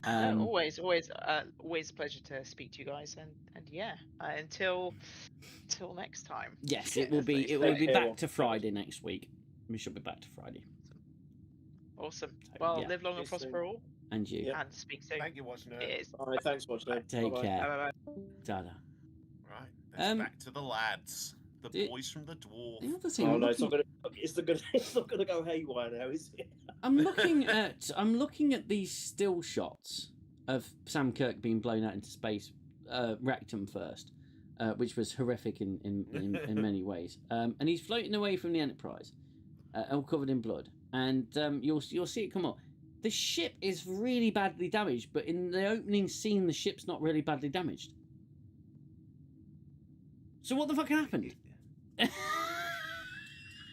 Always a pleasure to speak to you guys, and yeah, until next time. Yes, it will be Take care, back Watch to Nerd. Friday next week. We should be back to Friday. Awesome. Well, Yeah. live long and See you soon. prosper all, And you. Yeah. and speak soon. Thank you, watching it. Cheers. All right, thanks, Watch Nerd. Take Bye-bye. care. Bye-bye. Ta-da. Right. Let's back to the lads. The Did- boys from the dwarf. The other thing, Oh I'm no, it's not looking- gonna. It's not gonna go haywire now, is it? I'm looking at these still shots of Sam Kirk being blown out into space, rectum first, which was horrific in many ways. And he's floating away from the Enterprise, all covered in blood. And you'll see it come up. The ship is really badly damaged, but in the opening scene, the ship's not really badly damaged. So what the fuck happened?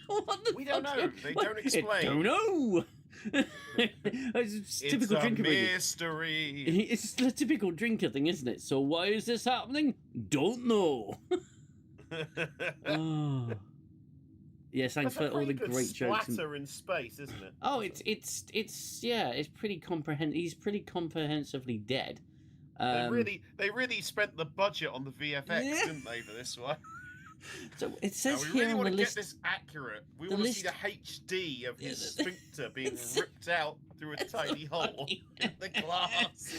What the We don't fuck? know. They don't explain. Don't know. It's typical it's a drinker thing. mystery. It's a typical drinker thing, isn't it? So why is this happening? Don't know. Oh. Yes, thanks That's for a all the pretty good great jokes. And... splatter in space, isn't it? Oh, it's pretty He's pretty comprehensively dead. They really spent the budget on the VFX, Yeah. didn't they, for this one? So it Now, says we here really on want the to list. get this accurate. We the want to see list- the HD of his Yeah, sphincter being it's- ripped out through a tiny hole in the glass.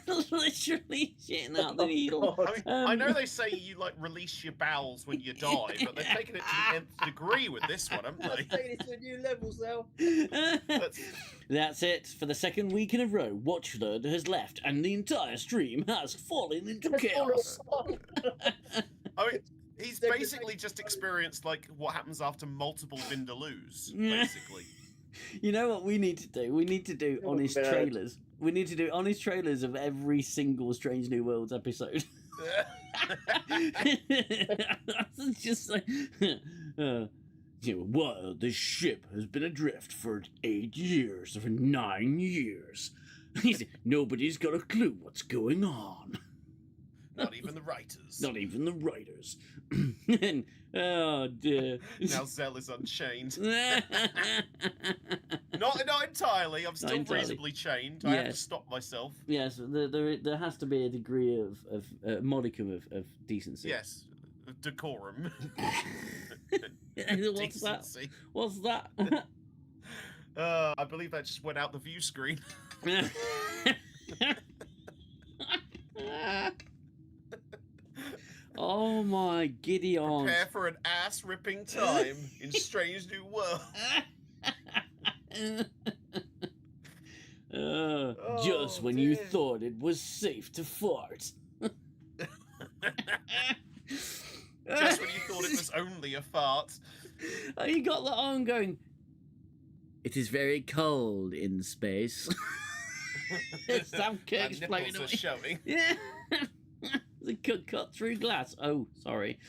Literally shitting out the needle. God. I mean, I know Um, they say you like release your bowels when you die, but they've taken it to the nth degree with this one, haven't That's they? taking it to a new level, Xell. That's- That's it for the second week in a row. Watchford has left, and the entire stream has fallen into chaos. I mean, he's basically just experienced like what happens after multiple Vindaloos, basically. You know what we need to do? We need to do Oh, honest man. trailers. We need to do honest trailers of every single Strange New Worlds episode. It's just like, well, this ship has been adrift for 8 years, for 9 years. Nobody's got a clue what's going on. Not even the writers. Not even the writers. And, oh dear. Now Xell is unchained. Not entirely. I'm still entirely. reasonably chained. I have to Yes. stop myself. Yes, there has to be a degree of modicum of decency. Yes, decorum. What's that? Decency. What's that? I believe that just went out the view screen. Oh my giddy aunt. Prepare for an ass-ripping time in Strange New World. Just Oh, when you dear. thought it was safe to fart. Just when you thought it was only a fart. Oh, you got that on going. It is very cold in space. Sam Kirk's My floating nipples away. are showing. Yeah. The cut through glass. Oh, sorry.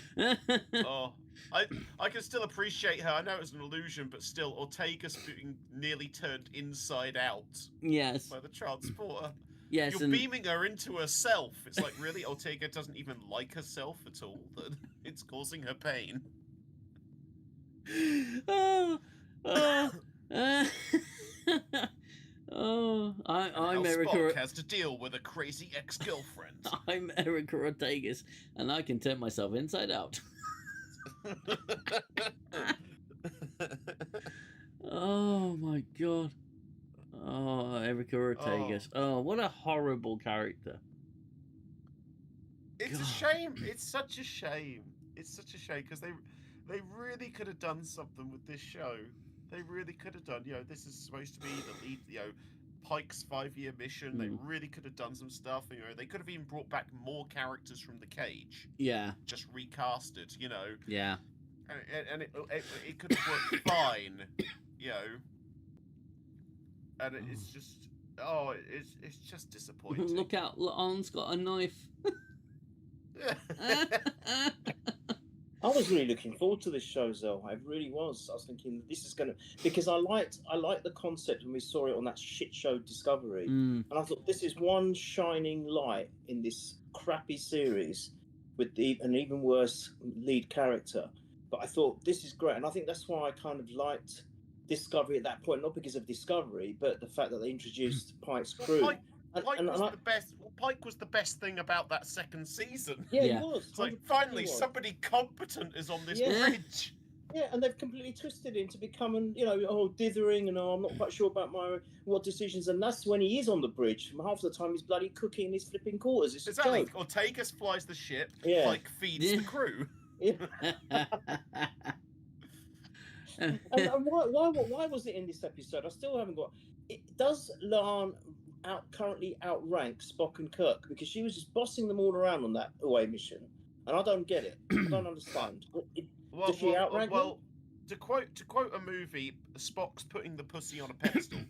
Oh, I can still appreciate her. I know it was an illusion, but still, Ortega's being nearly turned inside out Yes. by the transporter. Yes. You're And beaming her into herself. It's like, really? Ortega doesn't even like herself at all? That it's causing her pain. oh, oh, Oh, And I'm how Erica. Spock has to deal with a crazy ex-girlfriend. I'm Erica Ortegas, and I can turn myself inside out. Oh my god. Oh, Erica Ortegas. Oh, what a horrible character. It's God. a shame. It's such a shame. It's such a shame because they really could have done something with this show. They really could have done. This is supposed to be the lead. Pike's 5-year mission. They really could have done some stuff. They could have even brought back more characters from the cage. Yeah. Just recasted. Yeah. And it could have worked fine. And it's just it's just disappointing. Look out! Lon's got a knife. I was really looking forward to this show, Xell. I really was. I was thinking this is gonna, because I liked the concept when we saw it on that shit show Discovery, and I thought this is one shining light in this crappy series with an even worse lead character. But I thought this is great, and I think that's why I kind of liked Discovery at that point, not because of Discovery, but the fact that they introduced Pike's crew. Pike was the best thing about that second season. Yeah, Yeah. he was. It's like finally somebody competent is on this bridge. Yeah, and they've completely twisted him to become dithering, and I'm not quite sure about what decisions, and that's when he is on the bridge. Half the time he's bloody cooking his flipping quarters. It's Exactly. a joke. Ortegas flies the ship. Yeah. Pike feeds the crew. Yeah. and why was it in this episode? I still haven't got it. Does Lan currently outrank Spock and Kirk, because she was just bossing them all around on that away mission, and I don't get it. I don't understand. Does she outrank them? To quote a movie, Spock's putting the pussy on a pedestal.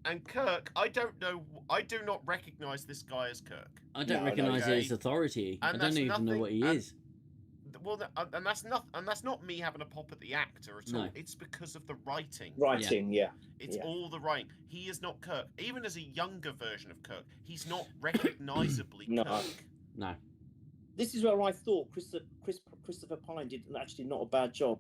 And Kirk, I don't know. I do not recognise this guy as Kirk. I don't recognise his authority. And I don't even know what he is. Well, and that's not me having a pop at the actor at all. It's because of the writing. It's all the writing. He is not Kirk. Even as a younger version of Kirk, he's not recognisably Kirk. No. This is where I thought Christopher Pine did actually not a bad job.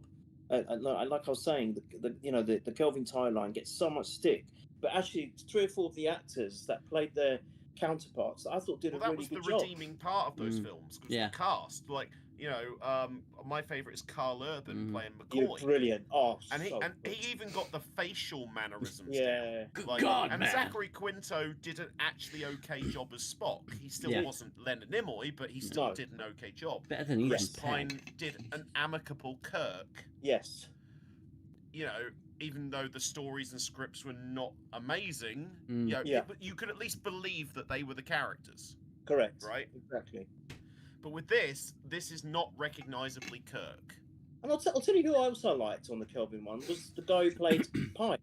Like I was saying, the Kelvin tie line gets so much stick, but actually 3 or 4 of the actors that played their counterparts, I thought did a really good job. That was the redeeming part of those films. The cast, my favourite is Carl Urban playing McCoy. You're brilliant. Oh, and he even got the facial mannerisms. Yeah. Good God, and man. Zachary Quinto did an actually okay job as Spock. He still wasn't Leonard Nimoy, but he still did an okay job. Better than Chris Pine did an amicable Kirk. Yes. Even though the stories and scripts were not amazing, you could at least believe that they were the characters. Correct. Right? Exactly. But with this is not recognisably Kirk. And I'll tell you who I also liked on the Kelvin one was the guy who played Pike.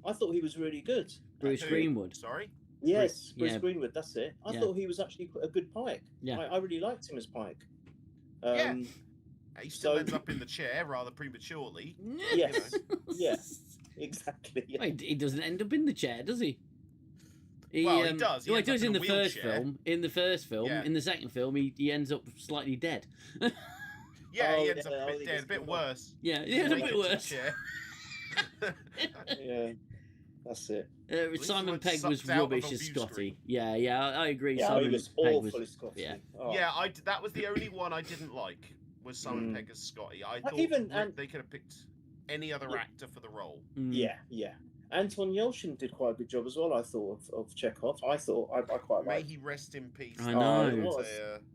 I thought he was really good. Bruce Greenwood. Sorry? Yes, Bruce Greenwood, that's it. I thought he was actually a good Pike. Yeah. I really liked him as Pike. He still ends up in the chair rather prematurely. Yes. Yeah, exactly. Yeah. Wait, he doesn't end up in the chair, does he? He does. He does in the first wheelchair. film. In the first film. In the second film, he ends up slightly dead. He ends up a bit dead, a bit worse. Yeah, a bit worse. Yeah, that's it. Simon Pegg was rubbish as Scotty. Yeah, I agree. Yeah, Simon he was Pegg awful as Scotty. Yeah, that was the only one I didn't like, was Simon Pegg as Scotty. I thought they could have picked any other actor for the role. Yeah. Anton Yelchin did quite a good job as well, I thought, of Chekhov. I quite liked. May he rest in peace. I know. It was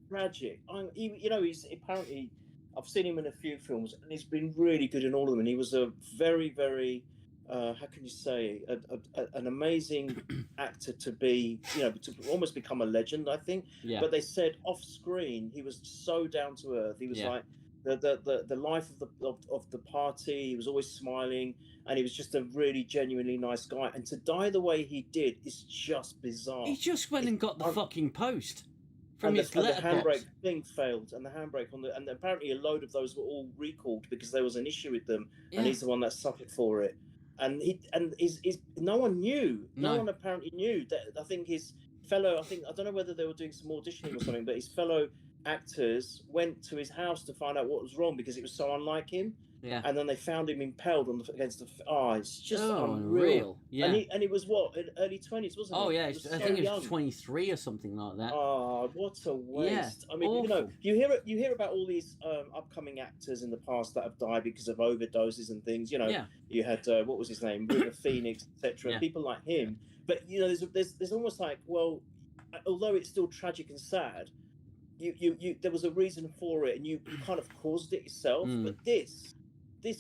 tragic. He's apparently, I've seen him in a few films, and he's been really good in all of them. And he was a very, very, how can you say, an amazing actor to be, to almost become a legend, I think. Yeah. But they said off screen, he was so down to earth. He was like the life of the party. He was always smiling, and he was just a really genuinely nice guy. And to die the way he did is just bizarre. He just went and got the fucking post from his the letterbox. handbrake thing failed, and the handbrake and apparently a load of those were all recalled because there was an issue with them, and he's the one that suffered for it. And no one knew. No one apparently knew that. I think his fellow. I don't know whether they were doing some auditioning or something, but his fellow actors went to his house to find out what was wrong because it was so unlike him. Yeah. and then they found him impaled against the. It's just unreal. unreal. Yeah. And he was what, in early 20s, wasn't he? Oh yeah, He was I so think it young. was 23 or something like that. Oh, what a waste! I mean, awful. you hear about all these upcoming actors in the past that have died because of overdoses and things. You had what was his name, River Phoenix, etc. Yeah. People like him. But there's almost like, well, although it's still tragic and sad, you there was a reason for it, and you kind of caused it yourself. But this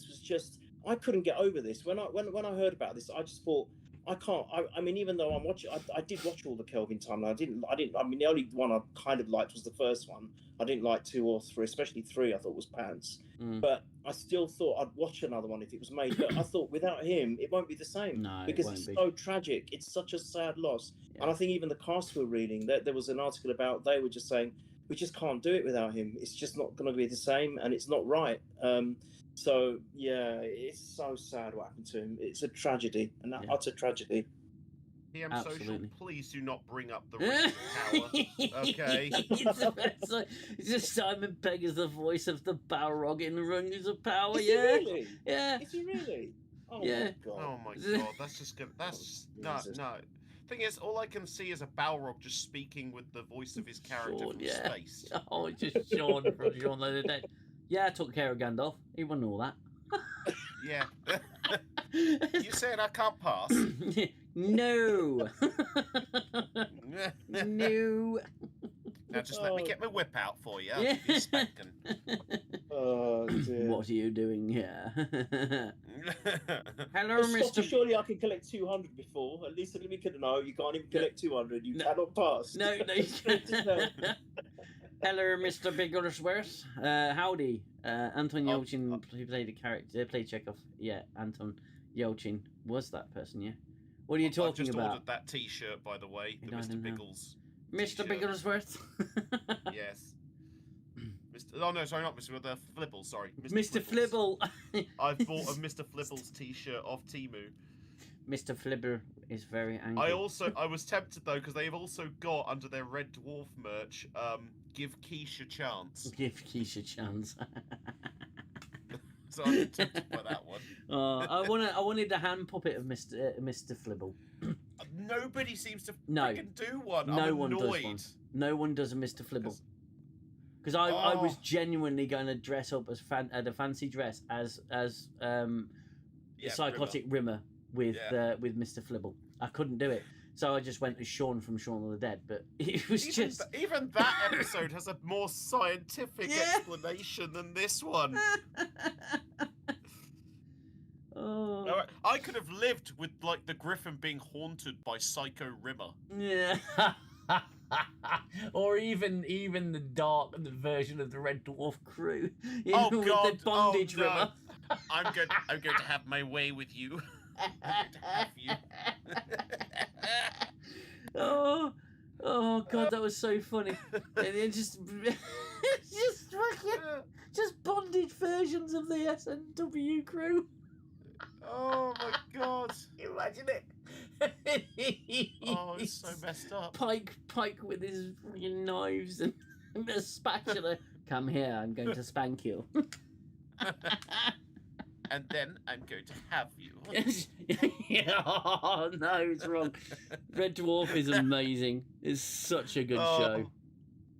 was just, I couldn't get over this. When I heard about this, I just thought, I can't. I mean, even though I'm watching, I did watch all the Kelvin timeline. I didn't. I mean, the only one I kind of liked was the first one. I didn't like 2 or 3, especially 3. I thought was pants. But I still thought I'd watch another one if it was made. But I thought without him, it won't be the same. No, because it's so tragic. It's such a sad loss. Yeah. And I think even the cast were reading that there was an article about, they were just saying, we just can't do it without him. It's just not going to be the same, and it's not right. So yeah, it's so sad what happened to him. It's a tragedy, an utter tragedy. PM Absolutely. Social, please do not bring up the ring of power. Okay. It's just Simon Pegg as the voice of the Balrog in Rings of Power. Is he really? Yeah. Is he really? Oh Yeah. my god. Oh my god, that's just good. That's no. Thing is, all I can see is a Balrog just speaking with the voice of his character Sean, from yeah. space. Oh, it's just Sean from Shaun of the Dead. Yeah, I took care of Gandalf. He wouldn't know that. Yeah. You saying I can't pass? No. No. Now just let me get my whip out for you. Yeah. You spanking. Oh dear. What are you doing here? Hello, Well, Scotty, Mr. surely I can collect 200 before. At least we could know you can't even collect 200. You cannot pass. No, you can't. Hello, Mr. Bigglesworth. Howdy. Anton Yelchin played a character, played Chekhov. Yeah, Anton Yelchin was that person, yeah? What are you talking I just about? ordered that T-shirt, by the way. The I Mr. don't know. Biggles. Mr. T-shirt. Bigglesworth? Yes. Oh no, sorry, not Mr. The Flibble. Sorry, Mr. Flibble. I've bought a Mr. Flibble's T-shirt off Temu. Mr. Flibber is very angry. I was tempted though, because they've also got under their Red Dwarf merch, give Quiche a chance. Give Quiche a chance. So I'm tempted by that one. I wanted the hand puppet of Mr. Flibble. Nobody seems to No. freaking do one. No I'm one annoyed. does one. No one does a Mr. Flibble. Because I was genuinely going to dress up as a fancy dress as psychotic Rimmer with Mr. Flibble. I couldn't do it, so I just went as Sean from Shaun of the Dead. But it was even that episode has a more scientific explanation than this one. Oh. I could have lived with like the Griffin being haunted by Psycho Rimmer. Yeah. Or even the dark version of the Red Dwarf crew. Oh with God! the bondage oh, no. Rimmer. I'm going to have my way with you. I'm going to have you. Oh God, that was so funny. And it just bondage versions of the SNW crew. Oh my God! Imagine it. Oh, it's so messed up. Pike with his freaking knives and a spatula. Come here, I'm going to spank you. And then I'm going to have you. Oh, no, it's wrong. Red Dwarf is amazing. It's such a good show.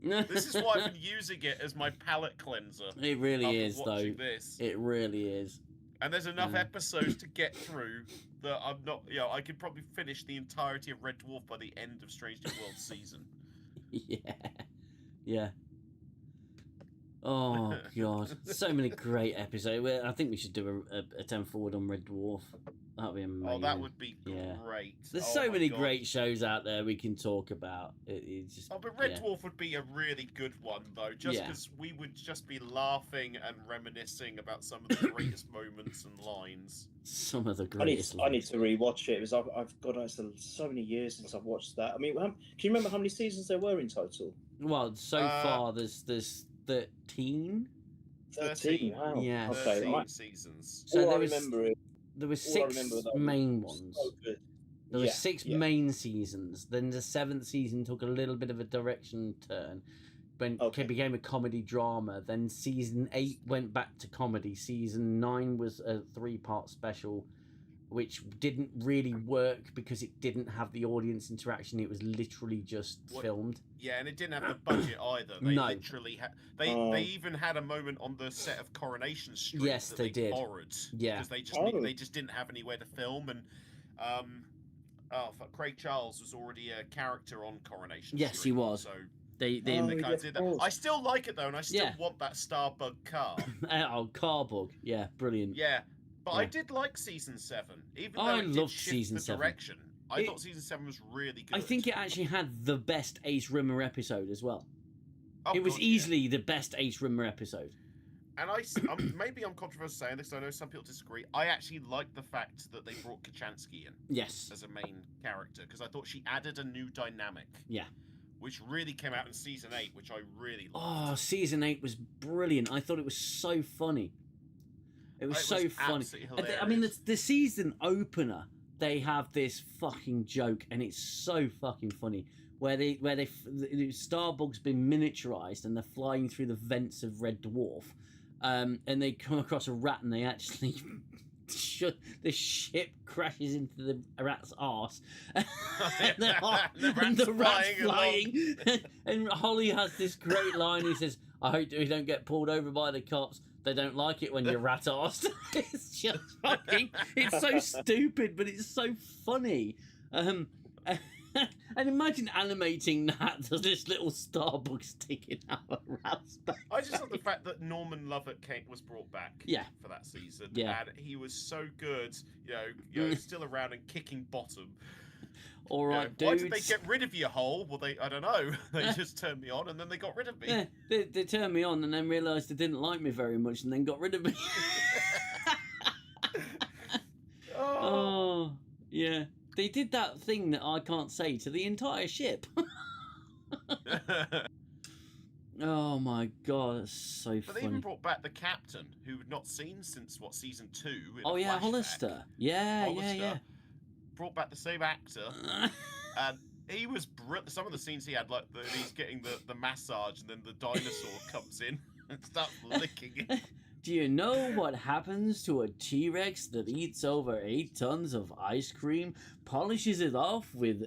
This is why I've been using it as my palate cleanser. It really is, though. This. It really is. And there's enough episodes to get through that I'm not. I could probably finish the entirety of Red Dwarf by the end of Strange New Worlds season. Yeah. Oh God, so many great episodes. I think we should do a 10 forward on Red Dwarf. That'd be amazing. Oh, that would be great. There's so many great shows out there we can talk about. It's just, but Red Dwarf would be a really good one, though, just because we would just be laughing and reminiscing about some of the greatest moments and lines. Some of the greatest. I need to rewatch it because I've got so many years since I've watched that. I mean, can you remember how many seasons there were in total? Well, so far there's 13. 13. Wow. Yeah. Okay. 13 seasons. So There were 6 main ones. So good. There were 6 main seasons. Then the 7th season took a little bit of a direction turn. became a comedy drama. Then season 8 went back to comedy. Season 9 was a 3-part special, which didn't really work because it didn't have the audience interaction. It was literally just filmed. Yeah, and it didn't have the budget either. They literally had. They even had a moment on the set of Coronation Street. Yes, that they did. Borrowed. Yeah, because they just didn't have anywhere to film, and Craig Charles was already a character on Coronation Street. Yes, he was. So they kind of did that. I still like it though, and I still want that Starbug car. Car bug. Yeah, brilliant. Yeah. But I did like season 7, even though I it did loved shift season the 7. direction. I thought season 7 was really good. I think it actually had the best Ace Rimmer episode as well. Oh, it was easily the best Ace Rimmer episode. And maybe I'm controversial saying this. I know some people disagree. I actually like the fact that they brought Kachansky in. Yes. As a main character, because I thought she added a new dynamic. Yeah. Which really came out in season 8, which I really liked. Oh, season 8 was brilliant. I thought it was so funny. It was so funny. I mean, the season opener, they have this fucking joke, and it's so fucking funny. Where Starbug's been miniaturized, and they're flying through the vents of Red Dwarf, and they come across a rat, and they actually the ship crashes into the rat's arse, and the rat's flying. And Holly has this great line. He says, "I hope we don't get pulled over by the cops. They don't like it when you're rat-arsed." It's just fucking... It's so stupid, but it's so funny. And imagine animating that, this little Starbug sticking out of a rat's back. I just love the fact that Norman Lovett was brought back for that season. Yeah. And he was so good, you know, still around and kicking bottom. All right, dudes. Why did they get rid of you, Hole? Well, I don't know. They just turned me on, and then they got rid of me. Yeah, they turned me on, and then realised they didn't like me very much, and then got rid of me. Oh, yeah. They did that thing that I can't say to the entire ship. Oh my god, that's so funny. But they even brought back the captain, who we'd not seen since, season 2? Oh yeah, Hollister. Yeah. Brought back the same actor, and he was some of the scenes he had, like he's getting the massage, and then the dinosaur comes in and starts licking it. Do you know what happens to a T-Rex that eats over 8 tons of ice cream, polishes it off with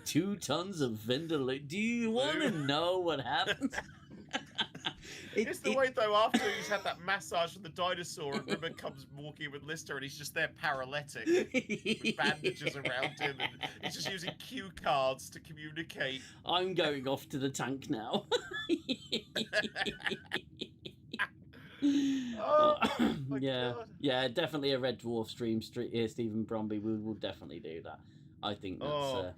2 tons of Vindaloo? Do you want to know what happens? It's the way, though, after he's had that massage with the dinosaur, and River comes walking with Lister, and he's just there paralytic, with bandages around him, and he's just using cue cards to communicate. I'm going off to the tank now. Oh my God. Yeah, definitely a Red Dwarf stream. Stephen Bromby, we will definitely do that. I think that's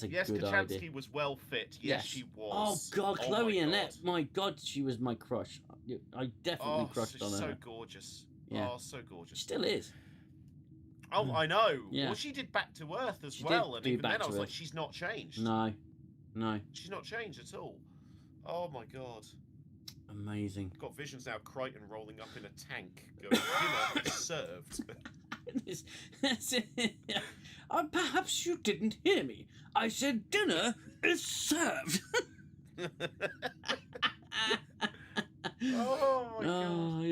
a good idea. Yes, Kachansky was well fit. Yes, she was. Oh God, Chloe Annette. My God, she was my crush. I definitely crushed on her. So gorgeous. Yeah. Oh, so gorgeous. Still is. Oh, I know. Yeah. Well, she did Back to Earth as well, and even then I was like, she's not changed. No. She's not changed at all. Oh my God. Amazing. Got visions now. Crichton rolling up in a tank, going, dinner is served. Perhaps you didn't hear me. I said dinner is served. Oh my God.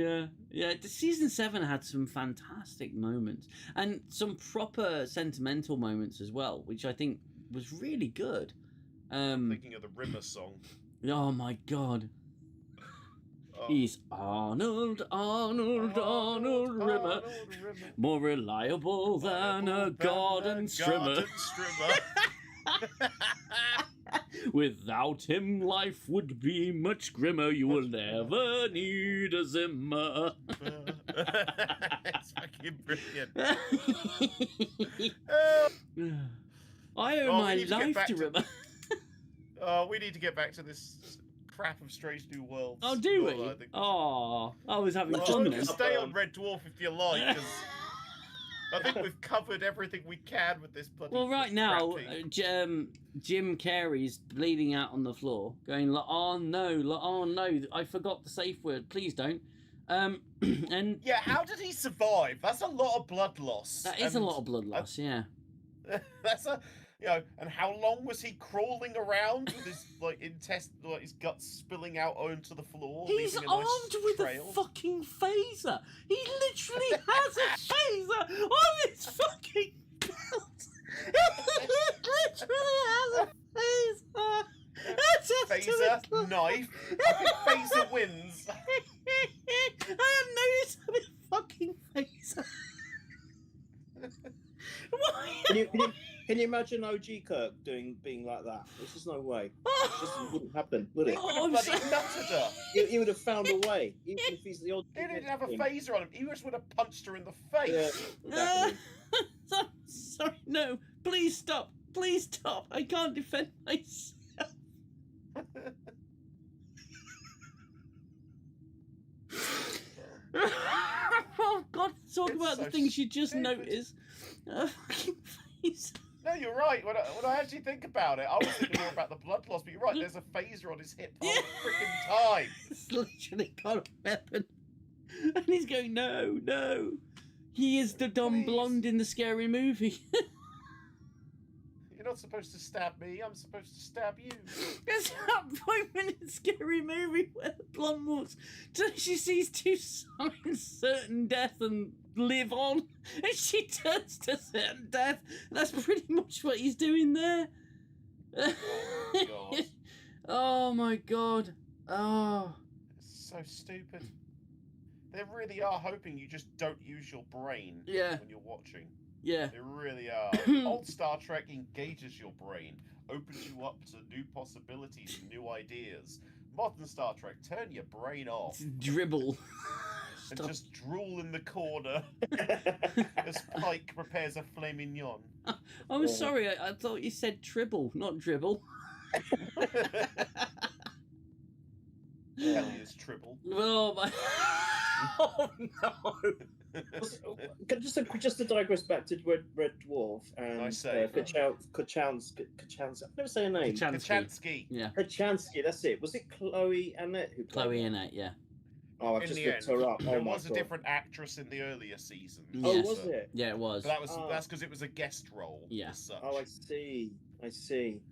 Yeah. The season 7 had some fantastic moments and some proper sentimental moments as well, which I think was really good. Thinking of the Rimmer song. Oh my God. Oh. He's Arnold Rimmer, more reliable than a garden strimmer. Without him, life would be much grimmer. You will never need a Zimmer. It's fucking brilliant. I owe my life to Rimmer. Oh, we need to get back to this crap of Strange New Worlds. Oh, do we? I was having fun. You can stay on Red Dwarf if you like, because I think we've covered everything we can with this bloody. Well, right now, Jim Carey's bleeding out on the floor, going, "Oh no, I forgot the safe word. Please don't." And yeah, how did he survive? That's a lot of blood loss. That is a lot of blood loss. Yeah. You know, and how long was he crawling around with his his guts spilling out onto the floor? He's leaving a nice armed with trail? a fucking phaser. He literally has a phaser on his fucking belt. He literally has a phaser. Phaser, knife. I think phaser wins. I hadn't noticed having a fucking phaser. Why? Can you imagine OG Kirk being like that? There's just no way. It just wouldn't happen, would it? He would have bloody nutted her. He would have found a way, even if he's the odd. He didn't have a phaser on him. He just would have punched her in the face. Yeah, exactly. I'm sorry, no. Please stop. Please stop. I can't defend myself. Oh God! Talk It's about the so things you just stupid. noticed. Fucking face. No, you're right. When I actually think about it, I was thinking more about the blood loss, but you're right. There's a phaser on his hip all the freaking time. It's literally got a weapon, and he's going, no, no. He is the dumb Please. blonde in the scary movie. You're not supposed to stab me. I'm supposed to stab you. There's that point in a scary movie where the blonde walks, so she sees two signs, certain death and live on, and she turns to certain death. That's pretty much what he's doing there. Oh my God. Oh my God. Oh. It's so stupid. They really are hoping you just don't use your brain Yeah. when you're watching. Yeah. They really are. Old Star Trek engages your brain, opens you up to new possibilities and new ideas. Modern Star Trek, turn your brain off Dribble. and Stop. just drool in the corner as Pike prepares a filet mignon. I'm Yeah. sorry, I thought you said tribble, not dribble. Hell is Tribble. Oh my. Oh no. Just to digress back to Red Dwarf and Nice save. Kachansky. I've never say her name. Kachansky. Yeah. Kachansky, that's it. Was it Chloe Annette who played Chloe her? Annette, yeah. Oh, I've In just the looked end, her up. there Oh my was a God. different actress in the earlier seasons. Oh, Yes. was it? Yeah, it was. But Oh. that's because it was a guest role. Yeah. As such. Oh, I see.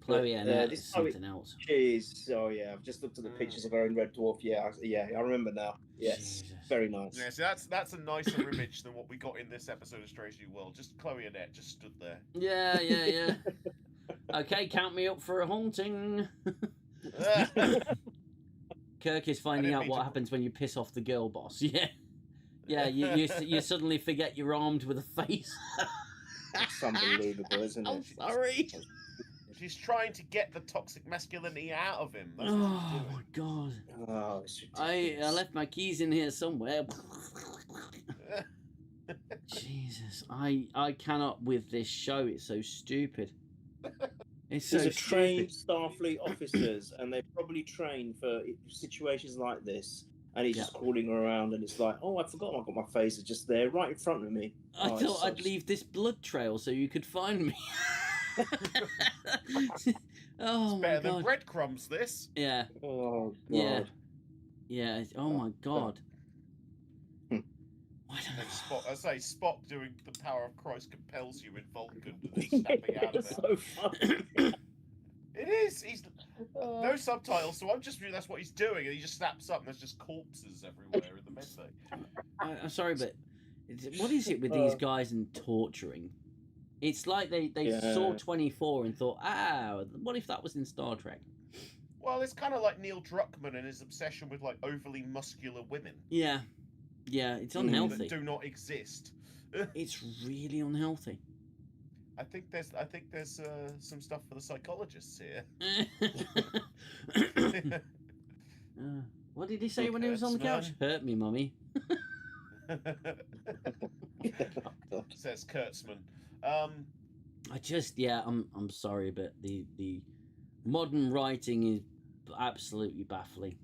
Chloe But, Annette this is Chloe- something else. Jeez. Oh yeah, I've just looked at the pictures of her in Red Dwarf. Yeah, I remember now. Yes, Jesus. very nice. Yeah, so that's a nicer image than what we got in this episode of Strange New World. Just Chloe Annette just stood there. Yeah. Okay, count me up for a haunting. Kirk is finding didn't out mean what to- happens when you piss off the girl boss. Yeah. Yeah, you suddenly forget you're armed with a face. It's unbelievable, isn't I'm it? sorry. She's trying to get the toxic masculinity out of him. That's what Oh she's my doing. God. Oh, it's I ridiculous. left my keys in here somewhere. Jesus, I cannot with this show. It's so stupid. It's so These are trained stupid. Starfleet officers, and they probably trained for situations like this. And he's Yeah. just crawling around, and it's like, oh, I forgot I've got my phaser just there, right in front of me. I Oh, it's thought so I'd leave this blood trail so you could find me. Oh my Better than God. breadcrumbs, this. Yeah, Oh, God. Yeah. yeah. Oh my God. Hmm. I don't And know. Spock, I say, Spock doing the power of Christ compels you in Vulcan and he's snapping out of It's it. so funny. It is. He's no subtitles, so I'm just that's what he's doing, and he just snaps up, and there's just corpses everywhere in the med bay. I'm sorry, but what is it with these guys and torturing? It's like they Yeah. saw 24 and thought, what if that was in Star Trek? Well, it's kind of like Neil Druckmann and his obsession with like overly muscular women Yeah, it's Mm. unhealthy. that do not exist. It's really unhealthy. I think there's some stuff for the psychologists here. What did he say Look, when he was on the couch? man. Hurt me, mummy. Says Kurtzman. I'm sorry, but the modern writing is absolutely baffling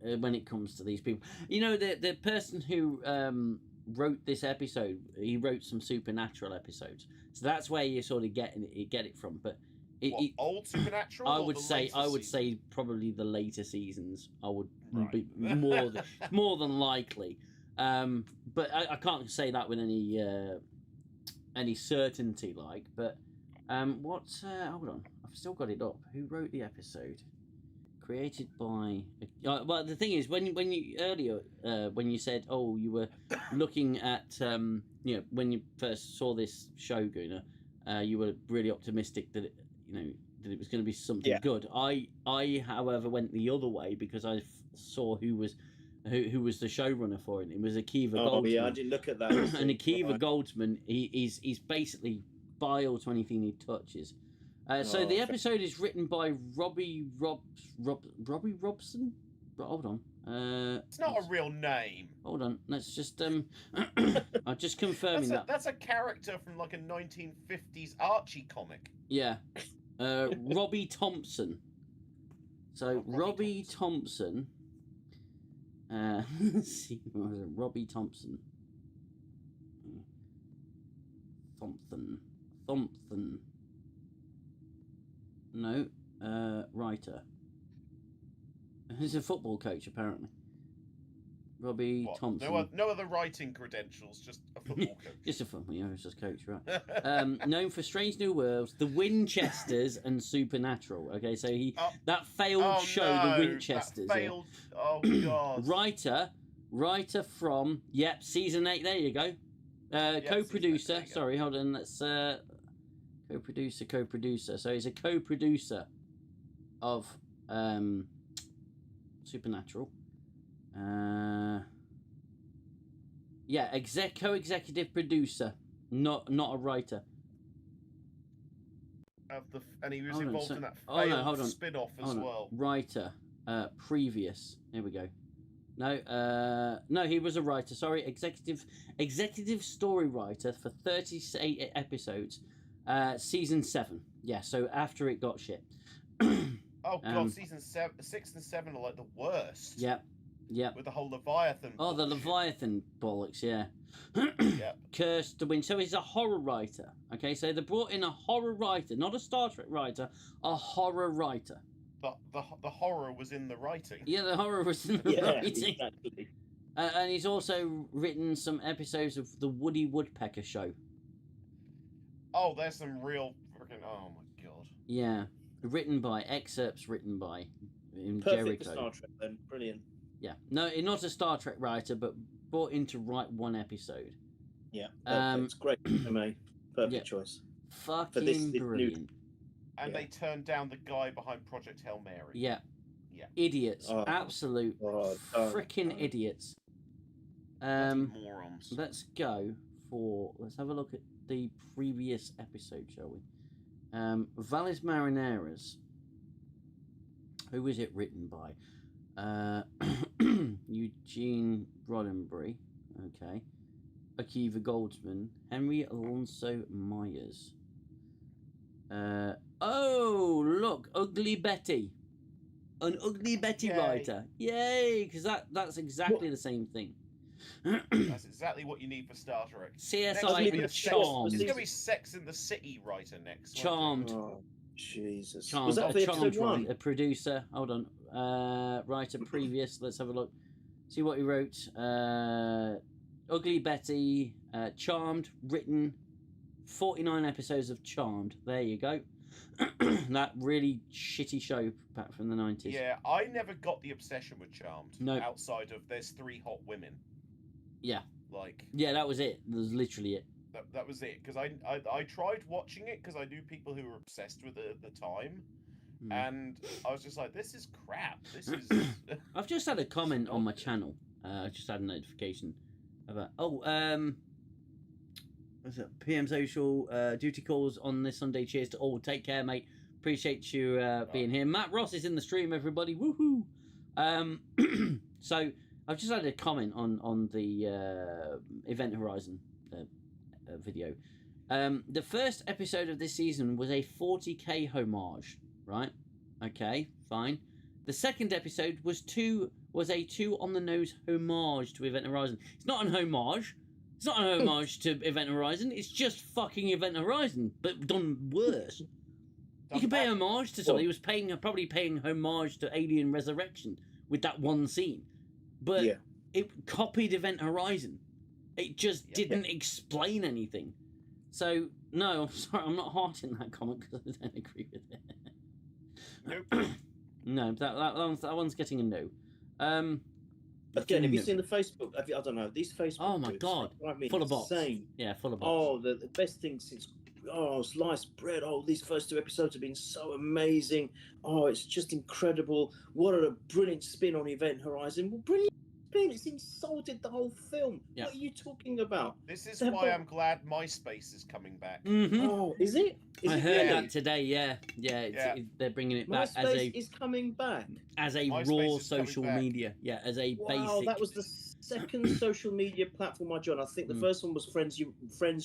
when it comes to these people. You know, the person who wrote this episode, he wrote some Supernatural episodes, so that's where you sort of get it from. But What, old Supernatural? I or would the say later seasons? probably the later seasons. I would Right. be more than likely. But I can't say that with any certainty. But Hold on, I've still got it up. Who wrote the episode? Created by. Well, the thing is, when you earlier when you said, oh, you were looking at when you first saw this show, Gooner, you were really optimistic that it was going to be something good. I, however, went the other way because I saw who was the showrunner for it. It was Akiva Goldsman. Oh yeah, I didn't look at that. And Akiva Goldsman, he's basically biles anything he touches. So the episode is written by Robbie Robson. Hold on. It's not a real name. Hold on. Let's just I'm just confirming that's a character from like a 1950s Archie comic. Yeah. Robbie Thompson. So Robbie Thompson. Let's see, what was it? Robbie Thompson. Thompson. No, writer. He's a football coach, apparently. Robbie Thompson. No other writing credentials, just a football coach. Just a football, he's just coach, right? Known for Strange New Worlds, The Winchesters, and Supernatural. Okay, so that failed show, The Winchesters. That failed. Oh god. Writer from season 8. There you go. Co-producer. Sorry, hold on. Let's co-producer. So he's a co-producer of Supernatural. Co-executive producer, not a writer. And he was involved in that failed spin-off as well. Writer, previous. Here we go. No, he was a writer. Sorry, executive story writer for 38 episodes, season 7. Yeah, so after it got shit. Oh god, season 6 and 7 are like the worst. Yeah. With the whole Leviathan. Oh, the Leviathan bollocks, yeah. Yep. Cursed the Wind. So he's a horror writer. Okay, so they brought in a horror writer, not a Star Trek writer, a horror writer. The horror was in the writing. Yeah, the horror was in the writing. Exactly. And he's also written some episodes of the Woody Woodpecker Show. Oh, there's some real freaking. Oh my god. Yeah, excerpts written by Perfect Jericho. for Star Trek then. Brilliant. Yeah, no, not a Star Trek writer, but brought in to write one episode. Yeah, it's great for me. Perfect choice. Fucking brilliant. And they turned down the guy behind Project Hail Mary. Yeah. Yeah. Idiots. Absolute freaking idiots. Morons. Let's have a look at the previous episode, shall we? Valles Marineras. Who was it written by? Eugene Roddenberry. Okay. Akiva Goldsman. Henry Alonso Myers. Oh, look, Ugly Betty. An Ugly Betty writer. Yay, because that's exactly the same thing. That's exactly what you need for Star Trek. CSI and Charmed. It's going to be Sex in the City writer next. Charmed. Oh, Jesus. Charmed. Was that for episode 1? A producer. Hold on. Writer previous. Let's have a look. See what he wrote. Ugly Betty. Charmed. Written. 49 episodes of Charmed. There you go. That really shitty show back from the 90s. Yeah, I never got the obsession with Charmed. No. Outside of there's 3 hot women. Yeah. Like. Yeah, that was it. That was literally it. That was it. Because I tried watching it because I knew people who were obsessed with it at the time. And I was just like, this is crap. This is. I've just had a comment on my channel. I just had a notification about. What's it? PM Social duty calls on this Sunday. Cheers to all. Take care, mate. Appreciate you being here. Matt Ross is in the stream, everybody. Woohoo! So I've just had a comment on the Event Horizon video. The first episode of this season was a 40k homage, right? Okay, fine. The second episode was a 2 on the nose homage to Event Horizon. It's not an homage. It's not an homage to Event Horizon. It's just fucking Event Horizon, but done worse. You can pay homage to something. He was probably paying homage to Alien Resurrection with that one scene, but it copied Event Horizon. It just didn't explain anything. So No, I'm sorry, I'm not hearting that comment because I don't agree with it. Nope. No, that one's getting a no. Again, have you no. seen the Facebook? I don't know, these Facebook Oh my groups, God, they drive me full of bots. insane. Yeah, full of bots. Oh, the best thing since sliced bread. Oh, these first 2 episodes have been so amazing. Oh, it's just incredible. What a brilliant spin on Event Horizon. Well, brilliant spin. It's insulted the whole film. Yeah. What are you talking about? This is why I'm glad MySpace is coming back. Mm-hmm. Oh, is it? I it heard really? that today. Yeah, they're bringing it back MySpace is coming back. as a MySpace raw is coming social back. media. Yeah, as a Wow, basic. that was the second social media platform I joined. I think the first one was Friends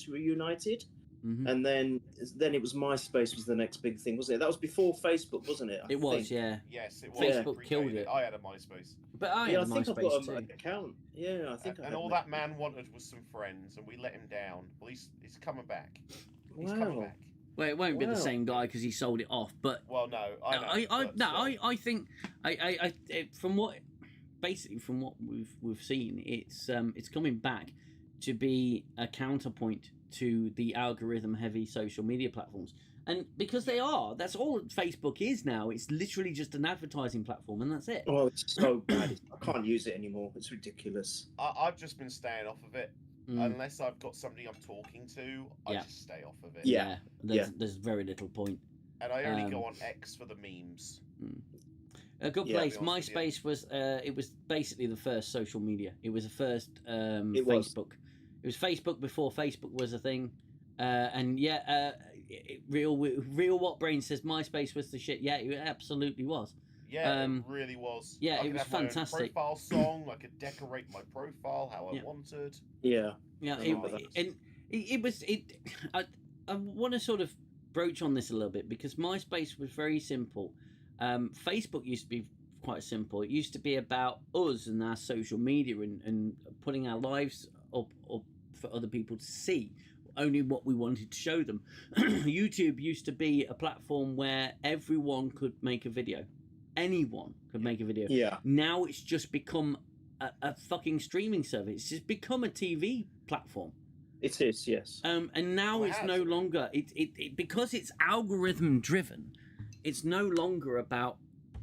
Reunited. Mm-hmm. And then it was MySpace was the next big thing, wasn't it? That was before Facebook, wasn't it? I It was, think. yeah. Yes, it was. Facebook Predated killed it. I had a MySpace. But I Yeah, had I think I've MySpace got too. an account. Yeah, I think I And had all an that man wanted was some friends, and we let him down. Well, he's coming back. He's Wow. coming back. Well, it won't be the Wow. same guy because he sold it off. But Well, no, I know. I think from what we've seen, it's coming back to be a counterpoint to the algorithm-heavy social media platforms, and because that's all Facebook is now. It's literally just an advertising platform, and that's it. Oh, it's so bad. I can't use it anymore. It's ridiculous. I've just been staying off of it. Mm. Unless I've got somebody I'm talking to, I Yeah. just stay off of it. Yeah. There's very little point. And I only go on X for the memes. A good Yeah, place. to be honest with MySpace was it was basically the first social media. It was the first It was. Facebook. It was Facebook before Facebook was a thing. Real What Brain says MySpace was the shit. Yeah, it absolutely was. Yeah, it really was. yeah, I it could was have my own fantastic. profile song. I could decorate my profile how I wanted. Yeah. Yeah, I remember that. I want to sort of broach on this a little bit because MySpace was very simple. Facebook used to be quite simple. It used to be about us and our social media and putting our lives up for other people to see, only what we wanted to show them. YouTube used to be a platform where everyone could make a video. Anyone could make a video. Yeah. Now it's just become a fucking streaming service. It's just become a TV platform. It is, yes. And now it's no longer it because it's algorithm driven. It's no longer about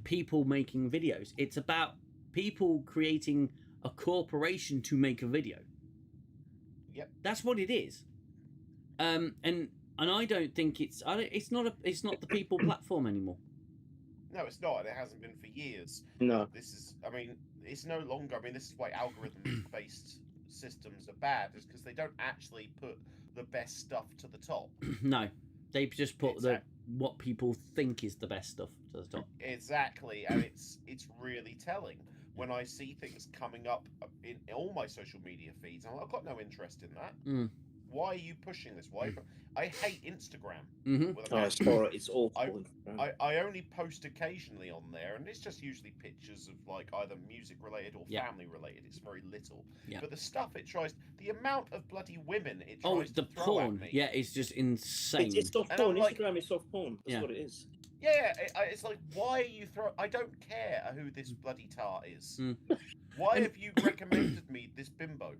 people making videos. It's about people creating a corporation to make a video. Yep. That's what it is. And I don't think it's not the people platform anymore. No, it's not. It hasn't been for years. No. It's no longer. This is why algorithm-based systems are bad, is because they don't actually put the best stuff to the top. No, they just put what people think is the best stuff to the top. Exactly, and it's really telling when I see things coming up in all my social media feeds. And I've got no interest in that. Mm. Why are you pushing this? Why? I hate Instagram. Mm-hmm. with a It's awful. I only post occasionally on there, and it's just usually pictures of like either music related or family related. It's very little. Yeah. But the stuff it tries, the amount of bloody women it Oh, tries the to throw porn. at me. Yeah, it's just insane. It's soft And porn. I'm like- Instagram is soft porn. That's Yeah. what it is. Yeah, it's like, why are you throwing? I don't care who this bloody tart is. Mm. Why have you recommended me this bimbo?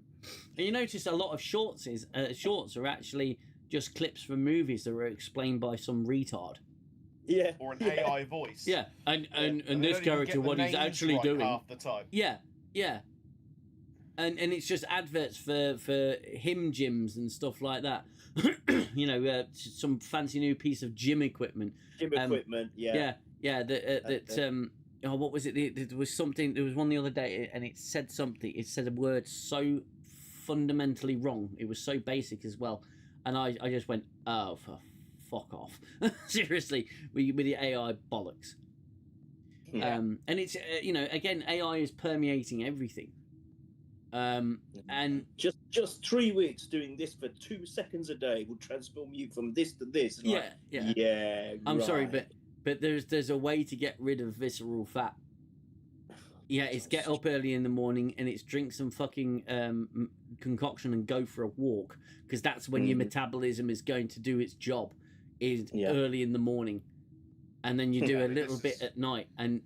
And you notice a lot of shorts are actually just clips from movies that were explained by some retard. Yeah. Or an AI voice. Yeah, and they this don't even character, get the what he's names actually right doing. half the time. Yeah. And it's just adverts for him gyms and stuff like that. Some fancy new piece of gym equipment. Gym equipment, yeah. What was it? There was something. There was one the other day, and it said something. It said a word so fundamentally wrong. It was so basic as well, and I just went, oh, for fuck off, seriously, with the AI bollocks. Yeah. And it's again, AI is permeating everything. And just 3 weeks doing this for 2 seconds a day will transform you from this to this. Yeah. I'm sorry, right. but there's a way to get rid of visceral fat. Yeah, it's get up early in the morning and it's drink some fucking concoction and go for a walk, because that's when your metabolism is going to do its job, is early in the morning, and then you do a little bit at night, and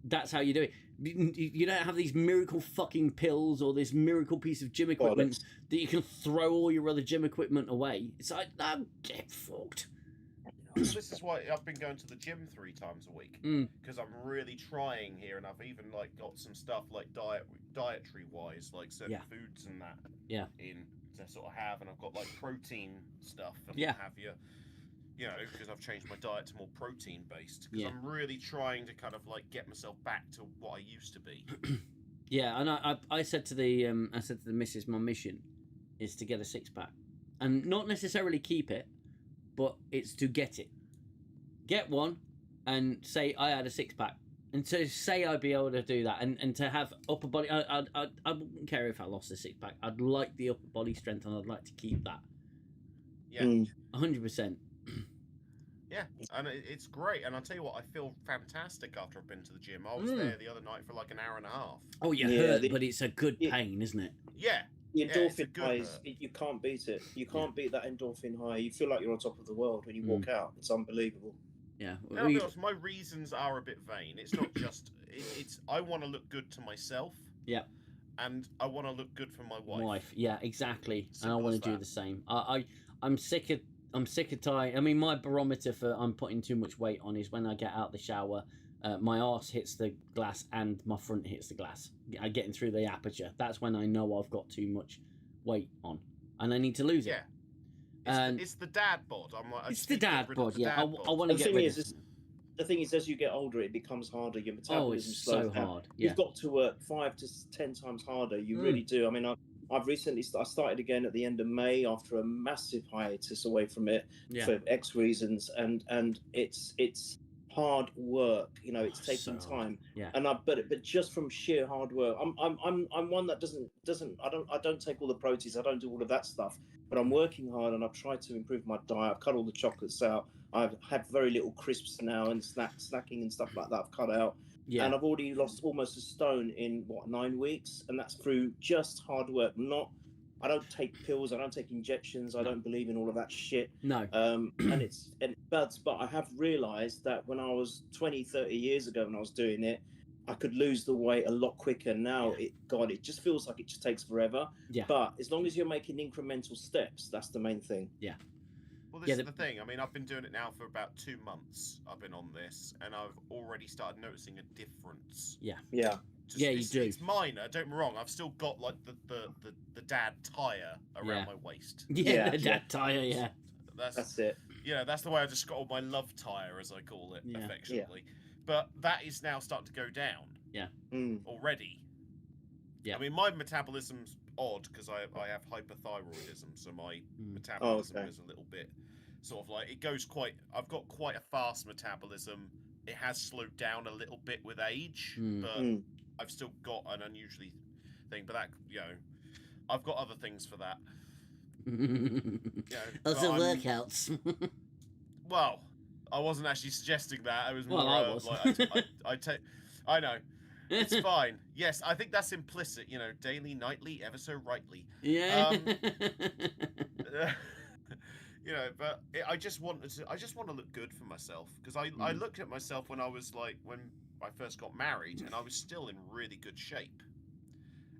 That's how you do it. You don't have these miracle fucking pills or this miracle piece of gym equipment that you can throw all your other gym equipment away. It's like, no, get fucked. Well, this is why I've been going to the gym 3 times a week, because I'm really trying here, and I've even like got some stuff like dietary wise, like certain foods and that in to sort of have, and I've got like protein stuff and what have you. You know, because I've changed my diet to more protein based. Because I'm really trying to kind of like get myself back to what I used to be. Yeah, and I said to the missus, my mission is to get a 6-pack, and not necessarily keep it, but it's to get it. Get one, and say I had a 6-pack, and to say I'd be able to do that, and to have upper body. I wouldn't care if I lost a 6-pack. I'd like the upper body strength, and I'd like to keep that. Yeah, 100%. Yeah, and it's great. And I'll tell you what, I feel fantastic after I've been to the gym. I was there the other night for like an hour and a half. Oh, you hurt, but it's a good pain, isn't it? Yeah. The endorphin highs, you can't beat it. You can't beat that endorphin high. You feel like you're on top of the world when you walk out. It's unbelievable. Yeah. Now, I'll be honest, my reasons are a bit vain. It's not just... it's I want to look good to myself. Yeah. And I want to look good for my wife. Yeah, exactly. Simple and I want to do the same. I'm sick of tired. I mean, my barometer for I'm putting too much weight on is when I get out the shower, my arse hits the glass and my front hits the glass. I'm getting through the aperture. That's when I know I've got too much weight on, and I need to lose it. It's the dad bod. I'm like, it's the dad bod. Yeah, I want to get rid of it. The thing is, as you get older, it becomes harder. Your metabolism slows so down. hard. You've got to work 5 to 10 times harder. You really do. I mean, I've recently started again at the end of May after a massive hiatus away from it for X reasons, and it's hard work. You know, it's taking time. Yeah. And but just from sheer hard work, I'm one that I don't take all the proteins. I don't do all of that stuff. But I'm working hard, and I've tried to improve my diet. I've cut all the chocolates out. I've had very little crisps now, and snacking and stuff like that I've cut out. Yeah. And I've already lost almost a stone in 9 weeks, and that's through just hard work. I don't take pills, I don't take injections, I don't believe in all of that shit. No. But I have realised that when I was 20, 30 years ago when I was doing it, I could lose the weight a lot quicker. Now it just feels like it just takes forever. Yeah. But as long as you're making incremental steps, that's the main thing. Yeah. Well, this is the thing. I mean, I've been doing it now for about 2 months. I've been on this, and I've already started noticing a difference. Yeah. Yeah. You do. It's minor. Don't get me wrong. I've still got like the dad tire around my waist. Yeah, the dad tire. Yeah. That's it. Yeah, that's the way I just got my love tire, as I call it, affectionately. Yeah. But that is now starting to go down. Yeah. Already. Yeah. I mean, my metabolism's odd because I have hyperthyroidism, so my metabolism is a little bit sort of like it goes quite. I've got quite a fast metabolism. It has slowed down a little bit with age, but I've still got an unusually thing. But that, I've got other things for that. Other workouts. Well, I wasn't actually suggesting that. I was more I was. I know. It's fine. Yes, I think that's implicit. Daily, nightly, ever so rightly. Yeah. But I just want to look good for myself because I looked at myself when I first got married and I was still in really good shape.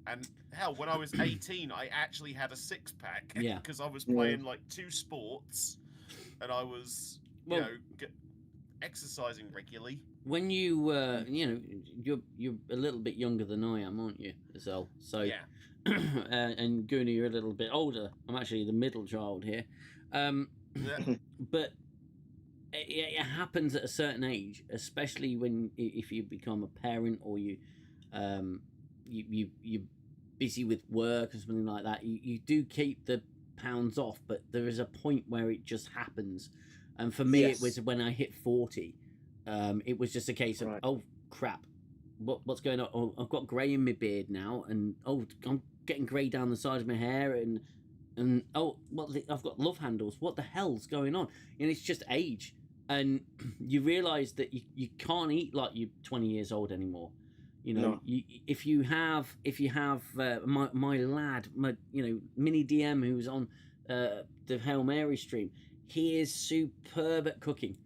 And hell, when I was 18, I actually had a 6-pack because I was playing like 2 sports and I was exercising regularly. When you you're a little bit younger than I am, aren't you, Xell? So yeah. And Gooner, you're a little bit older. I'm actually the middle child here. But it happens at a certain age, especially if you become a parent or you're busy with work or something like that. You do keep the pounds off, but there is a point where it just happens. And for me, it was when I hit 40. It was just a case of, oh crap, what's going on? Oh, I've got grey in my beard now, and I'm getting grey down the side of my hair, and I've got love handles. What the hell's going on? And it's just age, and you realise that you can't eat like you're 20 years old anymore. If you have my lad, Mini DM, who's on the Hail Mary stream, he is superb at cooking.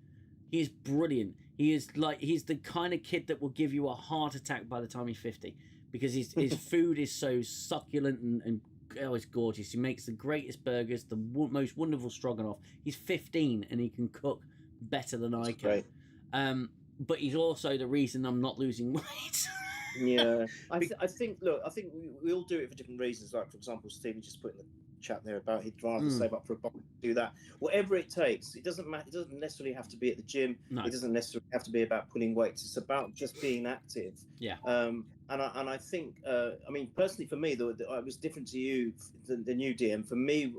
He is brilliant. He's the kind of kid that will give you a heart attack by the time he's 50, because his food is so succulent and oh, it's gorgeous. He makes the greatest burgers, the most wonderful stroganoff. He's 15 and he can cook better than I can. Great. But he's also the reason I'm not losing weight. Yeah, I think. Look, I think we all do it for different reasons. Like, for example, Stephen just put in the chat there about he'd rather save up for a bomb, do that. Whatever it takes. It doesn't matter. It doesn't necessarily have to be at the gym. No. It doesn't necessarily have to be about pulling weights. It's about just being active. Yeah. And I think, I mean, personally for me, it was different to you, the new DM. For me,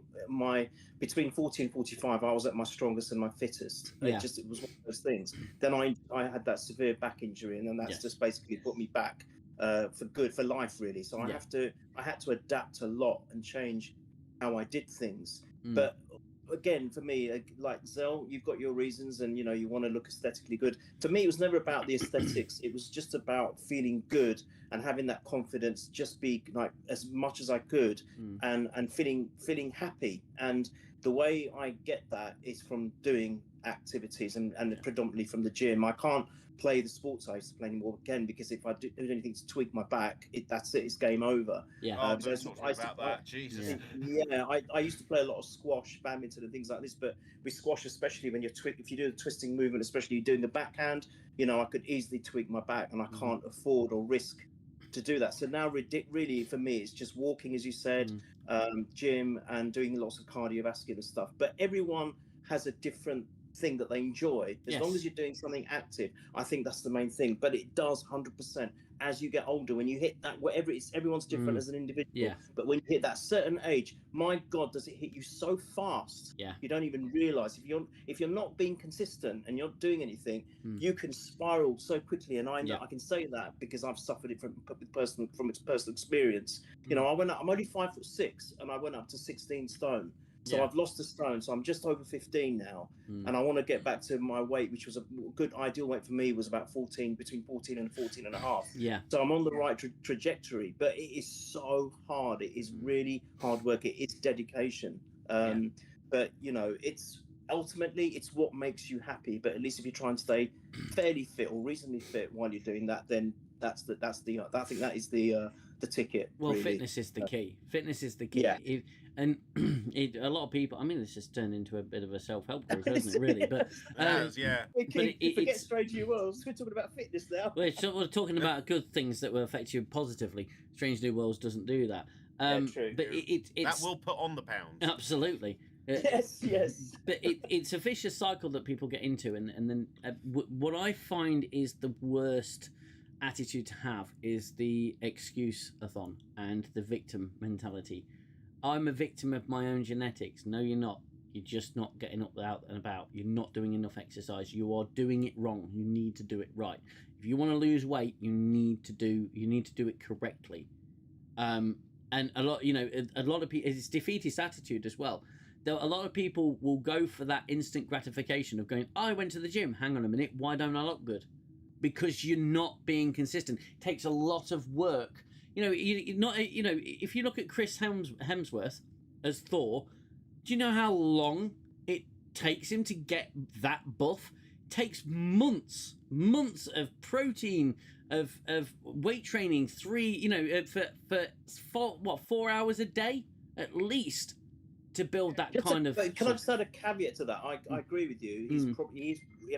between 40 and 45, I was at my strongest and my fittest. Yeah. It was one of those things. Then I had that severe back injury, and then that's just basically put me back for life, really. So I had to adapt a lot and change how I did things. But again, for me, like Xell, you've got your reasons, and you want to look aesthetically good. For me, it was never about the aesthetics. It was just about feeling good and having that confidence, just be like as much as I could, and feeling happy. And the way I get that is from doing activities and predominantly from the gym. I can't play the sports I used to play anymore again, because if I do anything to tweak my back, that's it. It's game over. Yeah. Oh, don't talk about that. Jesus. Yeah, I used to play a lot of squash, badminton, and things like this. But with squash, especially when if you do the twisting movement, especially doing the backhand, I could easily tweak my back, and I can't afford or risk to do that. So now, really, for me, it's just walking, as you said, gym, and doing lots of cardiovascular stuff. But everyone has a different thing that they enjoy. As long as you're doing something active, I think that's the main thing. But it does 100% as you get older, when you hit that, whatever it's, everyone's different as an individual. But when you hit that certain age, my God, does it hit you so fast? You don't even realize. If you're not being consistent and you're not doing anything, you can spiral so quickly. And I can say that because I've suffered it from its personal experience. I'm only 5'6", and I went up to 16 stone. So I've lost a stone, so I'm just over 15 now, and I want to get back to my weight, which was a good ideal weight for me, was about 14, between 14 and 14 and a half. So I'm on the right trajectory, but it is so hard. It is really hard work. It is dedication. But it's ultimately it's what makes you happy. But at least if you try and stay fairly fit or reasonably fit while you're doing that, then I think that is the ticket. Well, really. fitness is the key. Fitness is the key. And a lot of people, I mean, it's just turned into a bit of a self-help course, hasn't it, really? But you forget Strange New Worlds. We're talking about fitness now. We're talking about good things that will affect you positively. Strange New Worlds doesn't do that. True. But it's that will put on the pounds. Absolutely. Yes. But it's a vicious cycle that people get into, and then what I find is the worst attitude to have is the excuse-a-thon and the victim mentality. I'm a victim of my own genetics. No, you're not. You're just not getting up out and about. You're not doing enough exercise. You are doing it wrong. You need to do it right. If you want to lose weight, you need to do it correctly. And a lot of people, it's defeatist attitude as well. Though a lot of people will go for that instant gratification of going, I went to the gym. Hang on a minute. Why don't I look good? Because you're not being consistent. It takes a lot of work. If you look at Chris Hemsworth as Thor, do you know how long it takes him to get that buff? It takes months of protein, of weight training, for 4 hours a day at least to build that kind of. Can I just add a caveat to that? I agree with you.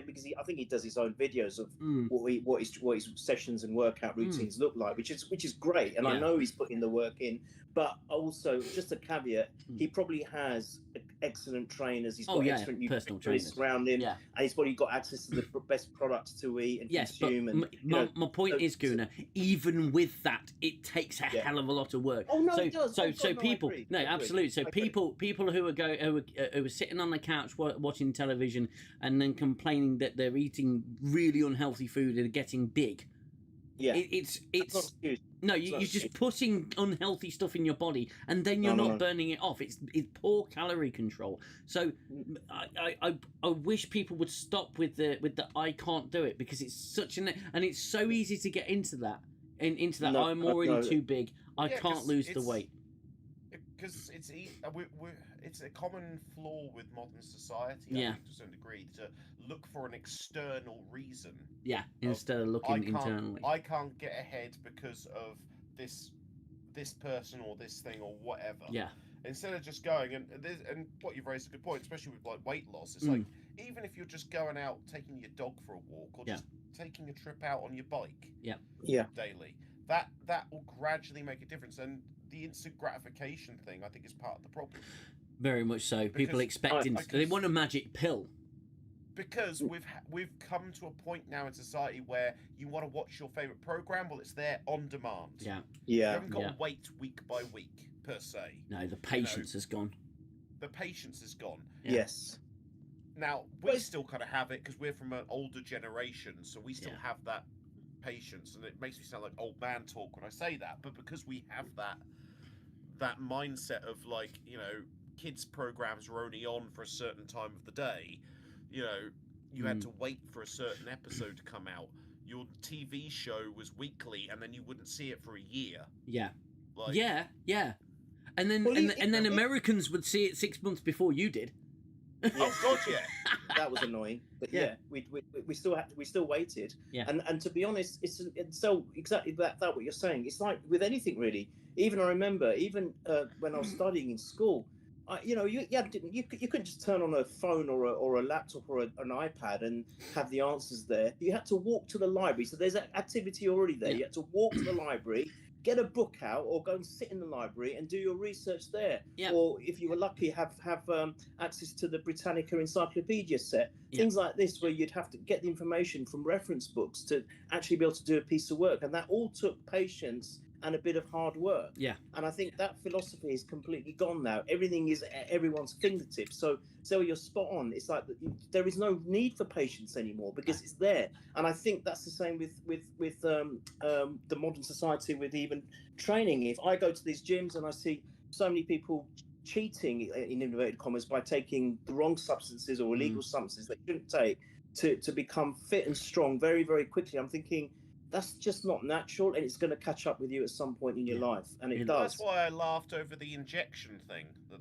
Because I think he does his own videos of what his sessions and workout routines look like, which is great, and I know he's putting the work in. But also, just a caveat, he probably has excellent trainers. He's got excellent nutritionists around him, and he's probably got access to the best products to eat and consume. But my point is, Gooner, even with that, it takes a hell of a lot of work. Oh no, it does. People, absolutely. So people who are sitting on the couch watching television and then complaining that they're eating really unhealthy food and are getting big. It's you're just putting unhealthy stuff in your body, and then you're not burning it off. It's poor calorie control. So I wish people would stop with the I can't do it, because it's such and it's so easy to get into that. I'm already too big. I can't lose the weight. Because it's a common flaw with modern society, Yeah. I think, to a certain degree, to look for an external reason. Yeah, instead of looking internally. I can't get ahead because of this person or this thing or whatever. Yeah. Instead of just going, and what you've raised is a good point, especially with like weight loss. It's Mm. like, even if you're just going out taking your dog for a walk, or just taking a trip out on your bike daily, that will gradually make a difference. And the instant gratification thing, I think, is part of the problem. Very much so. People expecting they want a magic pill. Because we've come to a point now in society where you want to watch your favorite program, well, it's there on demand. Yeah. You haven't got to wait week by week per se. No, the patience has gone. The patience is gone. Yeah. Yes. Now we still kind of have it because we're from an older generation, so we still have that patience, and it makes me sound like old man talk when I say that. But because we have that mindset of, like, you know, kids programs were only on for a certain time of the day. You know, you had to wait for a certain episode to come out. Your TV show was weekly, and then you wouldn't see it for a year. Yeah. Like, yeah. And then Americans would see it 6 months before you did. Oh God, yeah. That was annoying. But we still waited. Yeah. And to be honest, it's so exactly that what you're saying. It's like with anything really. Even I remember, when I was studying in school, you couldn't just turn on a phone or a laptop or an iPad and have the answers there. You had to walk to the library. So there's an activity already there. You had to walk to the library, get a book out, or go and sit in the library and do your research there. Yeah. Or if you were lucky, have access to the Britannica Encyclopedia set. Yeah. Things like this, where you'd have to get the information from reference books to actually be able to do a piece of work, and that all took patience and a bit of hard work. Yeah. And I think that philosophy is completely gone now. Everything is at everyone's fingertips. So you're spot on. It's like there is no need for patience anymore because it's there. And I think that's the same with the modern society, with even training. If I go to these gyms and I see so many people cheating, in inverted commas, by taking the wrong substances or illegal substances they shouldn't take to become fit and strong very, very quickly, I'm thinking, that's just not natural, and it's going to catch up with you at some point in your life, and it does. That's why I laughed over the injection thing that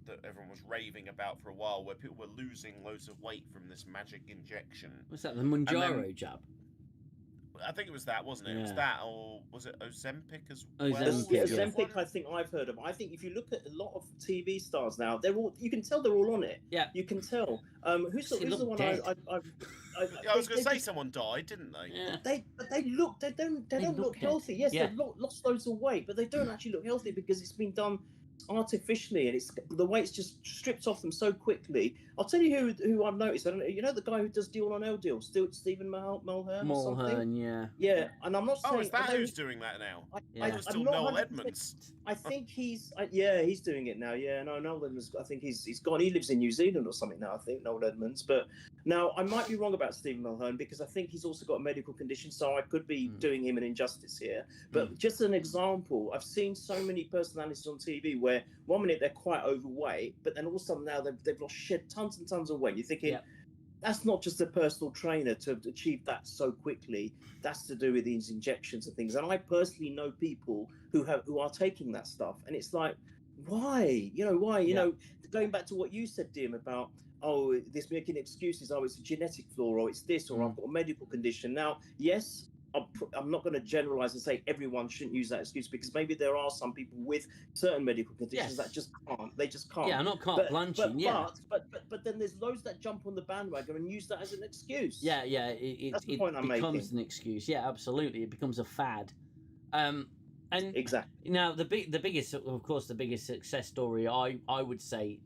that everyone was raving about for a while, where people were losing loads of weight from this magic injection. What's that? The Mounjaro jab? I think it was that, wasn't it? Yeah. It was that, or was it Ozempic as well? Ozempic, I think I've heard of. I think if you look at a lot of TV stars now, you can tell they're all on it. Yeah. You can tell. Who's the one dead. I was going to say someone died, didn't they? Yeah. They don't look healthy. Yes, they've lost loads of weight, but they don't actually look healthy because it's been done artificially, and the weight's just stripped off them so quickly. I'll tell you who I've noticed. I don't know, you know, the guy who does Deal on L Deal, Stephen Mulhern or something. Yeah, and I'm not saying. Oh, is that who's doing that now? I'm still not Noel Edmonds. I think he's doing it now. Yeah, no, Noel Edmonds. I think he's gone. He lives in New Zealand or something now. I think Noel Edmonds. But now I might be wrong about Stephen Mulhern because I think he's also got a medical condition. So I could be doing him an injustice here. But just an example, I've seen so many personalities on TV where 1 minute they're quite overweight, but then all of a sudden now they've lost tons and tons of weight. You're thinking. That's not just a personal trainer to achieve that so quickly. That's to do with these injections and things. And I personally know people who are taking that stuff, and it's like, why? Why? You know, going back to what you said, Dim, about this making excuses. Oh, it's a genetic flaw, or it's this, or I've got a medical condition. Now, yes. I'm not going to generalize and say everyone shouldn't use that excuse, because maybe there are some people with certain medical conditions that just can't. They just can't. Yeah, I'm not carte blanching. But then there's loads that jump on the bandwagon and use that as an excuse. Yeah. It becomes an excuse. Yeah, absolutely. It becomes a fad. And exactly. Now the biggest success story I would say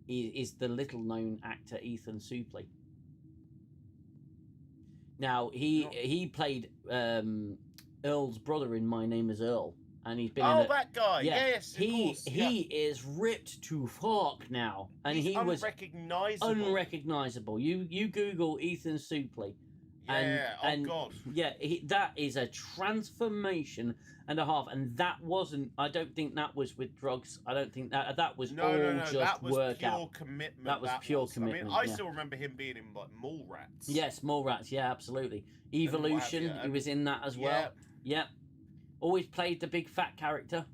is the little known actor Ethan Suplee. Now he played Earl's brother in My Name Is Earl, and he's been that guy. Yeah, yes, he is ripped to fuck now, and he was unrecognizable. You Google Ethan Suplee. God. Yeah, that is a transformation and a half, and that wasn't. I don't think that was with drugs. I don't think that was just that was workout. Pure commitment. That was pure commitment. I mean, I still remember him being in like Mallrats. Yes, Mallrats. Yeah, absolutely. Evolution. He was in that as well. Yeah. Always played the big fat character.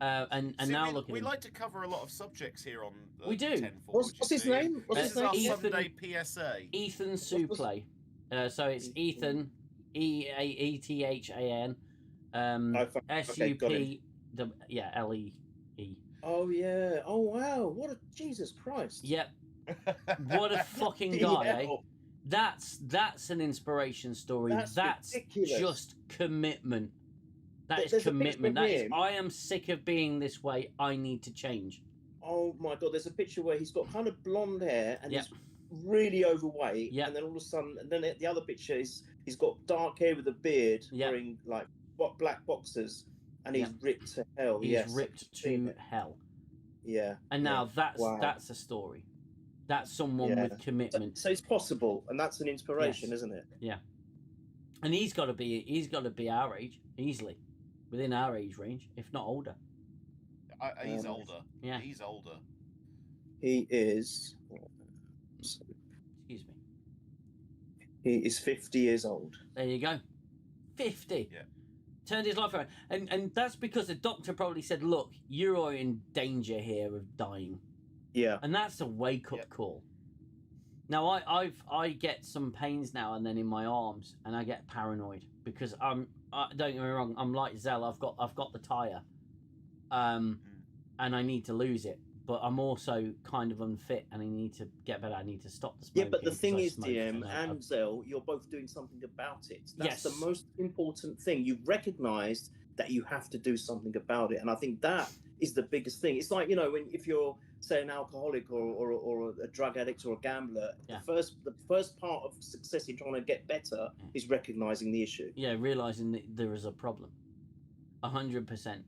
And See, now look at we him. like to cover a lot of subjects here on We do. 10-4, What's his name? What's This his is our name? Sunday PSA. Ethan Suplay. So it's Ethan, Ethan, SUP, LEE. Oh yeah. Oh wow. What a Jesus Christ. Yep. What a fucking guy, eh? That's an inspiration story. That's ridiculous. just commitment. That is There's a commitment. picture of That is, him. I am sick of being this way. I need to change. Oh my God! There's a picture where he's got kind of blonde hair and Yep. he's really overweight. Yep. And then all of a sudden, and then the other picture is he's got dark hair with a beard, Yep. wearing like black boxers, and he's Yep. ripped to hell. He's yes, ripped I've seen to it. hell. Yeah. And now Wow. that's a story. That's someone Yeah. with commitment. So it's possible, and that's an inspiration, Yes. isn't it? And he's got to be our age, easily, within our age range, if not older. He's older. Yeah. He's older. He is. Excuse me. He is 50 years old. There you go. 50. Yeah. Turned his life around. And that's because the doctor probably said, look, you are in danger here of dying. Yeah. And that's a wake-up Yep. call. Now, I get some pains now and then in my arms, and I get paranoid because don't get me wrong, I'm like Xell. I've got the tire, and I need to lose it. But I'm also kind of unfit, and I need to get better. I need to stop the smoking. Yeah, but the thing because I is, smoke, DM I- and Xell, you're both doing something about it. That's Yes. the most important thing. You've recognised that you have to do something about it, and I think that is the biggest thing. It's like, you know, if you're, say, an alcoholic or a drug addict or a gambler, Yeah. the first part of success in trying to get better is recognising the issue. Yeah, realizing that there is a problem. 100%.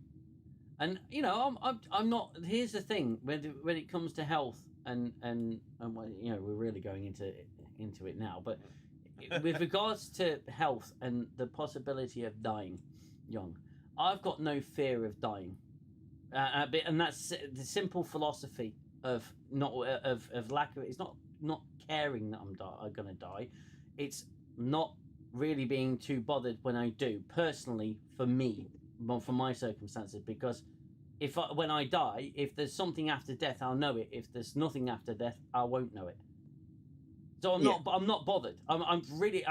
And you know, I'm not. Here's the thing: when it comes to health and you know, we're really going into it now. But with regards to health and the possibility of dying young, I've got no fear of dying, and that's the simple philosophy of not of lack of. It's not caring that I'm going to die. It's not really being too bothered when I do. Personally, for me, well, for my circumstances, because when I die, if there's something after death, I'll know it. If there's nothing after death, I won't know it. So I'm not bothered. I'm really,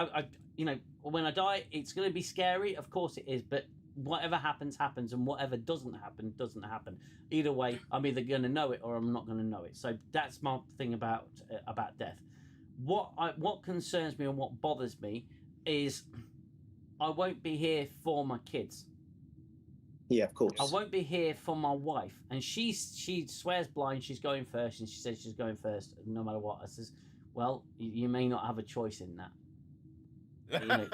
you know, when I die, it's going to be scary. Of course it is, but whatever happens, happens, and whatever doesn't happen, doesn't happen. Either way, I'm either going to know it or I'm not going to know it. So that's my thing about death. What concerns me and what bothers me is I won't be here for my kids. Yeah, of course. I won't be here for my wife, and she swears blind she's going first, and she says she's going first no matter what. I says, well, you may not have a choice in that, you know,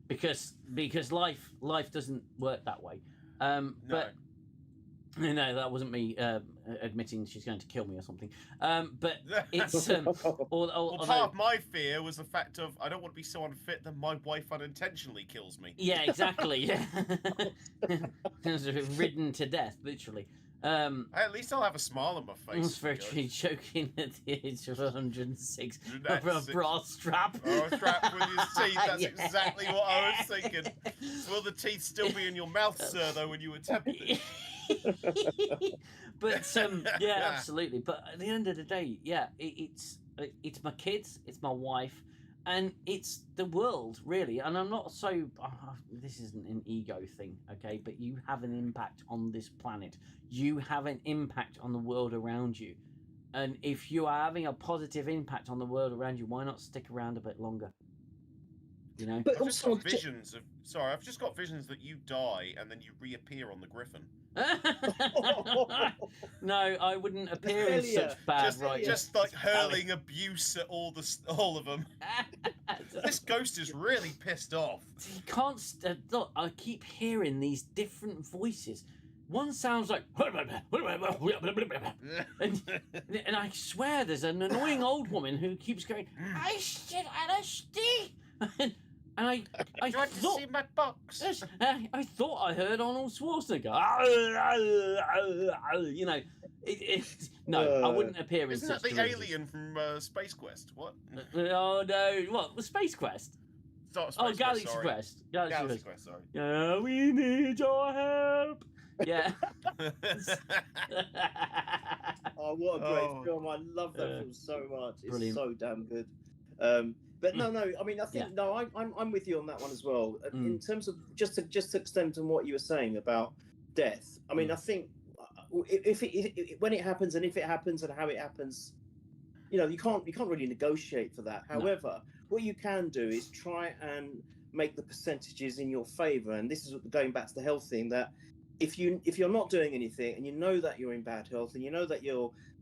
because life doesn't work that way. But no, that wasn't me admitting she's going to kill me or something. But it's well, part of my fear was the fact of I don't want to be so unfit that my wife unintentionally kills me. Yeah, exactly. Yeah, ridden to death, literally. At least I'll have a smile on my face. I was virtually choking at the age of 106 That's over a it. bra strap. Oh, a strap with his teeth. That's Yeah. exactly what I was thinking. Will the teeth still be in your mouth, sir, though, when you attempt it? But yeah, absolutely. But at the end of the day, yeah, it's my kids, it's my wife, and it's the world, really. And I'm not so. This isn't an ego thing, okay? But you have an impact on this planet. You have an impact on the world around you. And if you are having a positive impact on the world around you, why not stick around a bit longer? You know. But I've just also, got visions of. Sorry, I've just got visions that you die and then you reappear on the Griffin. No, I wouldn't appear in Failure. such bad writing. Just like hurling abuse at all of them. This ghost is really pissed off. You can't. Look, I keep hearing these different voices. One sounds like, and I swear there's an annoying old woman who keeps going, I shit LSD, and I You want to thought. see my box? Yes, I thought I heard Arnold Schwarzenegger. You know, no, I wouldn't appear in Isn't such that the derivative. alien from Space Quest? What? Oh no! What? The Space Quest? Not Oh, Space Galaxy sorry. Quest. Galaxy Galaxy Quest. Quest, sorry. Yeah, we need your help. Yeah. Oh, what a great Oh. film! I love that Yeah. film so much. It's Brilliant. so damn good. But no. I mean, I think no. I'm with you on that one as well. In terms of just to extend on what you were saying about death. I mean, I think if when it happens and if it happens and how it happens, you know, you can't really negotiate for that. However, what you can do is try and make the percentages in your favor. And this is going back to the health thing, that if you're not doing anything and you know that you're in bad health and you know that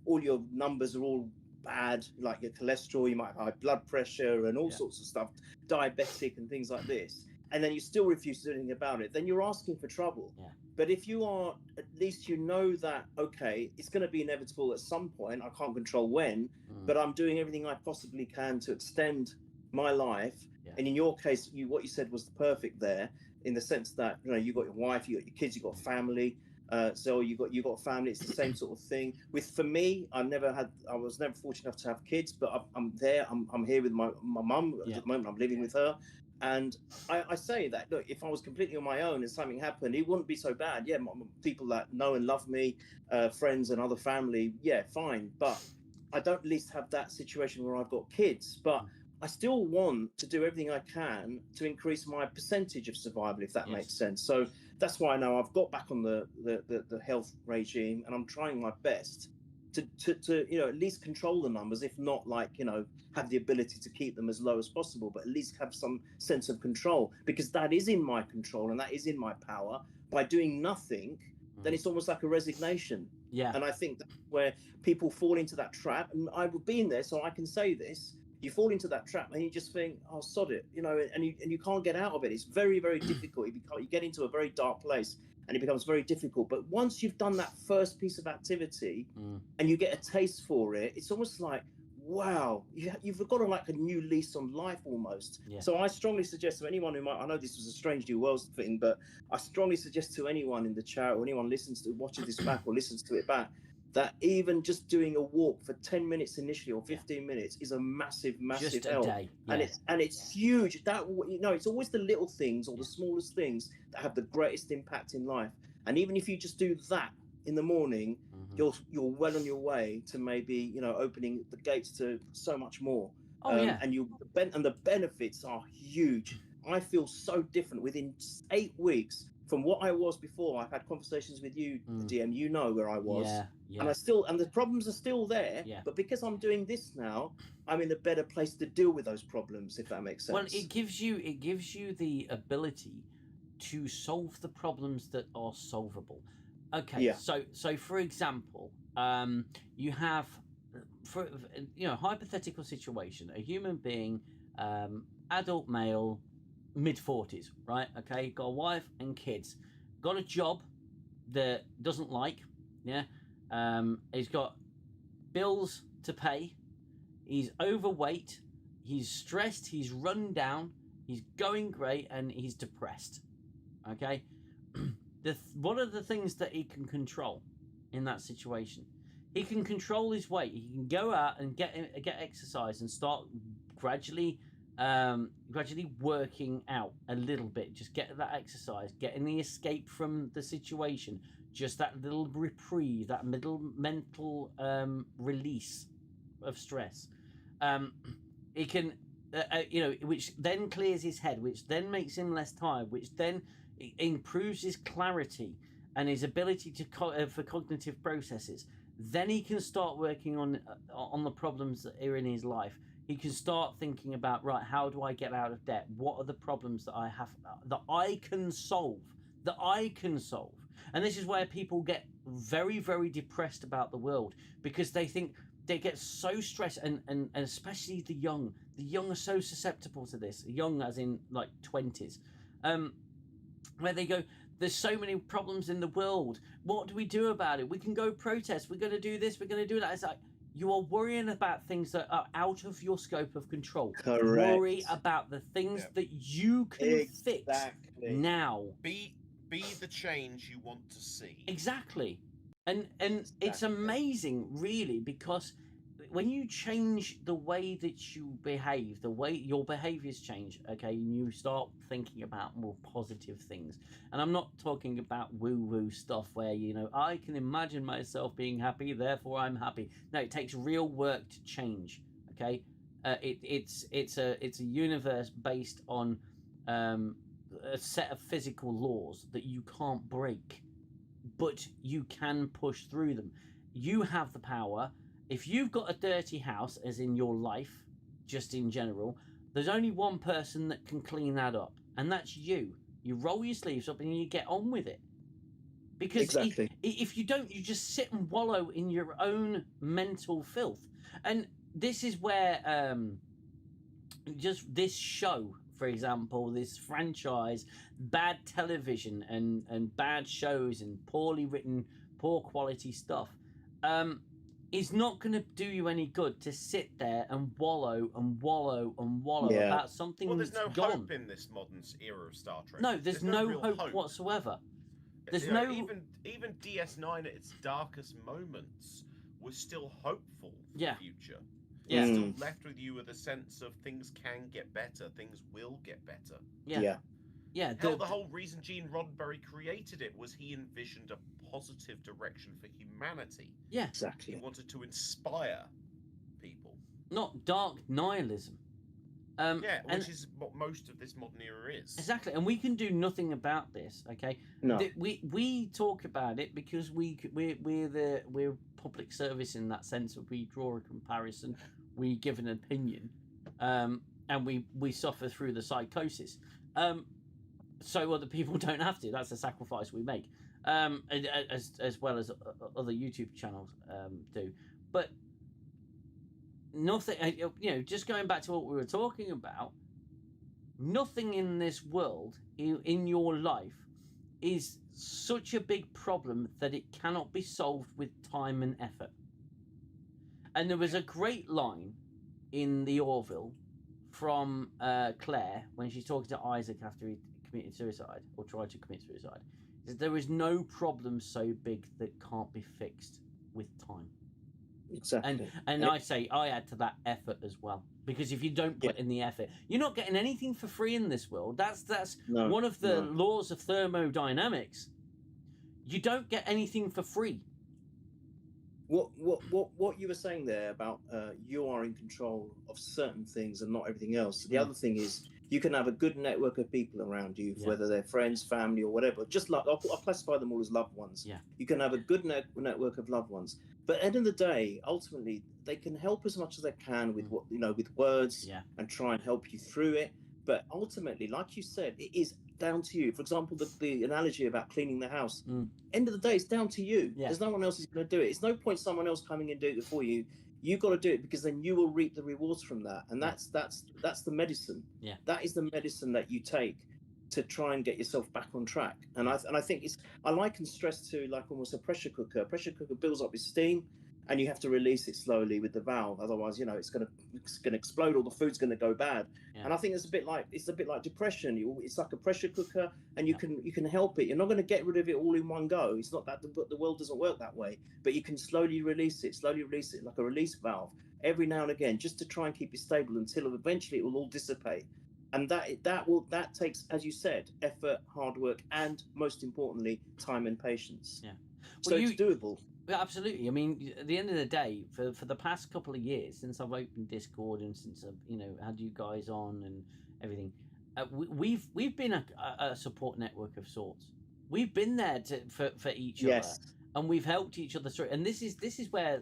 all your numbers are all bad, like your cholesterol, you might have high blood pressure and all sorts of stuff, diabetic and things like this, and then you still refuse to do anything about it, then you're asking for trouble. Yeah. But if you are, at least you know that, okay, it's going to be inevitable at some point. I can't control when, but I'm doing everything I possibly can to extend my life. Yeah. And in your case, what you said was perfect there, in the sense that, you know, you got your wife, you got your kids, you got family. So you got family. It's the same sort of thing. For me, I was never fortunate enough to have kids, but I'm there. I'm here with my mum at the moment. I'm living with her. And I say that, look, if I was completely on my own and something happened, it wouldn't be so bad. Yeah, people that know and love me, friends and other family, yeah, fine. But I don't at least have that situation where I've got kids. But I still want to do everything I can to increase my percentage of survival, if that makes sense. So that's why I know I've got back on the health regime, and I'm trying my best to you know, at least control the numbers, if not, like, you know, have the ability to keep them as low as possible, but at least have some sense of control, because that is in my control and that is in my power. By doing nothing, then it's almost like a resignation. Yeah. And I think that's where people fall into that trap, and I've been there, so I can say this. You fall into that trap and you just think, oh, sod it, you know, and you can't get out of it. It's very, very difficult. You get into a very dark place and it becomes very difficult. But once you've done that first piece of activity and you get a taste for it, it's almost like, wow, you've got like a new lease on life almost. Yeah. So I strongly suggest to anyone who might, I know this was a Strange New Worlds thing, but I strongly suggest to anyone in the chat or anyone watches this back or listens to it back, that even just doing a walk for 10 minutes initially or 15 minutes is a massive Just help. a day. And it's huge. That, you know, it's always the little things or the smallest things that have the greatest impact in life. And even if you just do that in the morning, you're well on your way to maybe, you know, opening the gates to so much more. And the benefits are huge. I feel so different within 8 weeks from what I was before. I've had conversations with you, DM, you know where I was. And the problems are still there, but because I'm doing this now, I'm in a better place to deal with those problems, if that makes sense. Well, it gives you the ability to solve the problems that are solvable. Okay, so for example, you have, for, you know, hypothetical situation, a human being, adult male, mid-40s, right? Okay, got a wife and kids, got a job that doesn't like, he's got bills to pay, he's overweight, he's stressed, he's run down, he's going great, and he's depressed. Okay, what are the things that he can control in that situation? He can control his weight. He can go out and get exercise and start gradually working out a little bit. Just get that exercise, getting the escape from the situation, just that little reprieve, that mental release of stress. He can, you know, which then clears his head, which then makes him less tired, which then improves his clarity and his ability to for cognitive processes. Then he can start working on the problems that are in his life. He can start thinking about, right, how do I get out of debt? What are the problems that I have that I can solve? And this is where people get very, very depressed about the world, because they think they get so stressed, and especially the young. The young are so susceptible to this. Young as in like 20s. Where they go, there's so many problems in the world. What do we do about it? We can go protest. We're going to do this. We're going to do that. It's like, you are worrying about things that are out of your scope of control. Correct. Worry about the things that you can fix now. Be the change you want to see. Exactly. And it's amazing, really, because when you change the way that you behave, the way your behaviors change, okay, and you start thinking about more positive things. And I'm not talking about woo-woo stuff where, you know, I can imagine myself being happy, therefore I'm happy. No, it takes real work to change, okay? It's a universe based on a set of physical laws that you can't break, but you can push through them. You have the power. If you've got a dirty house, as in your life, just in general, there's only one person that can clean that up, and that's you. You roll your sleeves up and you get on with it. Because Exactly. if you don't, you just sit and wallow in your own mental filth. And this is where just this show, for example, this franchise, bad television and bad shows and poorly written, poor quality stuff, is not going to do you any good to sit there and wallow and wallow and wallow about something Well, there's no that's gone. hope in this modern era of Star Trek. No, there's no real hope whatsoever. There's You know, no even DS9 at its darkest moments was still hopeful for Yeah. the future. Yeah. It's still left with you with a sense of things can get better, things will get better. yeah. Hell, the whole reason Gene Roddenberry created it was he envisioned a positive direction for humanity. Yeah, Exactly. He wanted to inspire people. not dark nihilism. Which is what most of this modern era is. Exactly, and we can do nothing about this. Okay, No. We talk about it because we're public service in that sense of we draw a comparison, we give an opinion, and we suffer through the psychosis. So other people don't have to. That's a sacrifice we make, as well as other YouTube channels do. But nothing, you know, just going back to what we were talking about, nothing in this world, in your life, is such a big problem that it cannot be solved with time and effort. And there was a great line in the Orville from Claire when she's talking to Isaac after he committed suicide or tried to commit suicide. Is there is no problem so big that can't be fixed with time. Exactly. And I say I add to that effort as well, because if you don't put in the effort, you're not getting anything for free in this world. That's one of the laws of thermodynamics. You don't get anything for free. What you were saying there about you are in control of certain things and not everything else. The other thing is you can have a good network of people around you, whether they're friends, family, or whatever. Just like I'll classify them all as loved ones. Yeah. You can have a good network of loved ones, but at the end of the day, ultimately, they can help as much as they can with with words and try and help you through it. But ultimately, like you said, it is down to you. For example, the analogy about cleaning the house. End of the day, it's down to you. Yeah. There's no one else who's going to do it. It's no point someone else coming and doing it for you. You've got to do it because then you will reap the rewards from that. And that's the medicine. Yeah. That is the medicine that you take to try and get yourself back on track. And I think I liken stress to like almost a pressure cooker. A pressure cooker builds up its steam, and you have to release it slowly with the valve. Otherwise, it's going to explode, or the food's going to go bad. Yeah. And I think it's a bit like depression. It's like a pressure cooker, and you can help it. You're not going to get rid of it all in one go. It's not that the world doesn't work that way. But you can slowly release it like a release valve every now and again, just to try and keep it stable until eventually it will all dissipate. And that takes, as you said, effort, hard work, and most importantly, time and patience. Yeah. So it's doable. Yeah, absolutely. I mean, at the end of the day, for the past couple of years, since I've opened Discord and since I've had you guys on and everything, we've been a support network of sorts. We've been there for each other, and we've helped each other through. And this is where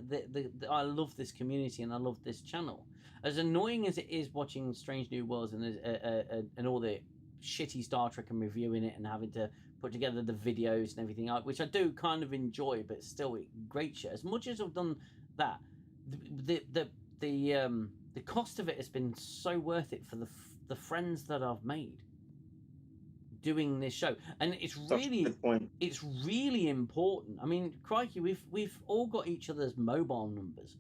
I love this community and I love this channel. As annoying as it is watching Strange New Worlds and all the shitty Star Trek and reviewing it and having to put together the videos and everything, which I do kind of enjoy, but still great shit. As much as I've done that, the cost of it has been so worth it for the friends that I've made doing this show, and it's really important. I mean, crikey, we've all got each other's mobile numbers,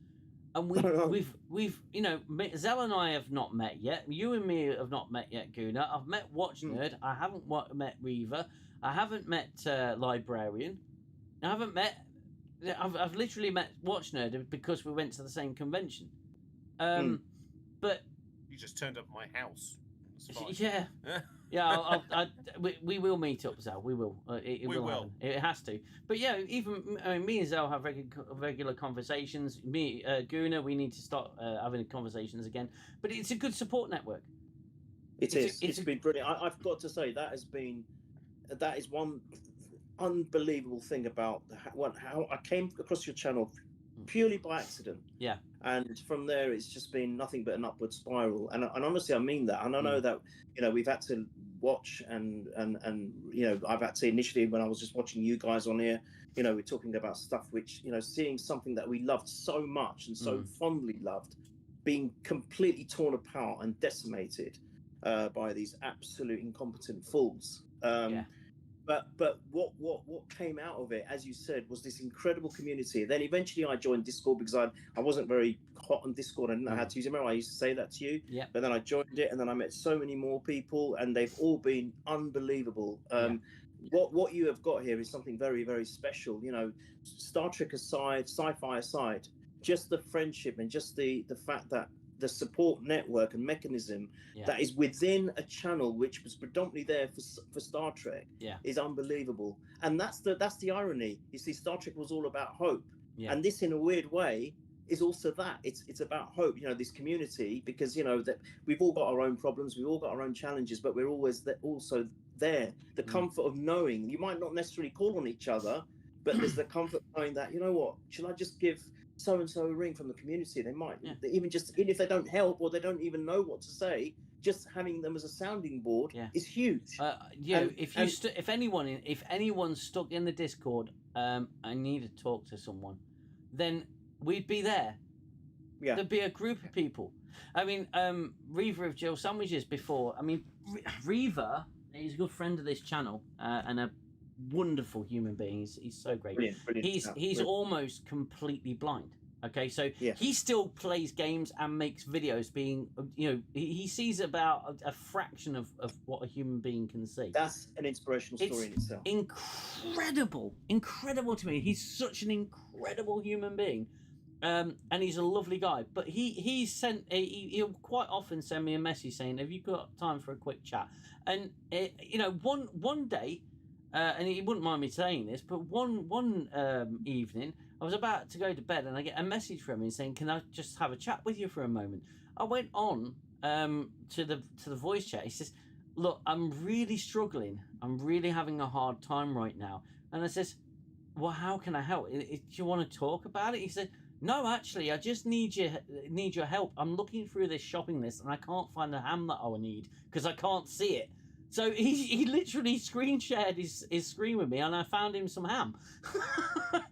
and we've Xell and I have not met yet. You and me have not met yet, Gooner. I've met Watch Nerd. I haven't met Reaver. I haven't met Librarian. I haven't met I've literally met Watch Nerd because we went to the same convention. But You just turned up at my house. It's fine. yeah, yeah. We will meet up, Zell. We will. It We will will. happen. It has to. But yeah, even me and Zell have regular conversations. Me, Gooner, we need to start having conversations again. But it's a good support network. It's been brilliant. I've got to say that is one unbelievable thing about how I came across your channel purely by accident. Yeah. And from there, it's just been nothing but an upward spiral. And honestly, I mean that. And I know that we've had to watch and I've had to initially when I was just watching you guys on here. We're talking about stuff which seeing something that we loved so much and so fondly loved, being completely torn apart and decimated by these absolute incompetent fools. But what came out of it, as you said, was this incredible community. Then eventually I joined Discord because I wasn't very hot on Discord. I didn't know how to use it. Remember, I used to say that to you. Yeah. But then I joined it, and then I met so many more people, and they've all been unbelievable. What you have got here is something very, very special. Star Trek aside, sci-fi aside, just the friendship and just the fact that the support network and mechanism that is within a channel which was predominantly there for Star Trek is unbelievable. And that's the irony. You see, Star Trek was all about hope, and this, in a weird way, is also that. It's about hope. This community, because that we've all got our own problems, we've all got our own challenges, but we're always also there. The comfort of knowing you might not necessarily call on each other, but there's the comfort of knowing that what, should I just give so and so a ring from the community? They might even if they don't help or they don't even know what to say, just having them as a sounding board is huge. If anyone's stuck in the Discord, I need to talk to someone, then we'd be there. There'd be a group of people. I mean, Reaver of Jill Sandwiches before. I mean, Reaver is a good friend of this channel and a wonderful human being. He's so great. Brilliant. He's almost completely blind. Okay, so he still plays games and makes videos. Being he sees about a fraction of what a human being can see. That's an inspirational story in itself. Incredible to me. He's such an incredible human being. And he's a lovely guy, but he'll quite often send me a message saying, "Have you got time for a quick chat?" And one day, and he wouldn't mind me saying this, but one evening I was about to go to bed and I get a message from him saying, "Can I just have a chat with you for a moment?" I went on to the voice chat. He says, "Look, I'm really struggling. I'm really having a hard time right now." And I says, "Well, how can I help? Do you want to talk about it?" He said, "No, actually, I just need your help. I'm looking through this shopping list and I can't find the ham that I need because I can't see it." So he literally screen shared his screen with me, and I found him some ham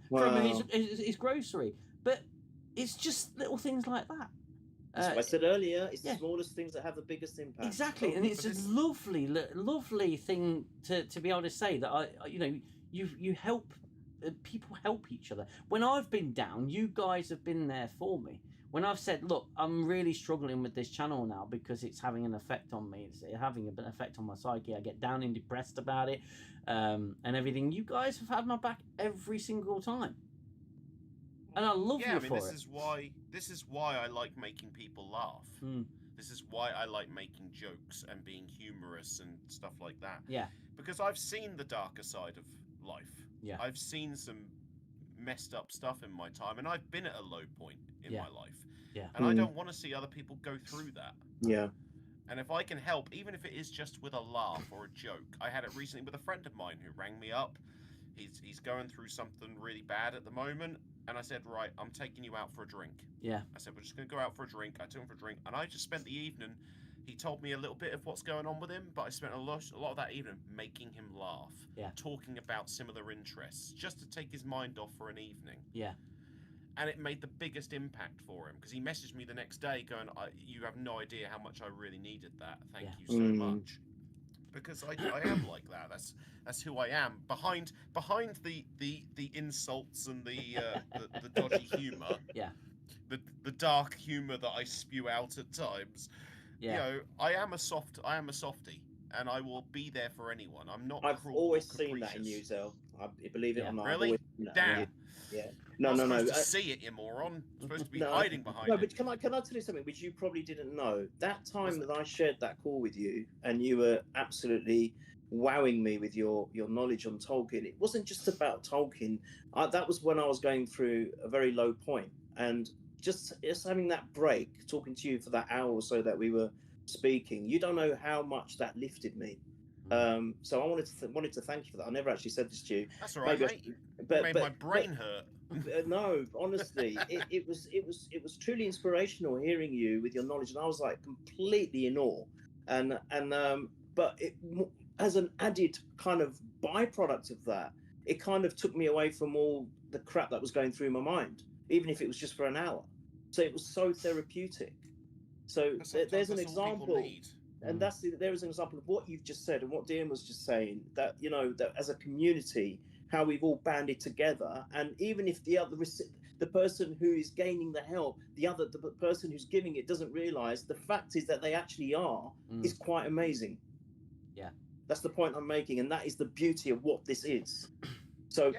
from his grocery. But it's just little things like that. That's what I said earlier. It's the smallest things that have the biggest impact. Exactly, and it's a lovely thing to be able to say that you help. People help each other. When I've been down, you guys have been there for me. When I've said, "Look, I'm really struggling with this channel now because it's having an effect on me. It's having an effect on my psyche. I get down and depressed about it, and everything." You guys have had my back every single time, and I love you for it. This is why I like making people laugh. This is why I like making jokes and being humorous and stuff like that. Yeah. Because I've seen the darker side of life. Yeah. I've seen some messed up stuff in my time, and I've been at a low point in my life. Yeah. And I don't want to see other people go through that. Yeah. And if I can help, even if it is just with a laugh or a joke. I had it recently with a friend of mine who rang me up. He's going through something really bad at the moment, and I said, "Right, I'm taking you out for a drink." Yeah. I said, "We're just going to go out for a drink." I took him for a drink, and I just spent the evening. He told me a little bit of what's going on with him, but I spent a lot of that evening making him laugh, talking about similar interests, just to take his mind off for an evening. Yeah. And it made the biggest impact for him, because he messaged me the next day going, "You have no idea how much I really needed that. Thank you so much." Because I am like that. That's who I am. Behind the insults and the dodgy humour. Yeah. The dark humour that I spew out at times. Yeah. I am a softie. and I will be there for anyone. I'm not. I've cruel or always seen that in capricious. you, Zell. I believe it Yeah. or not. Really? I've always seen that in Damn. you. Yeah. You're No, not no, no. supposed to see it, you moron. You're supposed to be No, hiding behind no, it. but can I tell you something which you probably didn't know? That time it? that I shared that call with you, and you were absolutely wowing me with your knowledge on Tolkien. It wasn't just about Tolkien. That was when I was going through a very low point, and just having that break, talking to you for that hour or so that we were speaking. You don't know how much that lifted me. So I wanted to thank you for that. I never actually said this to you. That's all right, mate. You made my brain hurt. No, honestly, it was truly inspirational hearing you with your knowledge, and I was like completely in awe. But as an added kind of byproduct of that, it kind of took me away from all the crap that was going through my mind, even if it was just for an hour. So it was so therapeutic. So there's an example. And there is an example of what you've just said and what Dean was just saying, that that as a community, how we've all banded together, and even if the person who is gaining the help, the person who's giving it doesn't realize, the fact is that they actually are is quite amazing. Yeah, that's the point I'm making, and that is the beauty of what this is. So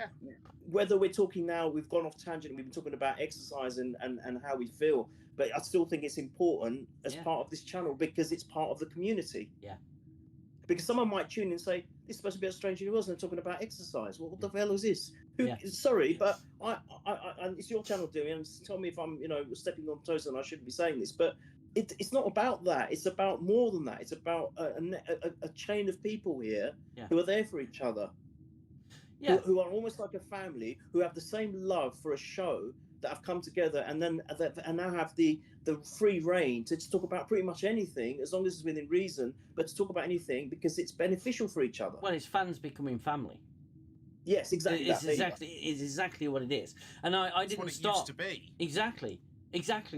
whether we're talking now, we've gone off tangent, we've been talking about exercise and how we feel, but I still think it's important as part of this channel because it's part of the community. Yeah. Because someone might tune in and say, this is supposed to be a Strange Universe and they're talking about exercise. Well, what the hell is this? Sorry, but I it's your channel doing it, and tell me if I'm, stepping on toes and I shouldn't be saying this, but it's not about that. It's about more than that. It's about a chain of people here who are there for each other. Yeah. Who are almost like a family, who have the same love for a show, that have come together and now have the free reign to talk about pretty much anything, as long as it's within reason, but to talk about anything because it's beneficial for each other. Well, it's fans becoming family. Yes, exactly. It's exactly what it is. And I didn't stop. Used to be. Exactly.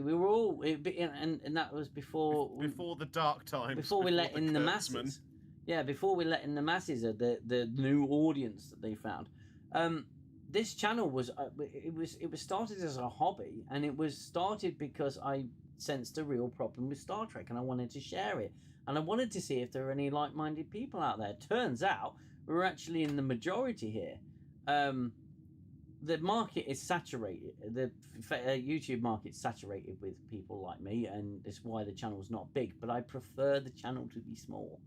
We were all, and that was before the dark times. Before we let in the masses. Yeah, before we let in the masses of the new audience that they found. This channel was started as a hobby, and it was started because I sensed a real problem with Star Trek, and I wanted to share it, and I wanted to see if there were any like-minded people out there. Turns out we're actually in the majority here. The market is saturated. The YouTube market's saturated with people like me, and it's why the channel's not big. But I prefer the channel to be small.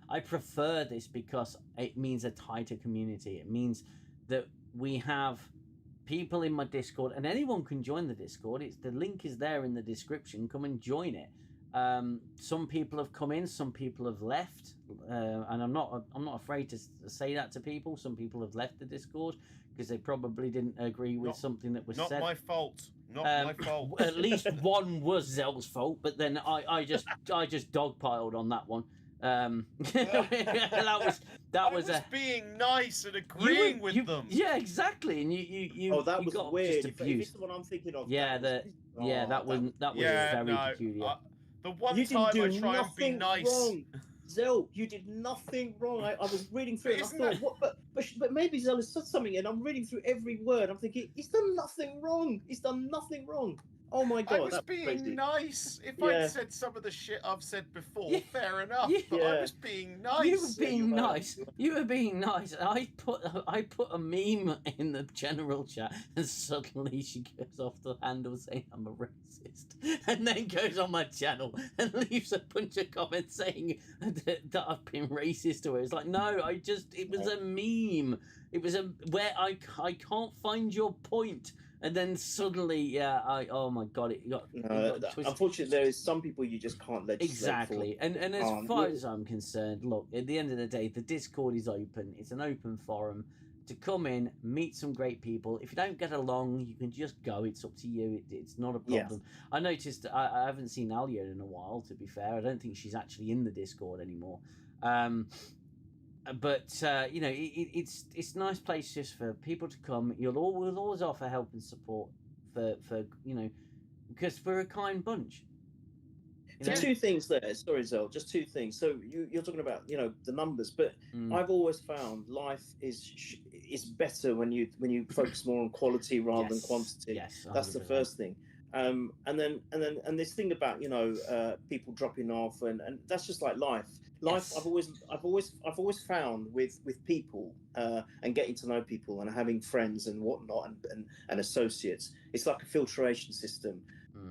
I prefer this because it means a tighter community. It means that we have people in my Discord, and anyone can join the Discord. The link is there in the description. Come and join it. Some people have come in, some people have left, and I'm not afraid to say that to people. Some people have left the Discord because they probably didn't agree with something that was said. Not my fault. Not my fault. At least one was Xell's fault, but then I just dogpiled on that one. that was being nice and agreeing with them. Yeah, exactly. And you that was got weird. Just abused. If it's the one I'm thinking of. That was very peculiar. The one time I try and be nice. Wrong. Xell, you did nothing wrong. I was reading through it. And I thought, but maybe Xell has said something, and I'm reading through every word. I'm thinking, he's done nothing wrong. He's done nothing wrong. Oh my God! I was being crazy. If I'd said some of the shit I've said before, fair enough. But I was being nice. You were being nice. You were being nice. I put a meme in the general chat, and suddenly she goes off the handle saying I'm a racist, and then goes on my channel and leaves a bunch of comments saying that I've been racist to her. It's like, no, it was a meme. It was where I can't find your point. And then suddenly, oh my God, it got twisted. Unfortunately, there is some people you just can't legislate exactly. For. And as far as I'm concerned, look, at the end of the day, the Discord is open. It's an open forum to come in, meet some great people. If you don't get along, you can just go. It's up to you. It's not a problem. Yes. I noticed I haven't seen Alia in a while, to be fair. I don't think she's actually in the Discord anymore. But it's a nice place just for people to come. We'll always offer help and support for because we're a kind bunch. So two things there. Sorry, Xell, just two things. So you're talking about the numbers, but I've always found life is better when you focus more on quality rather than quantity. Yes, that's the first thing. And then this thing about people dropping off, and that's just like life. Life, Yes. I've always found with people and getting to know people and having friends and whatnot and associates, it's like a filtration system.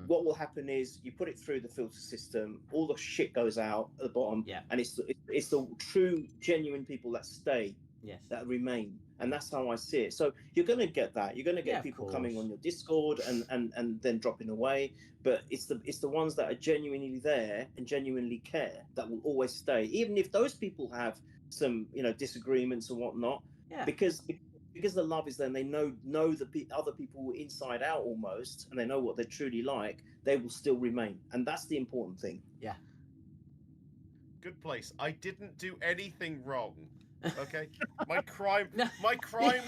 What will happen is you put it through the filter system, all the shit goes out at the bottom, Yeah. and it's the true, genuine people that stay, Yes. that remain, and that's how I see it. So you're going to get that. You're going to get Yeah, of people coming course. on your Discord and then dropping away. But it's the ones that are genuinely there and genuinely care that will always stay, even if those people have some disagreements and whatnot. Yeah. Because the love is there, and they know the other people inside out almost, and they know what they're truly like. They will still remain, and that's the important thing. Yeah. Good place. I didn't do anything wrong. Okay, my crime No.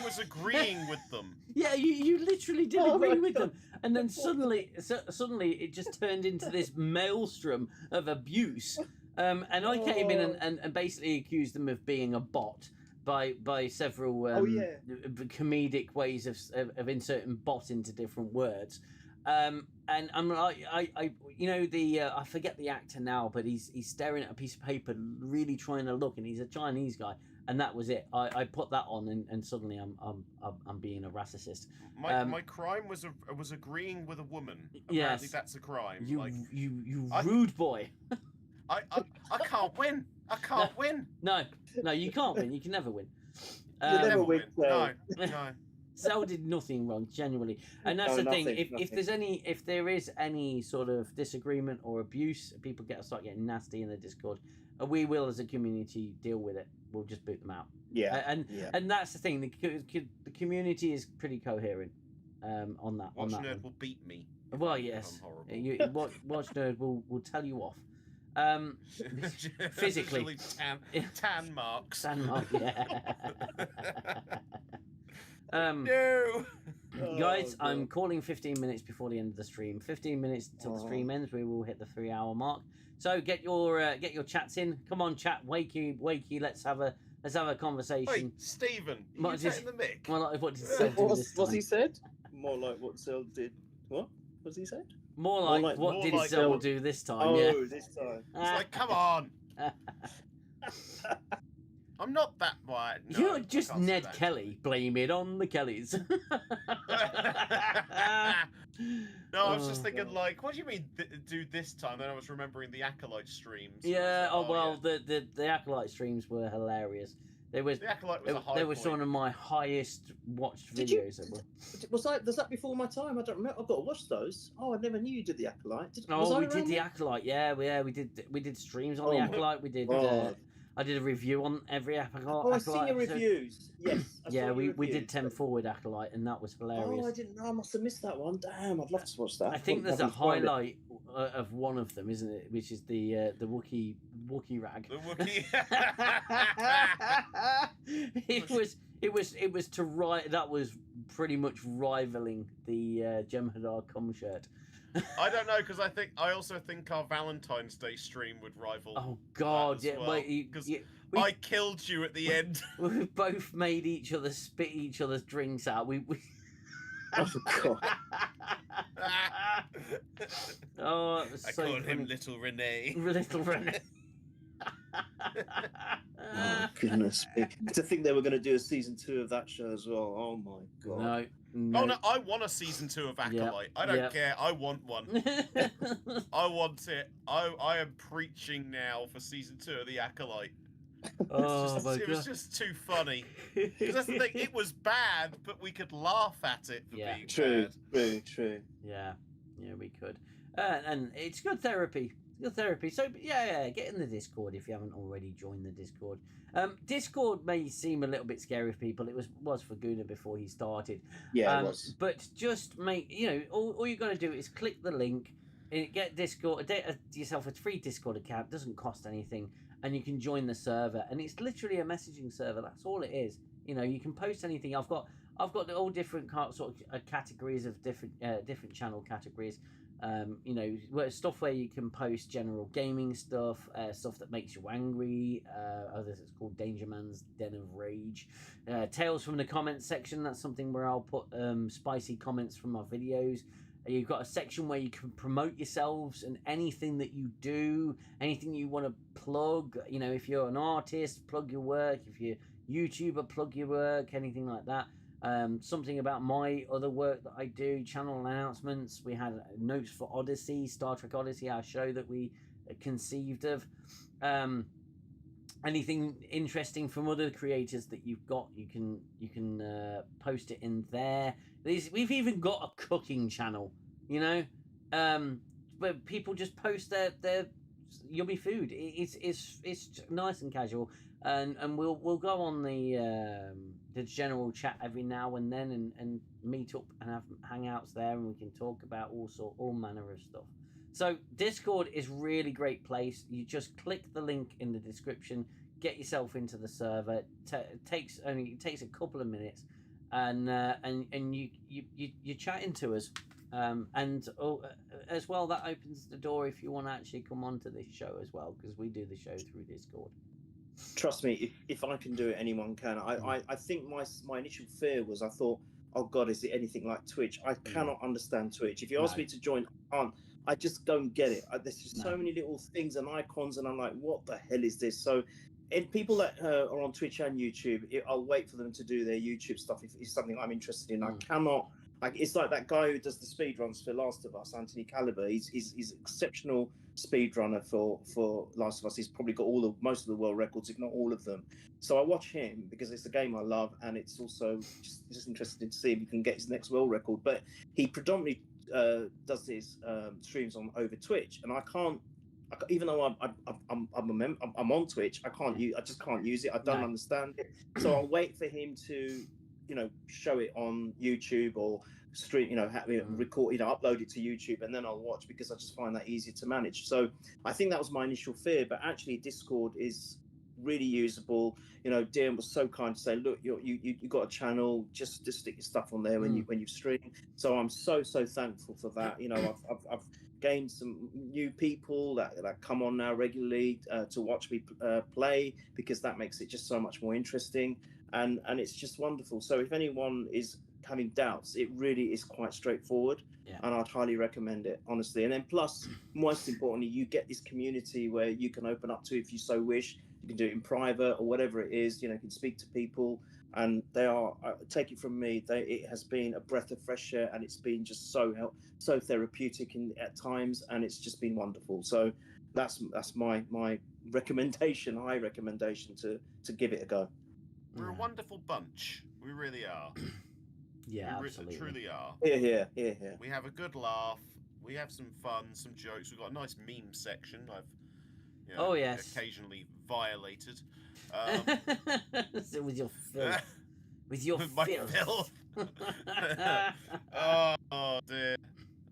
was agreeing with them. Yeah, you literally did Oh agree my with God. them, and then suddenly it just turned into this maelstrom of abuse. And I came in and basically accused them of being a bot by several comedic ways of inserting bot into different words. And I'm like, I forget the actor now, but he's staring at a piece of paper, really trying to look, and he's a Chinese guy, and that was it. I put that on, and suddenly I'm being a racist. My crime was agreeing with a woman. Apparently Yes. that's a crime. You rude boy. I can't win. I can't win. No, you can't win. You can never win. You never win. No. Xell did nothing wrong, genuinely, and that's No, the thing. nothing, If there is any sort of disagreement or abuse, people start getting nasty in the Discord. We will, as a community, deal with it. We'll just boot them out. Yeah, and that's the thing. The community is pretty coherent on that. Watch on that Nerd one. will beat me. Well, yes. I'm horrible. Watch Nerd will tell you off. Physically. Usually tan marks. Sandmark, yeah. No. Guys, Oh, I'm God. calling 15 minutes before the end of the stream. 15 minutes till the stream ends. We will hit the 3-hour mark. So get your chats in. Come on, chat. Wakey. Let's have a conversation. Wait, Stephen, you taking the mic? More like what did Xell do this time? What's he said? More like what Xell did. What? What's he said? More like what did like Xell Xell. do this time? Oh, Yeah. this time. It's like, come on. I'm not that white. No, You're I just can't say Ned that. Kelly. Blame it on the Kellys. No, I was just Oh, thinking, God. like, what do you mean do this time? Then I was remembering the Acolyte streams. Yeah. I was like, Well, the Acolyte streams were hilarious. They was the Acolyte was a high they were point. some of my highest watched Did you- videos. Was that before my time? I don't remember. I've got to watch those. Oh, I never knew you did the Acolyte. Was Oh, I we did around the then? Acolyte. Yeah, we did streams on Oh the my Acolyte. We did. God. I did a review on every Acolyte. Oh, I've seen your episode. reviews. Yes. I saw Yeah, your we did reviews. 10 forward Acolyte, and that was hilarious. Oh, I didn't know. I must have missed that one. Damn, I'd love to watch that. I think there's a Probably find it. highlight of one of them, isn't it? Which is the Wookiee rag. The Wookiee. it was to right. That was pretty much rivaling the Jem'Hadar cum shirt. I don't know, because I also think our Valentine's Day stream would rival. Oh God, as yeah. well, Wait, 'cause we I killed you at the end. we both made each other spit each other's drinks out. We Oh, God. Oh, it was I so called him funny. Little Renee. Little Renee. Oh, goodness me. To think they were going to do a season 2 of that show as well. Oh, my God. No. Oh no, I want a season 2 of Acolyte. I don't Yep. care. I want one. I want it. I am preaching now for season 2 of the Acolyte. Oh my It was God. just too funny. Because that's the thing. It was bad, but we could laugh at it for Yeah. being True, bad. true. Yeah, we could. And it's good therapy. Good therapy. So, yeah, get in the Discord if you haven't already joined the Discord. Discord may seem a little bit scary for people. It was for Gooner before he started. Yeah, it was. But just make, all you're going to do is click the link, get Discord, get yourself a free Discord account. Doesn't cost anything. And you can join the server. And it's literally a messaging server. That's all it is. You can post anything. I've got all different sort of categories of different channel categories. Stuff where you can post general gaming stuff, stuff that makes you angry. Others it's called Danger Man's Den of Rage. Tales from the comments section. That's something where I'll put spicy comments from my videos. You've got a section where you can promote yourselves and anything that you do, anything you want to plug. You know, if you're an artist, plug your work. If you're a YouTuber, plug your work, anything like that. Something about my other work that I do, channel announcements. We had notes for Odyssey, Star Trek Odyssey, our show that we conceived of. Anything interesting from other creators that you've got, you can post it in there. We've even got a cooking channel, you know, where people just post their yummy food. It's nice and casual, and we'll go on the general chat every now and then and meet up and have hangouts there, and we can talk about all manner of stuff. So Discord is really great place. You just click the link in the description, get yourself into the server. It takes a couple of minutes, and you're chatting to us, and as well that opens the door if you want to actually come onto this show as well, because we do the show through Discord. Trust me, if I can do it, anyone can. I think my initial fear was, I thought, oh God, is it anything like Twitch? I cannot understand Twitch. If you ask me to join, I just don't get it. There's just so many little things and icons, and I'm like, what the hell is this? So, and people that are on Twitch and YouTube, I'll wait for them to do their YouTube stuff if it's something I'm interested in. I cannot. It's like that guy who does the speed runs for Last of Us, Anthony Caliber. He's exceptional speed runner for Last of Us. He's probably got most of the world records, if not all of them. So I watch him because it's a game I love, and it's also just interesting to see if he can get his next world record. But he predominantly does his streams over Twitch, and I can't. Even though I'm on Twitch, I just can't use it. I don't understand it. So I'll wait for him to, show it on YouTube or stream, record, upload it to YouTube, and then I'll watch, because I just find that easier to manage. So I think that was my initial fear, but actually Discord is really usable. Dean was so kind to say, look, you got a channel, just stick your stuff on there when you stream. So I'm so thankful for that. I've gained some new people that come on now regularly to watch me play, because that makes it just so much more interesting, and it's just wonderful. So if anyone is having doubts, it really is quite straightforward, and I'd highly recommend it, honestly. And then plus, most importantly, you get this community where you can open up to if you so wish. You can do it in private or whatever it is. You can speak to people, and they are, take it from me, it has been a breath of fresh air, and it's been just so therapeutic at times, and it's just been wonderful. So that's my recommendation, high recommendation to give it a go. We're a wonderful bunch. We really are. Yeah, we absolutely. Truly are. Yeah. We have a good laugh. We have some fun, some jokes. We've got a nice meme section. I've occasionally violated. So with your filth. With your my filth. Oh dear.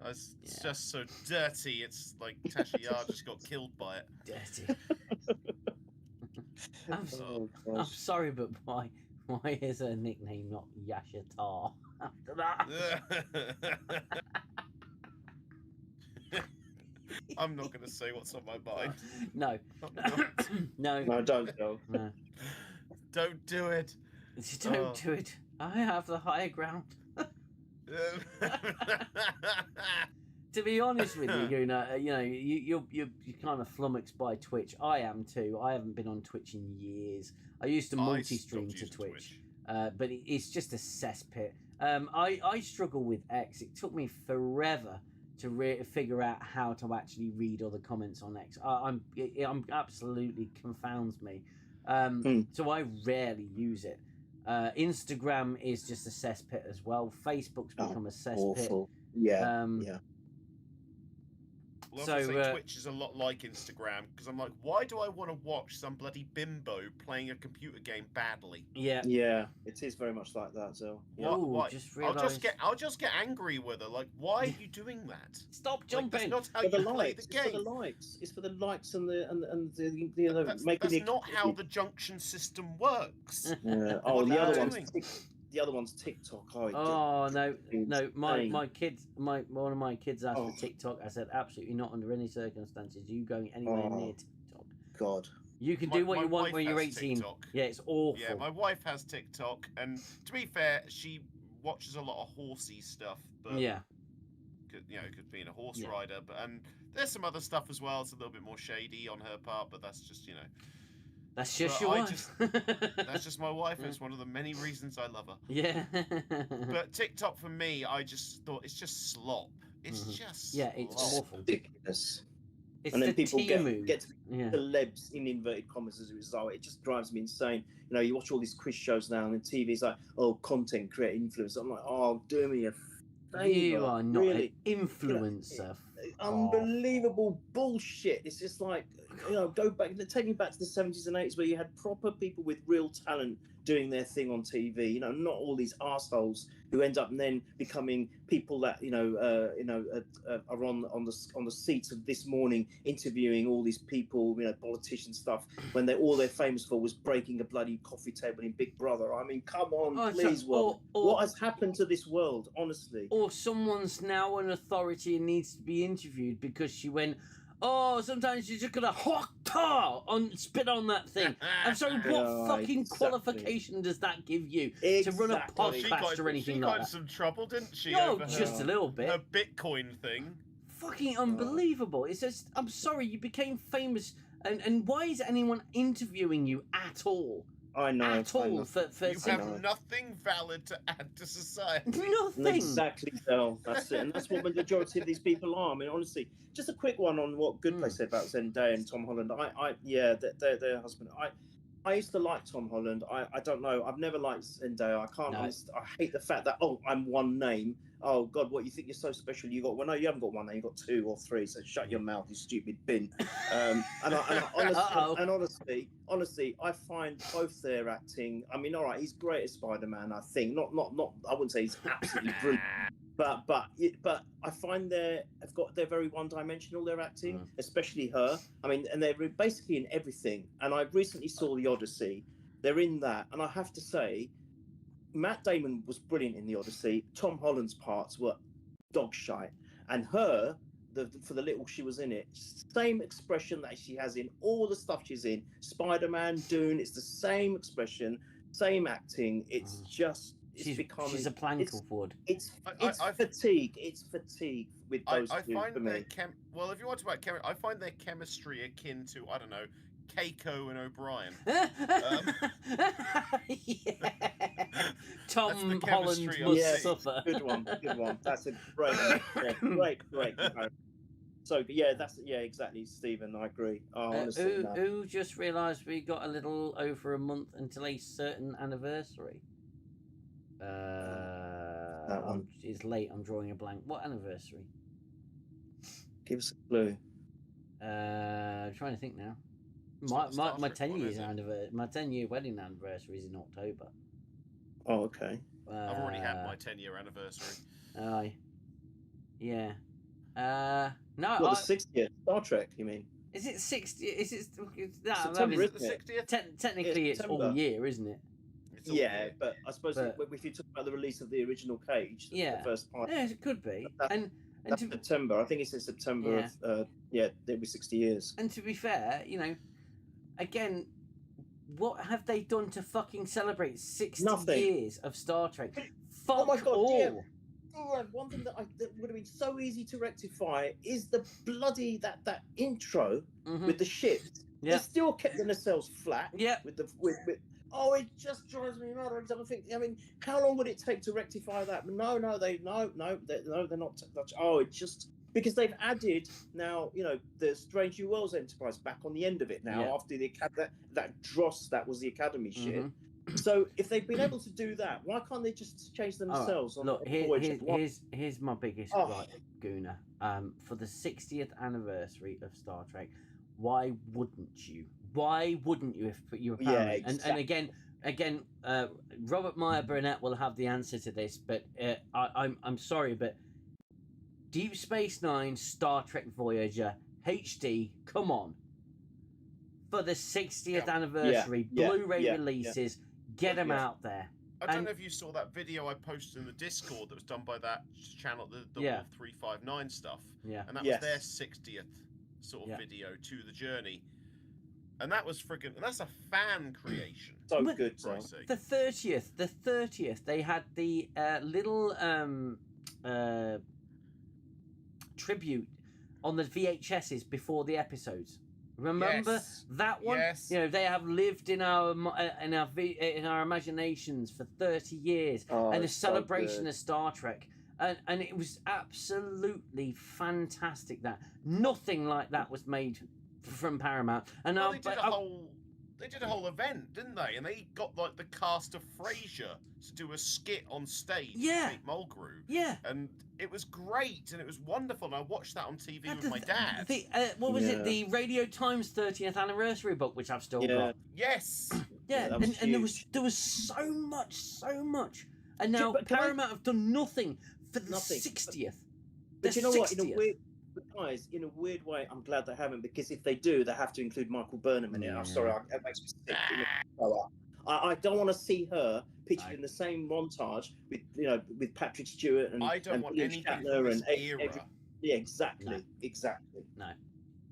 It's just so dirty. It's like Tasha Yar just got killed by it. Dirty. I'm sorry, but why is her nickname not Yasha Tar after that? I'm not going to say what's on my mind. No. No, don't go. No. Don't do it. Don't do it. I have the higher ground. To be honest with you, Gooner, you're kind of flummoxed by Twitch. I am too. I haven't been on Twitch in years. I used to multi-stream to Twitch. But it's just a cesspit. I struggle with X. It took me forever to figure out how to actually read other comments on X. I'm absolutely confounds me. So I rarely use it. Instagram is just a cesspit as well. Facebook's become a cesspit. Awful. Yeah. Well, so Twitch is a lot like Instagram, because I'm like, why do I want to watch some bloody bimbo playing a computer game badly? Yeah, it is very much like that. So why? Just I'll just get angry with her. Like, why are you doing that? Stop jumping! That's not how you play the game. It's for the likes. It's for the likes and the that's not how the junction system works. Yeah. The other one's TikTok. No! My kids, one of my kids asked for TikTok. I said absolutely not, under any circumstances. You going anywhere near TikTok? God. You can do what you want when you're 18. TikTok. Yeah, it's awful. Yeah, my wife has TikTok, and to be fair, she watches a lot of horsey stuff. But yeah. could be in a horse Yeah. rider, but and there's some other stuff as well. It's a little bit more shady on her part, but that's just That's just but your I wife. that's just my wife. Yeah. It's one of the many reasons I love her. Yeah. But TikTok for me, I just thought it's just slop. It's Mhm. just Yeah, it's slop. awful. Ridiculous. It's And then the people Timu. get to Yeah. celebs in inverted commas as a result. It just drives me insane. You watch all these quiz shows now, and TV's like, oh, content creator influencer. I'm like, oh, do me a favor. You are not really an influencer. unbelievable bullshit. It's just like, go back, take me back to the 70s and 80s where you had proper people with real talent doing their thing on TV. Not all these assholes who end up then becoming people that are on the seats of This Morning interviewing all these people, politician stuff, when all they're famous for was breaking a bloody coffee table in Big Brother. I mean, come on, please, world. What has happened to this world, honestly? Or someone's now an authority and needs to be interviewed because she went, oh, sometimes you're just gonna spit on that thing. I'm sorry, what Yeah, fucking exactly. qualification does that give you Exactly. to run a She podcast got, or anything she like got in that? some trouble, didn't she? No, over just her, a little bit. her Bitcoin thing. Fucking unbelievable. It's just, I'm sorry, you became famous, and why is anyone interviewing you at all? I know. At all for You have nothing valid to add to society. nothing. Exactly, Xell. That's it, and that's what the majority of these people are. I mean, honestly, just a quick one on what Goodplay said about Zendaya and Tom Holland. Their husband. I used to like Tom Holland. I don't know. I've never liked Zendaya. I can't. No. I hate the fact that I'm one name. Oh God, what you think you're so special? You got no, you haven't got one name. You got two or three. So shut your mouth, you stupid bin. And honestly, I find both their acting. I mean, all right, he's great as Spider-Man. I think not. I wouldn't say he's absolutely brilliant. But I find they're very one-dimensional, their acting, especially her. I mean, and they're basically in everything. And I recently saw The Odyssey. They're in that, and I have to say, Matt Damon was brilliant in The Odyssey. Tom Holland's parts were dog shite, and her, for the little she was in it, same expression that she has in all the stuff she's in. Spider-Man, Dune, it's the same expression, same acting. It's just. She's a plank of wood. It's fatigue. It's fatigue with those two find for me. Well, if you want to talk about I find their chemistry akin to, I don't know, Keiko and O'Brien. Yeah. Tom Holland chemistry must suffer. Good one. That's a great. So exactly, Stephen. I agree. Honestly, who just realised we got a little over a month until a certain anniversary? That one. It's late. I'm drawing a blank. What anniversary? Give us a clue. I'm trying to think now. My 10 years anniversary. My 10-year wedding anniversary is in October. Oh, okay. I've already had my 10-year anniversary. Aye. Yeah. No. What, the 60th Star Trek? You mean? Is it 60? Is it? September, Is it the 60th? Technically, it's all year, isn't it? Yeah, but I suppose if you talk about the release of the original Cage, the first part. Yeah, it could be. That's September. I think it's in September of it'll be 60 years. And to be fair, again, what have they done to fucking celebrate 60 years of Star Trek? Fuck oh my God, all. yeah. One thing that would have been so easy to rectify is the bloody that intro with the ship. Yeah. They still kept the nacelles flat. Yeah. Oh, it just drives me mad. I mean, how long would it take to rectify that? No, they're not. Oh, it just because they've added now, the Strange New Worlds Enterprise back on the end of it now after that dross that was the Academy shit. So if they've been able to do that, why can't they just change themselves? Look, here's my biggest gripe, Gooner. For the 60th anniversary of Star Trek, why wouldn't you? Why wouldn't you if you were paranoid? Exactly. And again, Robert Meyer Burnett will have the answer to this, but I'm sorry, but Deep Space Nine, Star Trek Voyager, HD, come on. For the 60th anniversary, Blu-ray releases, get them out there. I don't know if you saw that video I posted in the Discord that was done by that channel, the Wolf 359 stuff. Yeah. And that was their 60th sort of video to the journey. And that was that's a fan creation. So good, so. The 30th, they had the little tribute on the VHSs before the episodes. Remember Yes. that one? Yes. You know, they have lived in our imaginations for 30 years, Oh, and the it's so celebration good. of Star Trek, and it was absolutely fantastic. That nothing like that was made from Paramount, and Well, they did a whole event, didn't they? And they got like the cast of Frasier to do a skit on stage. Yeah. With Kate Mulgrew. yeah. And it was great, and it was wonderful. And I watched that on TV with my dad. What was it? Yeah. The Radio Times 30th anniversary book, which I've still Yeah. got. Yes. Yeah, that was and huge. there was so much, and Yeah, now but can I- Paramount have done nothing for the Nothing. 60th. But The you know what? 60th. In a weird way, I'm glad they haven't, because if they do, they have to include Michael Burnham in it. I'm sorry, that makes me sick. I don't want to see her pictured No. in the same montage with Patrick Stewart and I don't and want William anything from Shatner this and era. yeah, exactly, No. exactly.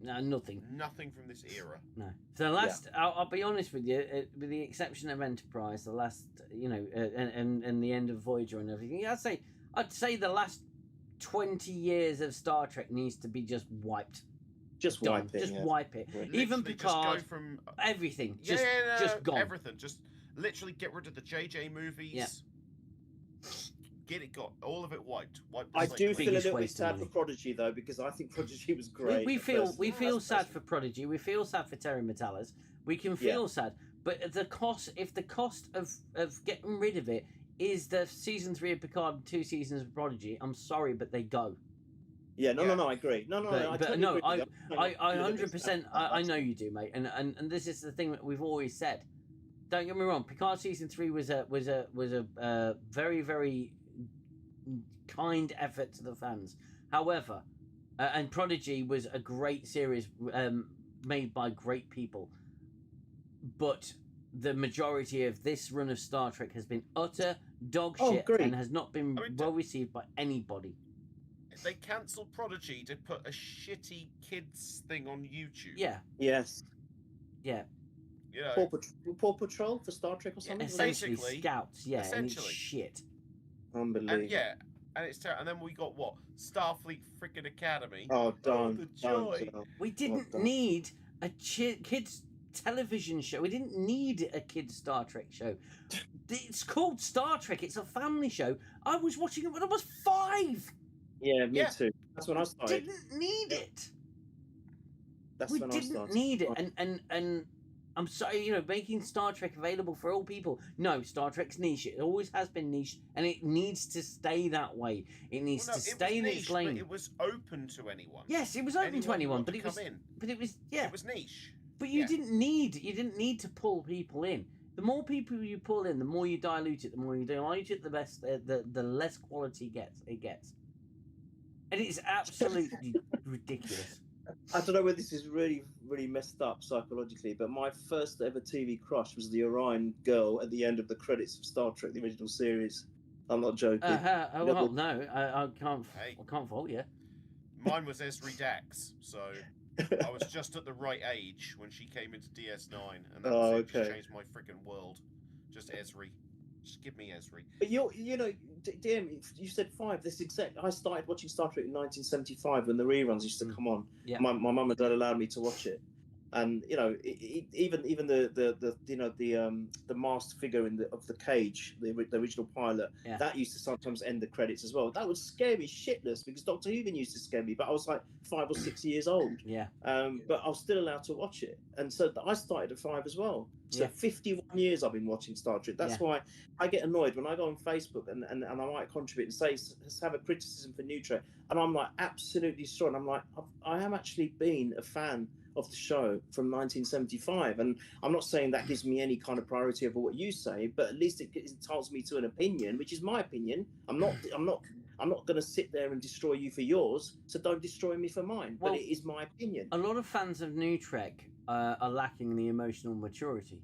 No, nothing. Nothing from this era. No. The last, I'll be honest with you, with the exception of Enterprise, the last, and the end of Voyager and everything, I'd say the last 20 years of Star Trek needs to be just wiped. Just Done. wipe it. Just yeah. wipe it. Yeah. Even Literally Picard, just go from everything, yeah, just gone. everything. Just literally get rid of the JJ movies. Yeah. Get it got all of it wiped. Wipe the I slate do clean. feel a Biggest little bit waste of sad for money. Prodigy though, because I think Prodigy was great. We at feel first. we No, feel that's sad personal. for Prodigy. We feel sad for Terry Metalis. We can feel sad, but if the cost of getting rid of it is the season 3 of Picard and 2 seasons of Prodigy, I'm sorry, but they go. Yeah, no, Yeah. no, I agree. No, But- I but totally no, agree with you. I 100%. I know you do, mate. And this is the thing that we've always said. Don't get me wrong. Picard season 3 was a very, very kind effort to the fans. However, and Prodigy was a great series made by great people. But the majority of this run of Star Trek has been utter dog Oh, shit agreed. and has not been I mean, well received by anybody. They cancelled Prodigy to put a shitty kids thing on YouTube. Yeah, Yes. yeah. You know, Paw Patrol for Star Trek or Yeah, something? Essentially, Basically- Scouts. Yeah, and it's essentially. shit. Unbelievable. and yeah, and it's terrible. And then we got what? Starfleet freaking Academy. Oh, don't. the don't, joy. don't. We didn't done. need a kids television show. We didn't need a kids Star Trek show. It's called Star Trek. It's a family show. I was watching it when I was 5. Yeah, me Yeah. too. That's when I started. Didn't need it. That's We when I didn't started. need it. And I'm sorry, making Star Trek available for all people. No, Star Trek's niche. It always has been niche, and it needs to stay that way. It needs Well, no, to it stay in was its niche, but lane. it was open to anyone. Yes, it was open to who anyone, wanted but to it was. come in. But it was yeah. It was niche. But you Yeah. didn't need to pull people in. The more people you pull in, the more you dilute it. The more you dilute it, the less quality it gets. And it's absolutely ridiculous. I don't know whether this is really, really messed up psychologically, but my first ever TV crush was the Orion girl at the end of the credits of Star Trek, the original series. I'm not joking. Well, no, I can't. Hey. I can't fault you. Mine was Esri Dax, so I was just at the right age when she came into DS9, and that was it. Just okay. changed my freaking world. Just Esri. Just give me Esri. But DM, you said 5. This exact. I started watching Star Trek in 1975 when the reruns used to come on. Yeah. My mum and dad allowed me to watch it, and even the masked figure of the cage, the original pilot, Yeah. that used to sometimes end the credits as well. That would scare me shitless because Doctor Who even used to scare me, but I was like 5 or 6 years old. Yeah. But I was still allowed to watch it, and so I started at 5 as well. So Yeah. 51 years I've been watching Star Trek. That's why I get annoyed when I go on Facebook and I might contribute and say have a criticism for New Trek, and I'm like absolutely sure, and I'm like I am actually been a fan of the show from 1975, and I'm not saying that gives me any kind of priority over what you say, but at least it entitles me to an opinion, which is my opinion. I'm not going to sit there and destroy you for yours, so don't destroy me for mine. Well, but it is my opinion. A lot of fans of New Trek are lacking the emotional maturity,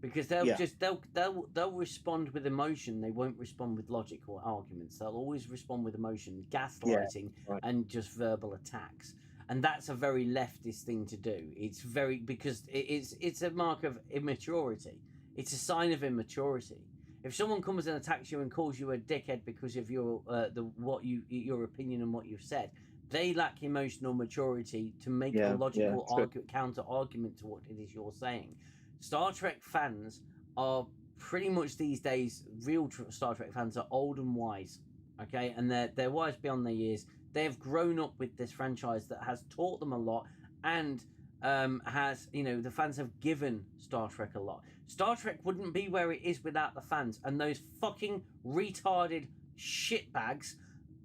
because they'll respond with emotion. They won't respond with logic or arguments. They'll always respond with emotion, gaslighting, right. and just verbal attacks. And that's a very leftist thing to do. It's because it's a mark of immaturity. It's a sign of immaturity. If someone comes and attacks you and calls you a dickhead because of your opinion and what you've said, they lack emotional maturity to make a logical counter argument to what it is you're saying. Star Trek fans are pretty much these days, real Star Trek fans are old and wise, okay, and they're wise beyond their years. They have grown up with this franchise that has taught them a lot, and has, the fans have given Star Trek a lot. Star Trek wouldn't be where it is without the fans, and those fucking retarded shitbags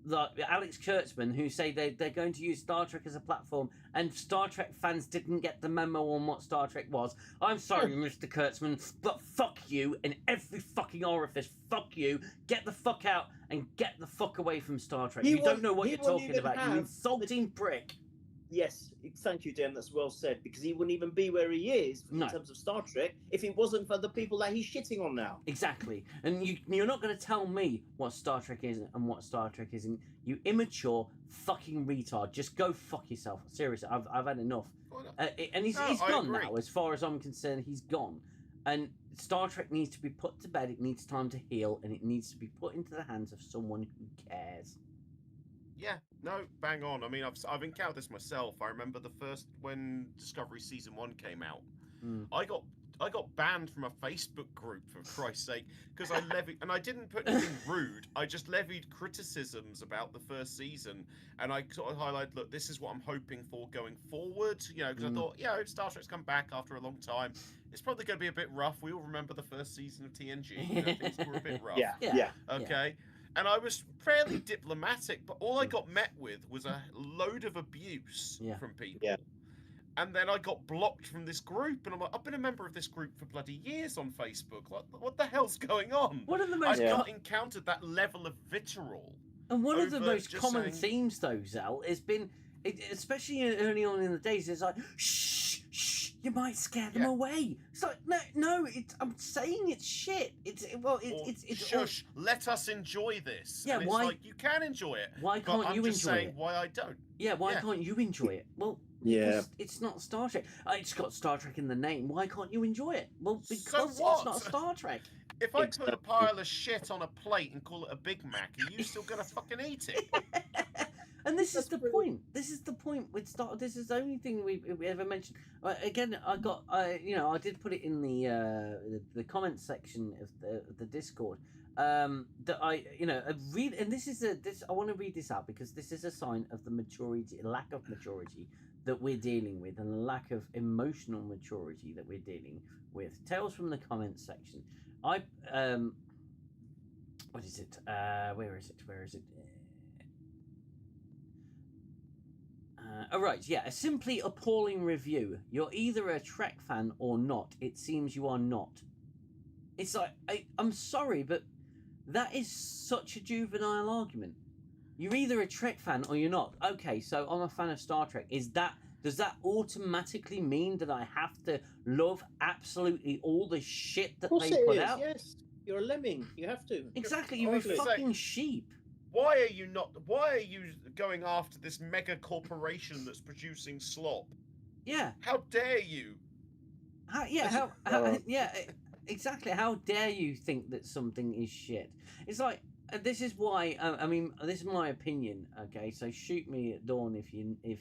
like Alex Kurtzman, who say they're going to use Star Trek as a platform, and Star Trek fans didn't get the memo on what Star Trek was. I'm sorry, Mr. Kurtzman, but fuck you in every fucking orifice. Fuck you. Get the fuck out and get the fuck away from Star Trek. You don't know what you're talking about, you insulting prick. Yes, thank you, Dan. That's well said, because he wouldn't even be where he is in terms of Star Trek if it wasn't for the people that he's shitting on now. Exactly. And you're not going to tell me what Star Trek is and what Star Trek isn't. You immature fucking retard. Just go fuck yourself. Seriously, I've had enough. And he's gone now. As far as I'm concerned, he's gone. And Star Trek needs to be put to bed. It needs time to heal, and it needs to be put into the hands of someone who cares. Yeah, no, bang on. I mean, I've encountered this myself. I remember when Discovery Season 1 came out. I got banned from a Facebook group, for Christ's sake, because I levied, and I didn't put anything rude. I just levied criticisms about the first season, and I sort of highlighted, look, this is what I'm hoping for going forward. Because I thought, Star Trek's come back after a long time. It's probably going to be a bit rough. We all remember the first season of TNG. Things were a bit rough. Yeah. Okay. And I was fairly diplomatic, but all I got met with was a load of abuse from people. Yeah. And then I got blocked from this group, and I'm like, I've been a member of this group for bloody years on Facebook. Like, what the hell's going on? One of the most I've not encountered that level of vitriol. And one of the most common themes, though, Xell, has been, especially early on in the days, it's like, shh, you might scare them away. It's like, no, I'm saying it's shit. It's shush. Let us enjoy this. Yeah, and why? It's like, you can enjoy it. Why can't you enjoy it? I'm just saying why I don't. Yeah, why can't you enjoy it? Well, it's not Star Trek. It's got Star Trek in the name. Why can't you enjoy it? Well, because it's not Star Trek. If I put a pile of shit on a plate and call it a Big Mac, are you still gonna fucking eat it? And this is the point. This is the point with Star. This is the only thing we ever mentioned. Again, I did put it in the comment section of the Discord. That I read, and I want to read this out because this is a sign of the lack of maturity that we're dealing with, and the lack of emotional maturity that we're dealing with. Tales from the comments section. What is it? Where is it? A simply appalling review. You're either a Trek fan or not. It seems you are not. It's like, I'm sorry, but that is such a juvenile argument. You're either a Trek fan or you're not. Okay, so I'm a fan of Star Trek. Does that automatically mean that I have to love absolutely all the shit that they put out? Yes, you're a lemming. You have to. Exactly, you're a fucking sheep. Why are you going after this mega corporation that's producing slop? Yeah. How dare you? Exactly. How dare you think that something is shit? It's like, this is why. This is my opinion. Okay, so shoot me at dawn if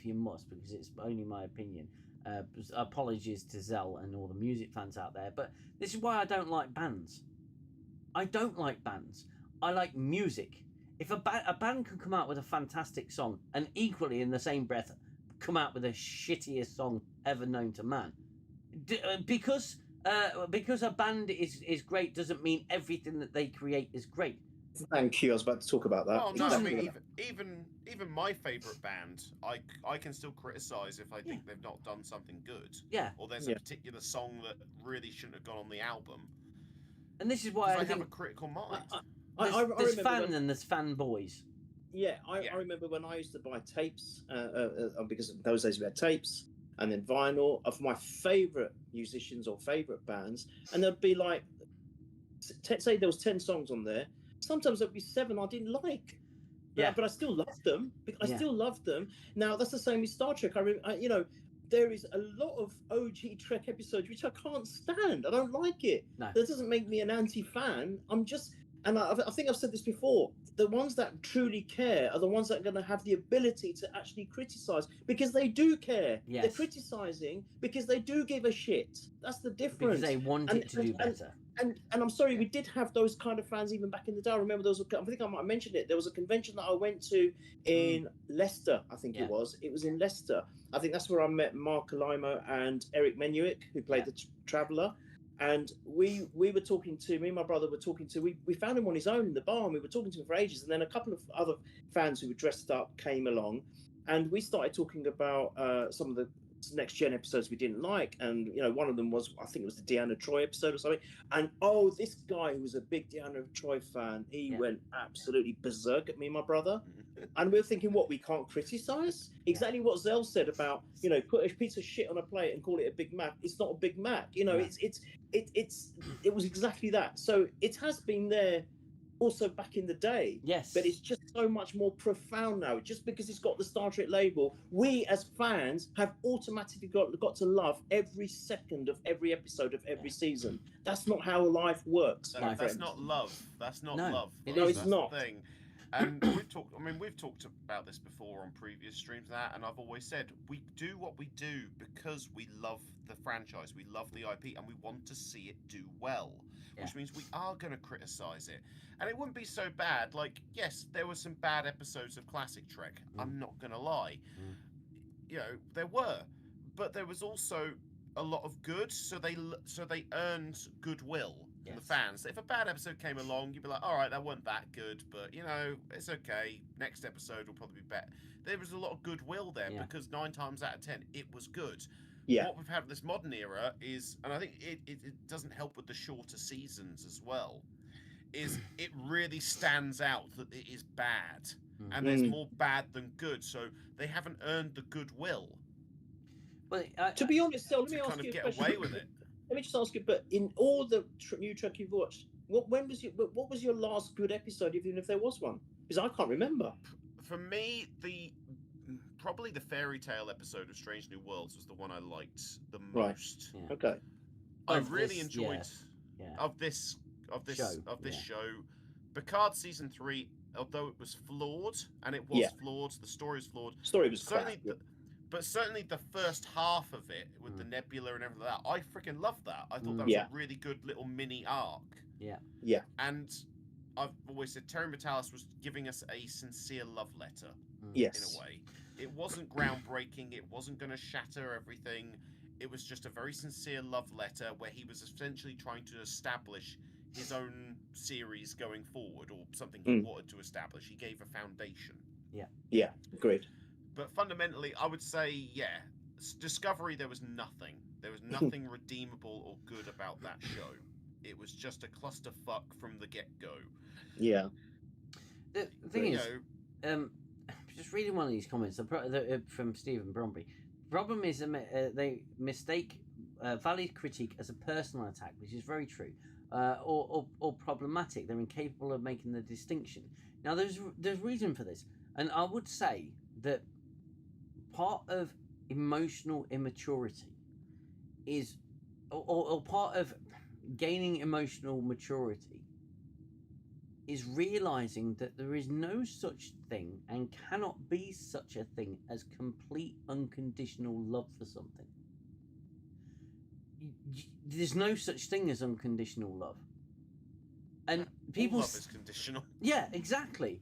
you must, because it's only my opinion. Apologies to Xell and all the music fans out there, but this is why I don't like bands. I don't like bands. I like music. If a band can come out with a fantastic song and equally in the same breath come out with the shittiest song ever known to man, because a band is great doesn't mean everything that they create is great. Thank you. I was about to talk about that. Oh no, I mean, even my favourite band, I can still criticise if I think they've not done something good. Yeah. Or there's a particular song that really shouldn't have gone on the album. And this is why I have a critical mind. There's fans and there's fanboys. Yeah, I remember when I used to buy tapes, because in those days we had tapes and then vinyl of my favourite musicians or favourite bands, and there'd be like, say there was 10 songs on there. Sometimes there'd be 7 I didn't like. But I still loved them. Still loved them. Now that's the same with Star Trek. There is a lot of OG Trek episodes which I can't stand. I don't like it. No. That doesn't make me an anti-fan. I'm just, and I think I've said this before, the ones that truly care are the ones that are going to have the ability to actually criticize, because they do care. Yes. They're criticizing because they do give a shit. That's the difference. Because they want it to do better. And I'm sorry, we did have those kind of fans even back in the day. I remember there was I think I might have mentioned it. There was a convention that I went to in Leicester, I think it was. It was in Leicester. I think that's where I met Mark Alimo and Eric Menuick, who played the Traveller. And we were talking to, me and my brother were talking to, we found him on his own in the bar, and we were talking to him for ages. And then a couple of other fans who were dressed up came along, and we started talking about some of the next gen episodes we didn't like. And, you know, one of them was, I think it was the Deanna Troy episode or something. And, oh, this guy who was a big Deanna Troy fan, he went absolutely berserk at me and my brother. And we were thinking, what, we can't criticize? Exactly what Xell said about, you know, put a piece of shit on a plate and call it a Big Mac. It's not a Big Mac. You know, it was exactly that. So it has been there also back in the day. Yes. But it's just so much more profound now. Just because it's got the Star Trek label, we as fans have automatically got to love every second of every episode of every season. That's not how life works. That's not love. That's not love. It's not. The thing. And we've talked about this before on previous streams, and I've always said we do what we do because we love the franchise, we love the IP, and we want to see it do well, which means we are going to criticize it. And it wouldn't be so bad. Like, yes, there were some bad episodes of classic Trek. I'm not going to lie. You know, there were, but there was also a lot of good, so they earned goodwill. The fans. If a bad episode came along, you'd be like, all right, that wasn't that good, but you know, it's okay. Next episode will probably be better. There was a lot of goodwill there because 9 times out of 10 it was good. What we've had in this modern era is, and I think it doesn't help with the shorter seasons as well, is it really stands out that it is bad. And there's more bad than good, so they haven't earned the goodwill. Well, to be honest, let me ask you a get question. away with it. Let me just ask you, but in all the new Trek you've watched, what was your last good episode, even if there was one? Because I can't remember. For me, probably the fairy tale episode of Strange New Worlds was the one I liked the most. Right. Okay. I really enjoyed of this show. Picard season 3, although it was flawed, and it was flawed, the story was flawed. Story was certainly. crap. But certainly the first half of it with the nebula and everything like that, I freaking loved that. I thought that was a really good little mini arc. Yeah. And I've always said Terry Matalas was giving us a sincere love letter. Yes. In a way. It wasn't groundbreaking. It wasn't going to shatter everything. It was just a very sincere love letter where he was essentially trying to establish his own series going forward, or something he wanted to establish. He gave a foundation. Yeah. Agreed. But fundamentally, I would say, Discovery, there was nothing. There was nothing redeemable or good about that show. It was just a clusterfuck from the get-go. Yeah. The thing is, just reading one of these comments from Stephen Bromby. The problem is they mistake valid critique as a personal attack, which is very true, or problematic. They're incapable of making the distinction. Now, there's reason for this, and I would say that part of emotional immaturity is, or part of gaining emotional maturity is realizing that there is no such thing and cannot be such a thing as complete unconditional love for something. There's no such thing as unconditional love. And people... All love is conditional. Yeah, exactly.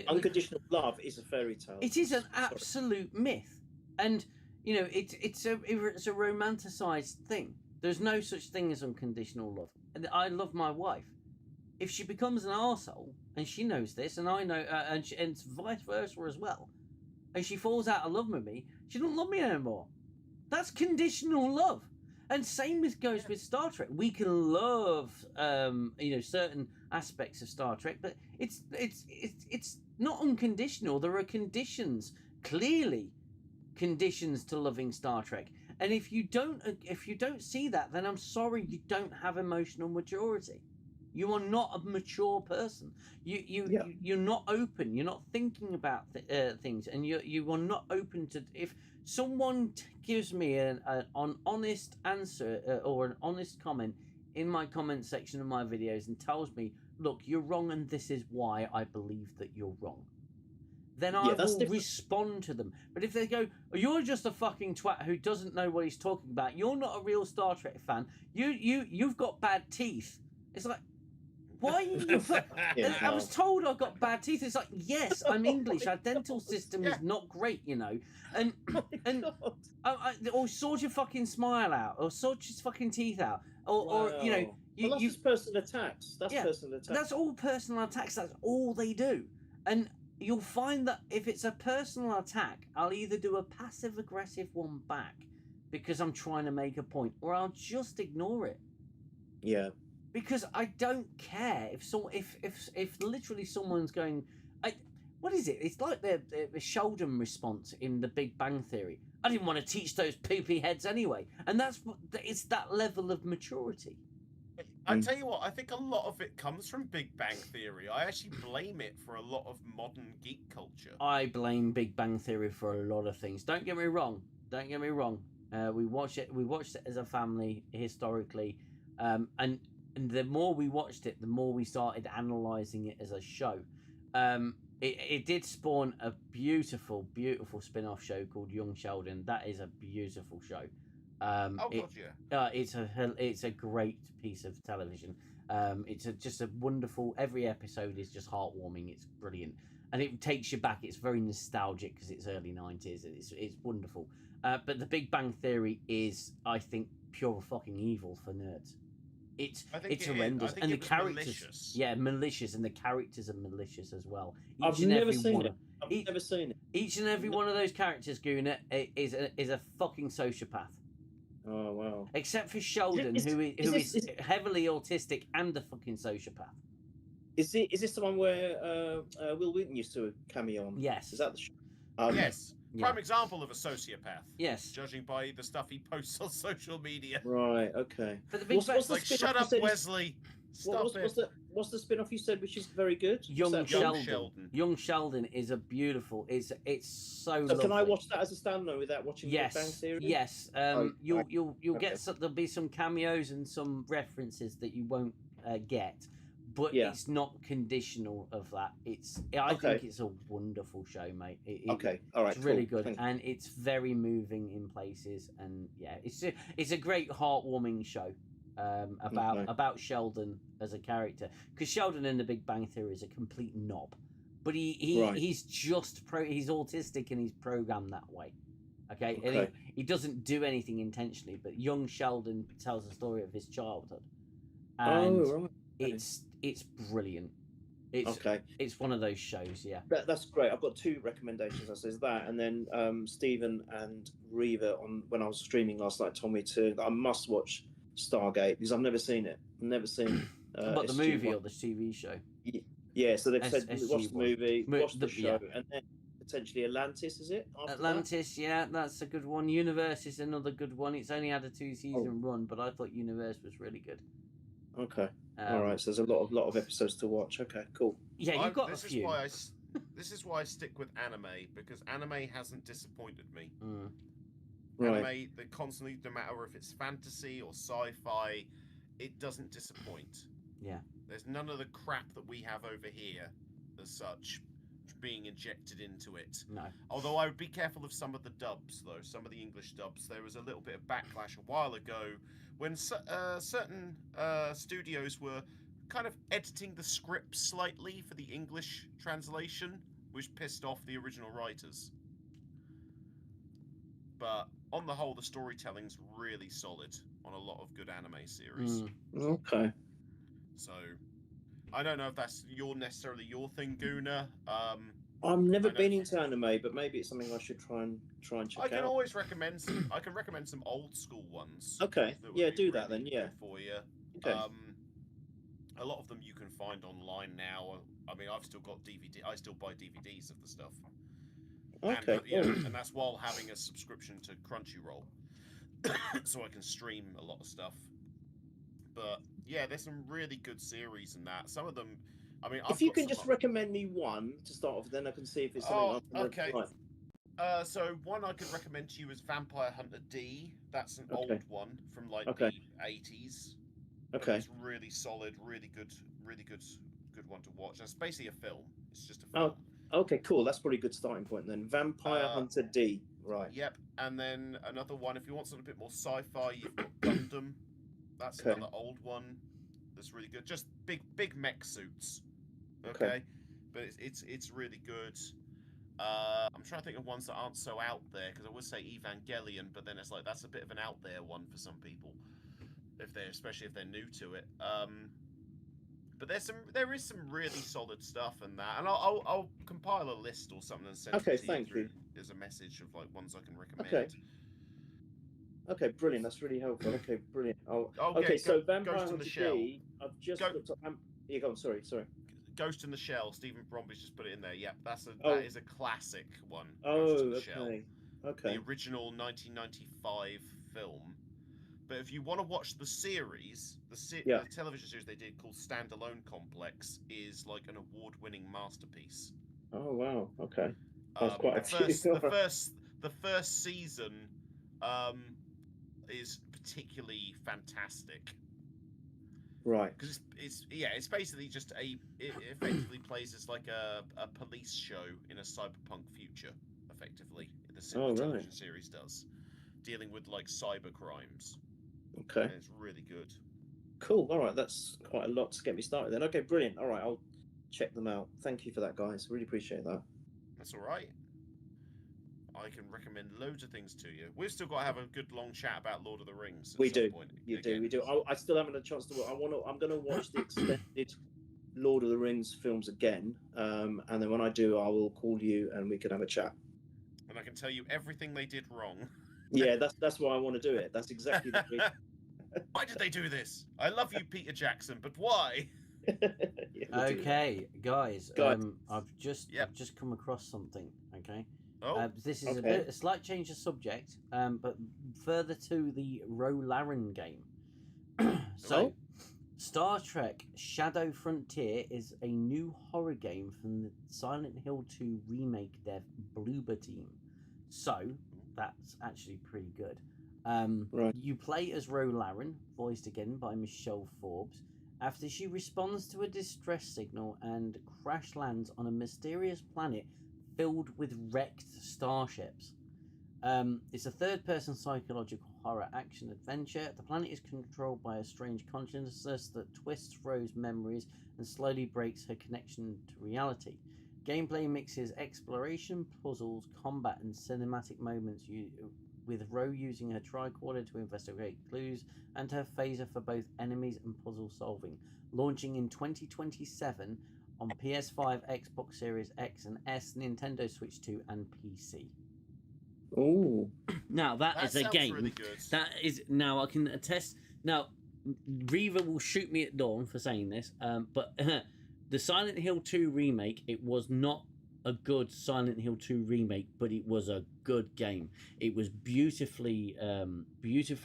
Unconditional love is a fairy tale. It is an absolute myth. And, you know, it's a romanticized thing. There's no such thing as unconditional love. And I love my wife. If she becomes an arsehole, and she knows this, and I know, and it's vice versa as well, and she falls out of love with me, she doesn't love me anymore. That's conditional love. And same goes with Star Trek. We can love, certain aspects of Star Trek, but it's not unconditional. There are conditions, clearly conditions to loving Star Trek. And if you don't see that, then I'm sorry, you don't have emotional maturity. You are not a mature person. You're not open. You're not thinking about things, and you are not open to. If someone gives me an honest answer or an honest comment in my comment section of my videos and tells me, look, you're wrong, and this is why I believe that you're wrong, then Yeah, I that's will different. respond to them. But if they go, oh, you're just a fucking twat who doesn't know what he's talking about, you're not a real Star Trek fan, you've got bad teeth. It's like, why you Yeah, I was told I've got bad teeth. It's like, yes, I'm English. Our dental system is Yeah. not great, you know. And God. or sort your fucking smile out, or sort your fucking teeth out, or you know, Wow. Well, that's just personal attacks. That's Yeah, personal attacks. that's all personal attacks. That's all they do. And you'll find that if it's a personal attack, I'll either do a passive aggressive one back because I'm trying to make a point, or I'll just ignore it. Yeah. Because I don't care if literally someone's going, what is it? It's like the Sheldon response in The Big Bang Theory. I didn't want to teach those poopy heads anyway, and it's that level of maturity. I tell you what, I think a lot of it comes from Big Bang Theory. I actually blame it for a lot of modern geek culture. I blame Big Bang Theory for a lot of things. Don't get me wrong. We watched it as a family historically, and the more we watched it, the more we started analysing it as a show. It did spawn a beautiful, beautiful spin-off show called Young Sheldon. That is a beautiful show. It's a great piece of television. It's just a wonderful. Every episode is just heartwarming. It's brilliant, and it takes you back. It's very nostalgic because it's early 90s. It's wonderful. But The Big Bang Theory is, I think, pure fucking evil for nerds. It's horrendous, and the characters, malicious. yeah, malicious, and the characters are malicious as well. I've never seen it. I've never seen it. Each and every one of those characters, Gooner, is a fucking sociopath. Oh wow! Except for Sheldon, who is heavily autistic and a fucking sociopath. Is this the one where Will Wheaton used to cameo on? Yes. Is that the show? Yes. Yeah. Prime example of a sociopath. Yes. Judging by the stuff he posts on social media. Right. Okay. But the big Like, shut up, Wesley. Stop it. What's the spin-off you said, which is very good? Young Sheldon. Young Sheldon is a beautiful. It's so. So lovely. can I watch that as a standalone without watching the Big Bang Theory? Yes. You'll get there'll be some cameos and some references that you won't get, but it's not conditional of that. I think it's a wonderful show, mate. Okay, all right, it's really good, and it's very moving in places, and yeah, it's a great heartwarming show. About Sheldon as a character, because Sheldon in The Big Bang Theory is a complete knob, but he's autistic and he's programmed that way. Okay. And he doesn't do anything intentionally, but young Sheldon tells the story of his childhood, and it's brilliant. It's one of those shows. Yeah, that's great. I've got two recommendations. I says that, and then Stephen and Reaver when I was streaming last night told me I must watch Stargate because I've never seen it. But the movie or the TV show? Yeah, so they've said watch the movie, watch the show, yeah. and then potentially Atlantis, is it? Atlantis, yeah, that's a good one. Universe is another good one. It's only had a 2-season run, but I thought Universe was really good. Okay, all right. So there's a lot of episodes to watch. Okay, cool. Yeah, you've got a few. This is why I stick with anime, because anime hasn't disappointed me. Right. Anime, they constantly, no matter if it's fantasy or sci-fi, it doesn't disappoint. Yeah. There's none of the crap that we have over here, as such, being injected into it. No. Although I would be careful of some of the dubs, though. Some of the English dubs. There was a little bit of backlash a while ago when certain studios were kind of editing the script slightly for the English translation, which pissed off the original writers. But on the whole, the storytelling's really solid on a lot of good anime series. Okay. So, I don't know if that's necessarily your thing, Gooner. I've never been into anime, but maybe it's something I should try and check out. I can always recommend some. I can recommend some old school ones. Okay. Yeah, do that then. Yeah. For you. Okay. A lot of them you can find online now. I mean, I've still got DVD. I still buy DVDs of the stuff. Okay. And that's while having a subscription to Crunchyroll, so I can stream a lot of stuff. But yeah, there's some really good series in that. Some of them, I mean, if you can just recommend me one to start off, then I can see if it's something. Okay. So one I could recommend to you is Vampire Hunter D. That's an old one from like the 80s. Okay. It's really solid, really good good one to watch. It's basically a film. It's just a Oh, film. okay, cool. That's probably a good starting point then. Vampire Hunter D. Right. Yep. And then another one, if you want something a bit more sci-fi, you've got Gundam. That's Okay. another old one that's really good. Just big mech suits. Okay. Okay. But it's really good. I'm trying to think of ones that aren't so out there, because I would say Evangelion, but then it's like that's a bit of an out there one for some people, especially if they're new to it. But there is some really solid stuff in that, and I'll compile a list or something and send Okay, it to thank through you. as a message of like ones I can recommend. Okay. Okay, brilliant. That's really helpful. Okay, brilliant. Okay, so Vampire Ghost in Hunter the Shell. D. I've just looked up. Yeah, go on. Sorry. Ghost in the Shell. Stephen Bromby's just put it in there. Yep, that is a classic one. Oh, Ghost in the Shell. Okay. The original 1995 film. But if you want to watch the series, the television series they did called Standalone Complex is like an award-winning masterpiece. Oh wow. Okay. That's quite a few. The first season is particularly fantastic. Right. Because it's basically just it effectively plays as like a police show in a cyberpunk future, effectively. The television series does, dealing with like cyber crimes. Okay. And it's really good. Cool. All right, that's quite a lot to get me started then. Okay, brilliant. All right, I'll check them out. Thank you for that, guys. Really appreciate that. That's all right. I can recommend loads of things to you. We've still got to have a good long chat about Lord of the Rings. We do. We do. I still haven't had a chance to. I'm going to watch the extended Lord of the Rings films again, and then when I do, I will call you and we can have a chat. And I can tell you everything they did wrong. Yeah, that's why I want to do it. That's exactly the reason. Why did they do this? I love you, Peter Jackson, but why? Okay, guys. I've just come across something. Okay. Oh. This is a slight change of subject, but further to the Rolaren game. So, Star Trek Shadow Frontier is a new horror game from the Silent Hill 2 remake dev Bloober team. So, that's actually pretty good. You play as Rolaren, voiced again by Michelle Forbes, after she responds to a distress signal and crash lands on a mysterious planet filled with wrecked starships. It's a third-person psychological horror action adventure. The planet is controlled by a strange consciousness that twists Rose's memories and slowly breaks her connection to reality. Gameplay mixes exploration, puzzles, combat, and cinematic moments, with Rose using her tricorder to investigate clues and her phaser for both enemies and puzzle solving. Launching in 2027 on PS5, Xbox Series X and S, Nintendo Switch 2, and PC. Oh, now that is a game. Really good. That is now I can attest. Now, Reaver will shoot me at dawn for saying this, but the Silent Hill 2 remake, it was not a good Silent Hill 2 remake, but it was a good game. It was beautifully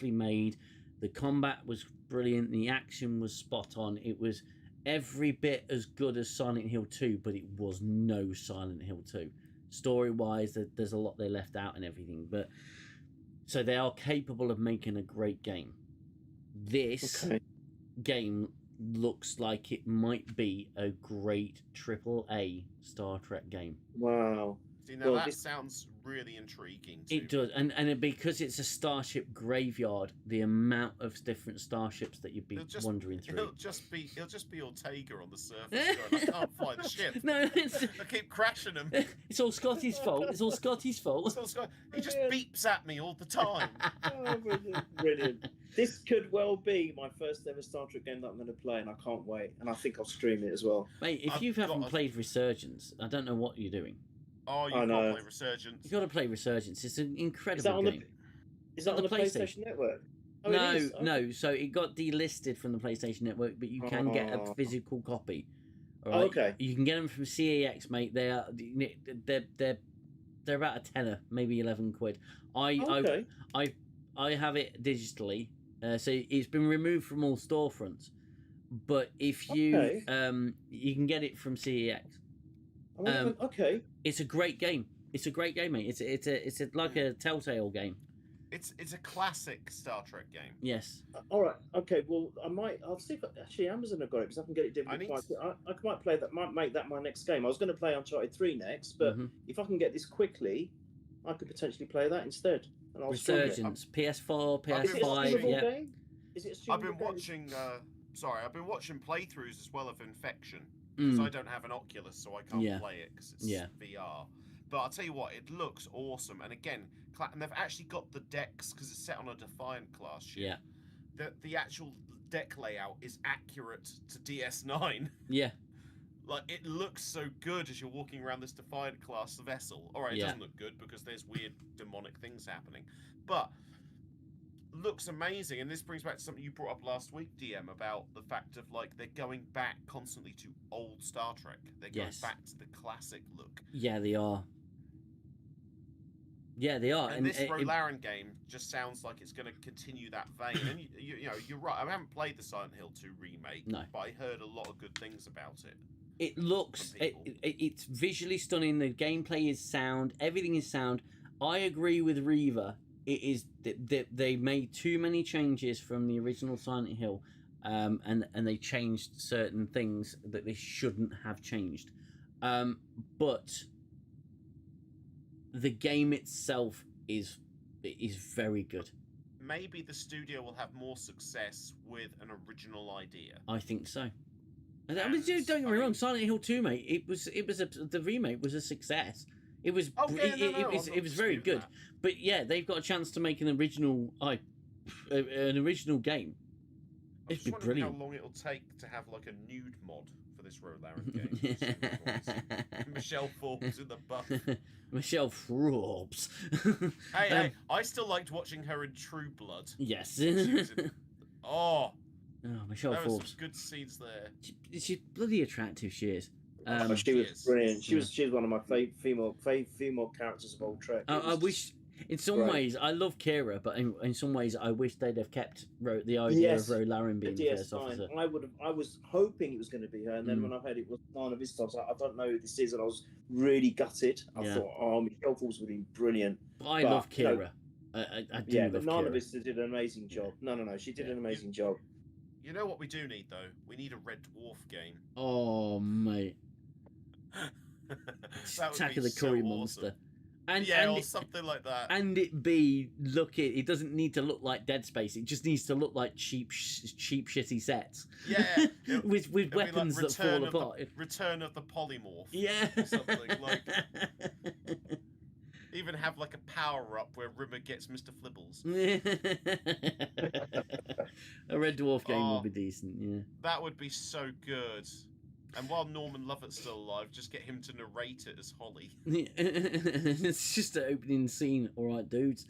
made. The combat was brilliant. The action was spot on. It was every bit as good as Silent Hill 2, but it was no Silent Hill 2. Story-wise, there's a lot they left out and everything, but so they are capable of making a great game. This game looks like it might be a great AAA Star Trek game. Wow. See, now that sounds really intriguing. It does, and because it's a starship graveyard, the amount of different starships that you'd be wandering through. It'll just be Ortega on the surface going, I can't fly the ship. No, I keep crashing them. It's all Scotty's fault. It's all Scotty's fault. He just beeps at me all the time. Oh, brilliant. This could well be my first ever Star Trek game that I'm going to play, and I can't wait. And I think I'll stream it as well. Mate, if you haven't played Resurgence, I don't know what you're doing. Oh, you've got to play Resurgence. You've got to play Resurgence. It's an incredible game. Is that on the PlayStation Network? Oh, no. So it got delisted from the PlayStation Network, but you can get a physical copy. All right? Okay. You can get them from CEX, mate. They're about a tenner, maybe 11 quid. I have it digitally, so it's been removed from all storefronts. But if you you can get it from CEX. Okay. It's a great game. It's a great game, mate. It's like a Telltale game. It's a classic Star Trek game. Yes. All right. Okay. Well, I'll see if actually Amazon have got it because I can get it I delivered need quite to- quick. I might play that. Might make that my next game. I was going to play Uncharted 3 next, but Mhm. if I can get this quickly, I could potentially play that instead. And I'll stream it. Resurgence, PS4, I've Is it a been PS5. watching- streamable Yeah. game? Is it a I've been streamable game? watching. I've been watching playthroughs as well of Infection because I Mm. don't have an Oculus, so I can't Yeah. play it because it's Yeah. VR. But I'll tell you what, it looks awesome. And again, and they've actually got the decks because it's set on a Defiant class ship. Yeah. The actual deck layout is accurate to DS9. Yeah. Like, it looks so good as you're walking around this Defiant class vessel. All right, it Yeah. doesn't look good because there's weird demonic things happening, but looks amazing. And this brings back to something you brought up last week, DM, about the fact of like they're going back constantly to old Star Trek. They're going Yes. back to the classic look. Yeah, they are. Yeah, they are. And this it- Rolaren game just sounds like it's going to continue that vein. And you know, you're right. I haven't played the Silent Hill 2 remake, No. but I heard a lot of good things about it. It looks, From people. it's visually stunning. The gameplay is sound. Everything is sound. I agree with Reaver. It is they made too many changes from the original Silent Hill, and they changed certain things that they shouldn't have changed. But the game itself is very good. Maybe the studio will have more success with an original idea. I think so. And I mean, And, don't get I me wrong, mean- Silent Hill 2, mate. The remake was a success. It was Oh, yeah, no, it was I'm not very disputing good. that. But yeah, they've got a chance to make an original game. I'm It'd just be wondering brilliant. how long it'll take to have like a nude mod for this Rolaren game. Michelle Forbes in the buff. Michelle Forbes. Hey, I still liked watching her in True Blood. Yes. She was in- Oh, Michelle there were Forbes. some good scenes there. She's bloody attractive. She is. Oh, she was Yes. brilliant. She Yeah. was one of my female characters of old Trek. It I was wish, in some great. ways, I love Kira, but in some ways, I wish they'd have kept the idea Yes, of Rolaren the being the first DS9. officer. I was hoping it was going to be her, and then Mm. when I heard it was none of his stuff, I don't know who this is, and I was really gutted. I Yeah. thought, oh, Michelle Forbes would be brilliant. But I But, love you know, Kira. I do Yeah, love but none Kira. of us did an amazing job. No, she did Yeah. an amazing job. You know what we do need though? We need a Red Dwarf game. Oh, mate. That would Attack be of the so Curry awesome. Monster. And, Yeah, and, or it, something like that. and it be it doesn't need to look like Dead Space. It just needs to look like cheap shitty sets. Yeah, it'll- with it'll be like weapons that fall Return of the- apart. Return of the Polymorph. Yeah. or something like. Even have like a power up where Rimmer gets Mr. Flibbles. A Red Dwarf game Oh. would be decent, yeah. That would be so good. And while Norman Lovett's still alive, just get him to narrate it as Holly. It's just the opening scene. All right, dudes.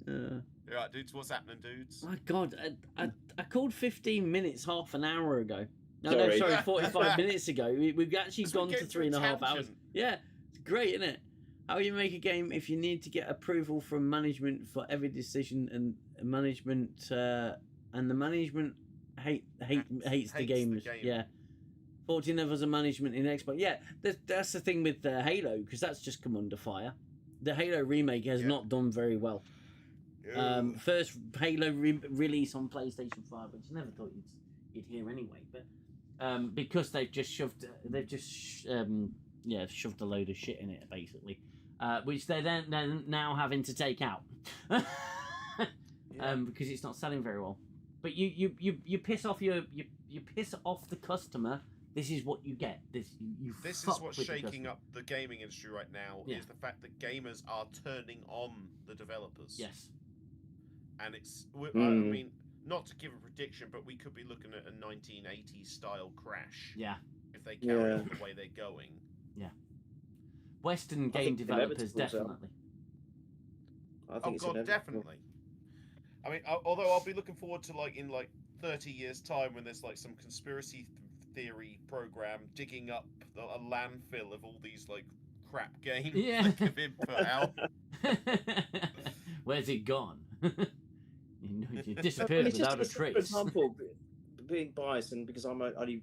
Right, dudes, what's happening, dudes? My God, I called 15 minutes half an hour ago. No, Sorry. 45 minutes ago. We've actually 'Cause we gone get to into a 3.5 hours. tangent. Yeah, it's great, isn't it? How you make a game if you need to get approval from management for every decision, and management and the management hates the Hates the games. game. Yeah. 14 of us are management in Xbox. Yeah, that's the thing with Halo, because that's just come under fire. The Halo remake has Yeah. not done very well. Ooh. First Halo release on PlayStation 5, which I never thought you'd hear anyway, but because they've just shoved shoved a load of shit in it basically, which they're now having to take out because it's not selling very well. But you piss off you piss off the customer. This is what you get. This This fuck is what's with the shaking customer. up the gaming industry right now Yeah. is the fact that gamers are turning on the developers. Yes. And it's, I Mm. mean, not to give a prediction, but we could be looking at a 1980s style crash Yeah. if they carry Yeah. on the way they're going. Western I game think it's developers inevitable, Zell. definitely. I think Oh it's god, inevitable. definitely. I mean, although I'll be looking forward to like in like 30 years' time when there's like some conspiracy theory program digging up a landfill of all these like crap games Yeah. that have been put out. Where's it gone? You But disappeared it's without a just, for trace. example, being biased, and because I'm only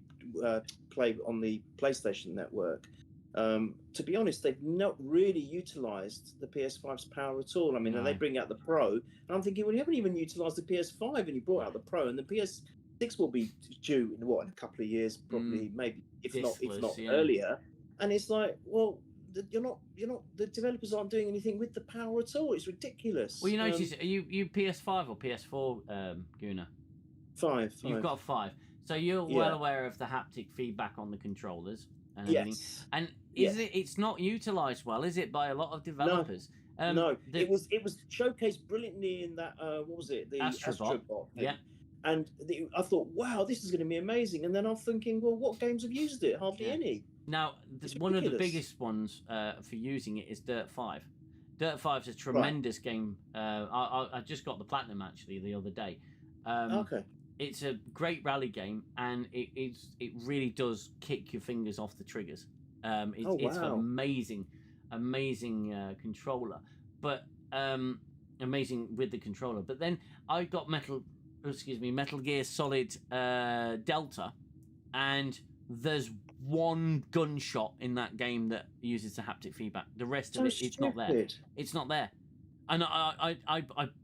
play on the PlayStation Network, To be honest, they've not really utilised the PS5's power at all. I mean, No. they bring out the Pro, and I'm thinking, well, you haven't even utilised the PS5, and you brought out the Pro, and the PS6 will be due in a couple of years, probably, maybe if not yeah. earlier. And it's like, well, you're not. The developers aren't doing anything with the power at all. It's ridiculous. Well, you notice, are you PS5 or PS4, Gooner? 5. You've got 5. So you're well aware of the haptic feedback on the controllers and everything. Yes. And it's not utilised well, is it, by a lot of developers? No. It was showcased brilliantly in that what was it? The Astrobot. Thing. And I thought, wow, this is going to be amazing. And then I'm thinking, well, what games have used it? Hardly any. Now, one of the biggest ones for using it is Dirt 5. Dirt 5 is a tremendous game. I just got the platinum actually the other day. Okay. It's a great rally game, and it really does kick your fingers off the triggers. It's an amazing controller, but amazing with the controller. But then I got Metal Gear Solid Delta, and there's one gunshot in that game that uses the haptic feedback. The rest of it's not there. It's not there. And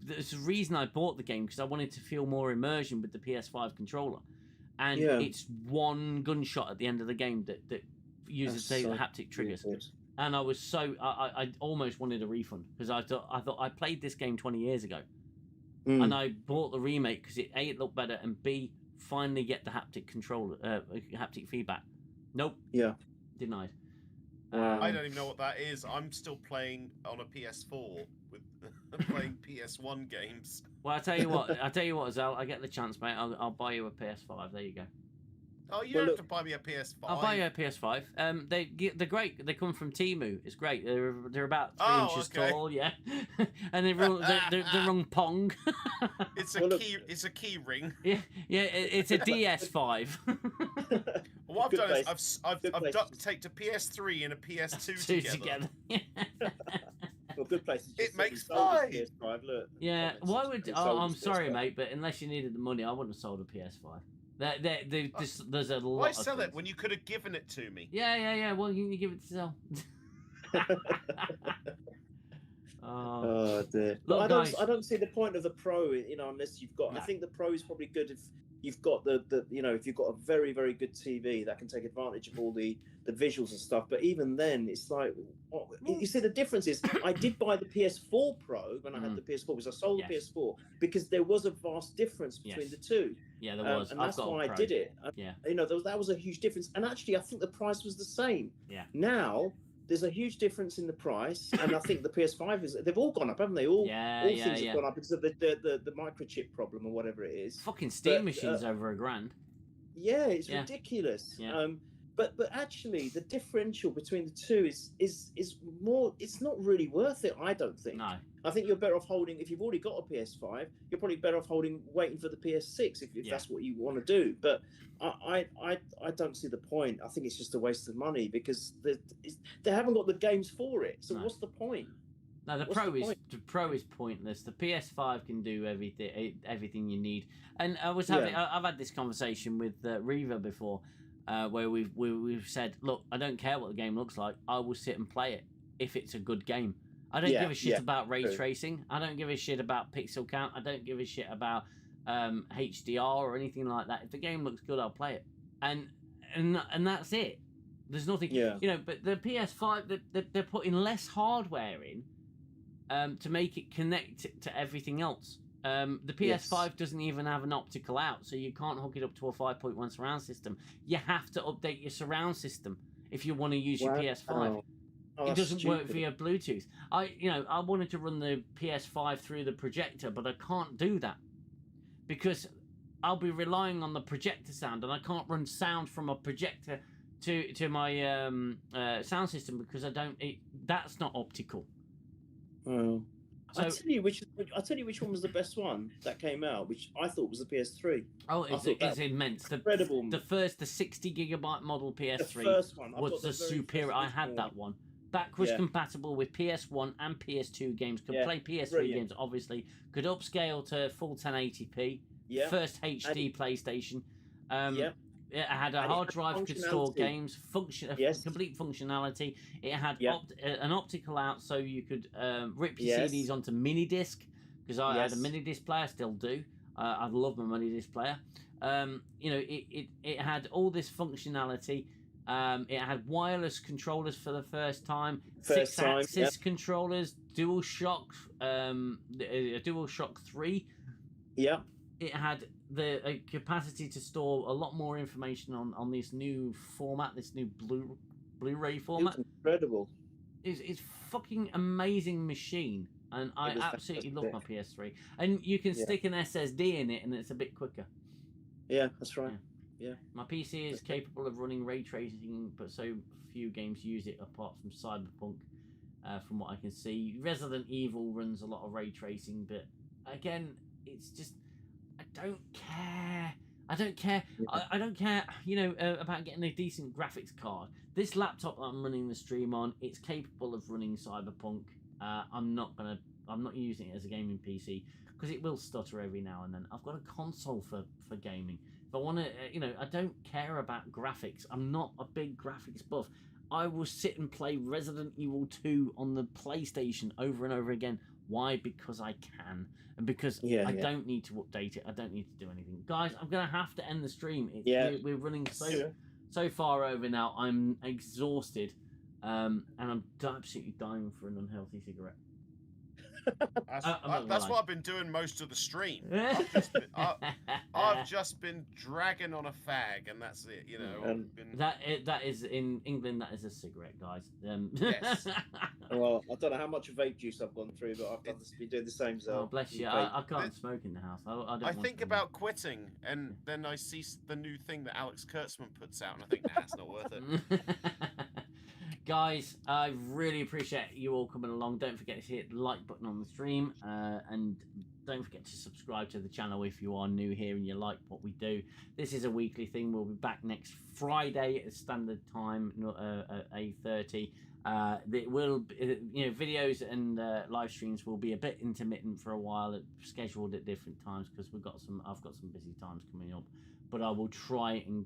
there's a reason I bought the game, because I wanted to feel more immersion with the PS5 controller. And it's one gunshot at the end of the game that uses the haptic triggers. And I was I almost wanted a refund, because I thought I played this game 20 years ago. And I bought the remake because it looked better, and B, finally get the haptic controller, haptic feedback. Nope. Yeah. Denied. I don't even know what that is. I'm still playing on a PS4 with playing PS1 games. Well, I tell you what, Xell, I get the chance, mate. I'll buy you a PS5. There you go. Oh, you don't have to buy me a PS5. I'll buy you a PS5. They're great. They come from Temu. It's great. They're about 3 inches tall, yeah. And they're wrong Pong. It's a key ring. Yeah, it's a DS5. Well, what I've done is I've duct taped a PS3 and a PS2 together. Well, good place. It makes 5. PS5, look. Yeah. Why would? I'm sorry, mate, but unless you needed the money, I wouldn't have sold a PS5. There's a lot. Why sell it when you could have given it to me? Yeah. Well, you give it to sell. Oh dear. Look, I don't see the point of the Pro, unless you've got. No. I think the Pro is probably good if you've got if you've got a very, very good TV that can take advantage of all the visuals and stuff. But even then, it's like, you see, the difference is I did buy the PS4 Pro when I had the PS4, because I sold the PS4 because there was a vast difference between the two. Yeah, there was. And that's why I did it. That was a huge difference. And actually, I think the price was the same. Yeah. Now, there's a huge difference in the price, and I think the PS5 they've all gone up, haven't they? All things have gone up because of the microchip problem or whatever it is. Fucking Steam machines over $1,000. Yeah, it's ridiculous. Yeah. But actually, the differential between the two is more. It's not really worth it, I don't think. No. I think you're better off holding. If you've already got a PS5, you're probably better off waiting for the PS6 if that's what you want to do. But I don't see the point. I think it's just a waste of money because they haven't got the games for it. So what's the point? No, the Pro is pointless. The PS5 can do everything you need. And I've had this conversation with Reaver before, where we've said, look, I don't care what the game looks like. I will sit and play it if it's a good game. I don't give a shit about ray tracing. I don't give a shit about pixel count. I don't give a shit about HDR or anything like that. If the game looks good, I'll play it. And that's it. There's nothing. But the PS5, they're putting less hardware in to make it connect to everything else. The PS5 doesn't even have an optical out, so you can't hook it up to a 5.1 surround system. You have to update your surround system if you want to use your PS5. It doesn't work via Bluetooth. I wanted to run the PS5 through the projector, but I can't do that because I'll be relying on the projector sound, and I can't run sound from a projector to my sound system because that's not optical. Oh. So, I'll tell you which one was the best one that came out, which I thought was the PS3. Oh, it's immense. Incredible. The 60 gigabyte model PS3 the first one was the superior. I had that one. Backwards compatible with PS1 and PS2 games. Could play PS3 games, obviously. Could upscale to full 1080p. Yeah. First HD PlayStation. It had a And it hard had drive, could store functionality. games, Yes. complete functionality. It had Yeah. an optical out, so you could rip your Yes. CDs onto mini disc. Because I had a Yes. mini disc player, still do. I love my mini disc player. You know, it had all this functionality. It had wireless controllers for the first time. First time, Six-axis yep. controllers, DualShock, a DualShock 3. Yeah. It had the capacity to store a lot more information on this new format, this new Blu-ray It format. was incredible. It's fucking amazing machine, and I was absolutely love my fantastic. PS3. And you can Yeah. stick an SSD in it, and it's a bit quicker. Yeah, that's right. My PC is capable of running ray tracing, but so few games use it apart from Cyberpunk, from what I can see. Resident Evil runs a lot of ray tracing, but again, it's just I don't care. I don't care. I don't care. You know, about getting a decent graphics card. This laptop that I'm running the stream on, it's capable of running Cyberpunk. I'm not using it as a gaming PC because it will stutter every now and then. I've got a console for gaming. If I want to, you know, I don't care about graphics. I'm not a big graphics buff. I will sit and play Resident Evil 2 on the PlayStation over and over again. Why? Because I can. And because I don't need to update it. I don't need to do anything. Guys, I'm going to have to end the stream. We're running so far over now. I'm exhausted. And I'm absolutely dying for an unhealthy cigarette. That's what I've been doing most of the stream. I've just been dragging on a fag, and that's it. You know, that is in England. That is a cigarette, guys. Yes. Well, I don't know how much vape juice I've gone through, but I've been doing the same. So oh, bless you. I can't smoke in the house. I think about quitting, and then I see the new thing that Alex Kurtzman puts out, and I think, nah, it's not worth it. Guys, I really appreciate you all coming along. Don't forget to hit the like button on the stream, and don't forget to subscribe to the channel if you are new here and you like what we do. This is a weekly thing. We'll be back next Friday at standard time, at 8:30. It will, you know, videos and live streams will be a bit intermittent for a while, scheduled at different times because I've got some busy times coming up. But I will try and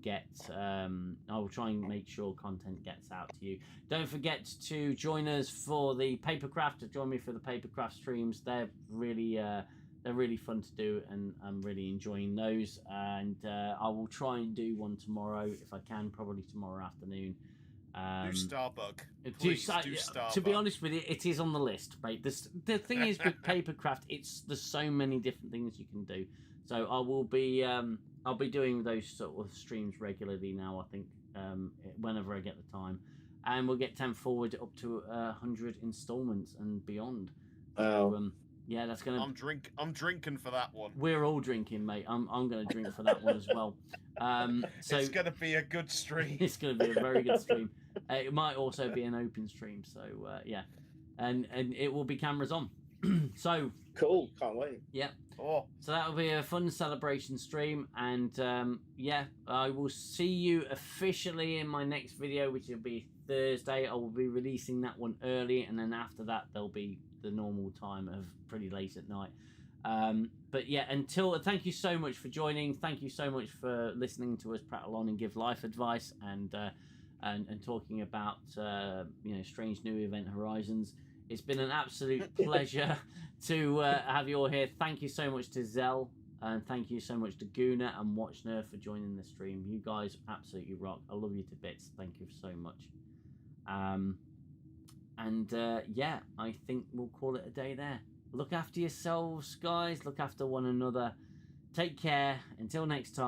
make sure content gets out to you. Don't forget to join us for the Papercraft. To join me for the Papercraft streams. They're really fun to do, and I'm really enjoying those. And I will try and do one tomorrow if I can, probably tomorrow afternoon. Do Starbug. Please do Starbug. To be honest with you, it is on the list, mate. The thing is with Papercraft, there's so many different things you can do. So I will be I'll be doing those sort of streams regularly now. I think whenever I get the time, and we'll get 10 forward up to 100 installments and beyond. So, yeah, that's gonna. I'm drinking for that one. We're all drinking, mate. I'm gonna drink for that one as well. So it's gonna be a good stream. It's gonna be a very good stream. It might also be an open stream. So yeah, and it will be cameras on. So cool, can't wait. Yeah. Oh. So that'll be a fun celebration stream, and yeah, I will see you officially in my next video, which will be Thursday. I will be releasing that one early, and then after that there'll be the normal time of pretty late at night. But yeah, thank you so much for joining. Thank you so much for listening to us prattle on and give life advice and talking about strange new event horizons. It's been an absolute pleasure to have you all here. Thank you so much to Xell, and thank you so much to Gooner and Watchner for joining the stream. You guys absolutely rock. I love you to bits. Thank you so much. Yeah, I think we'll call it a day there. Look after yourselves, guys. Look after one another. Take care. Until next time.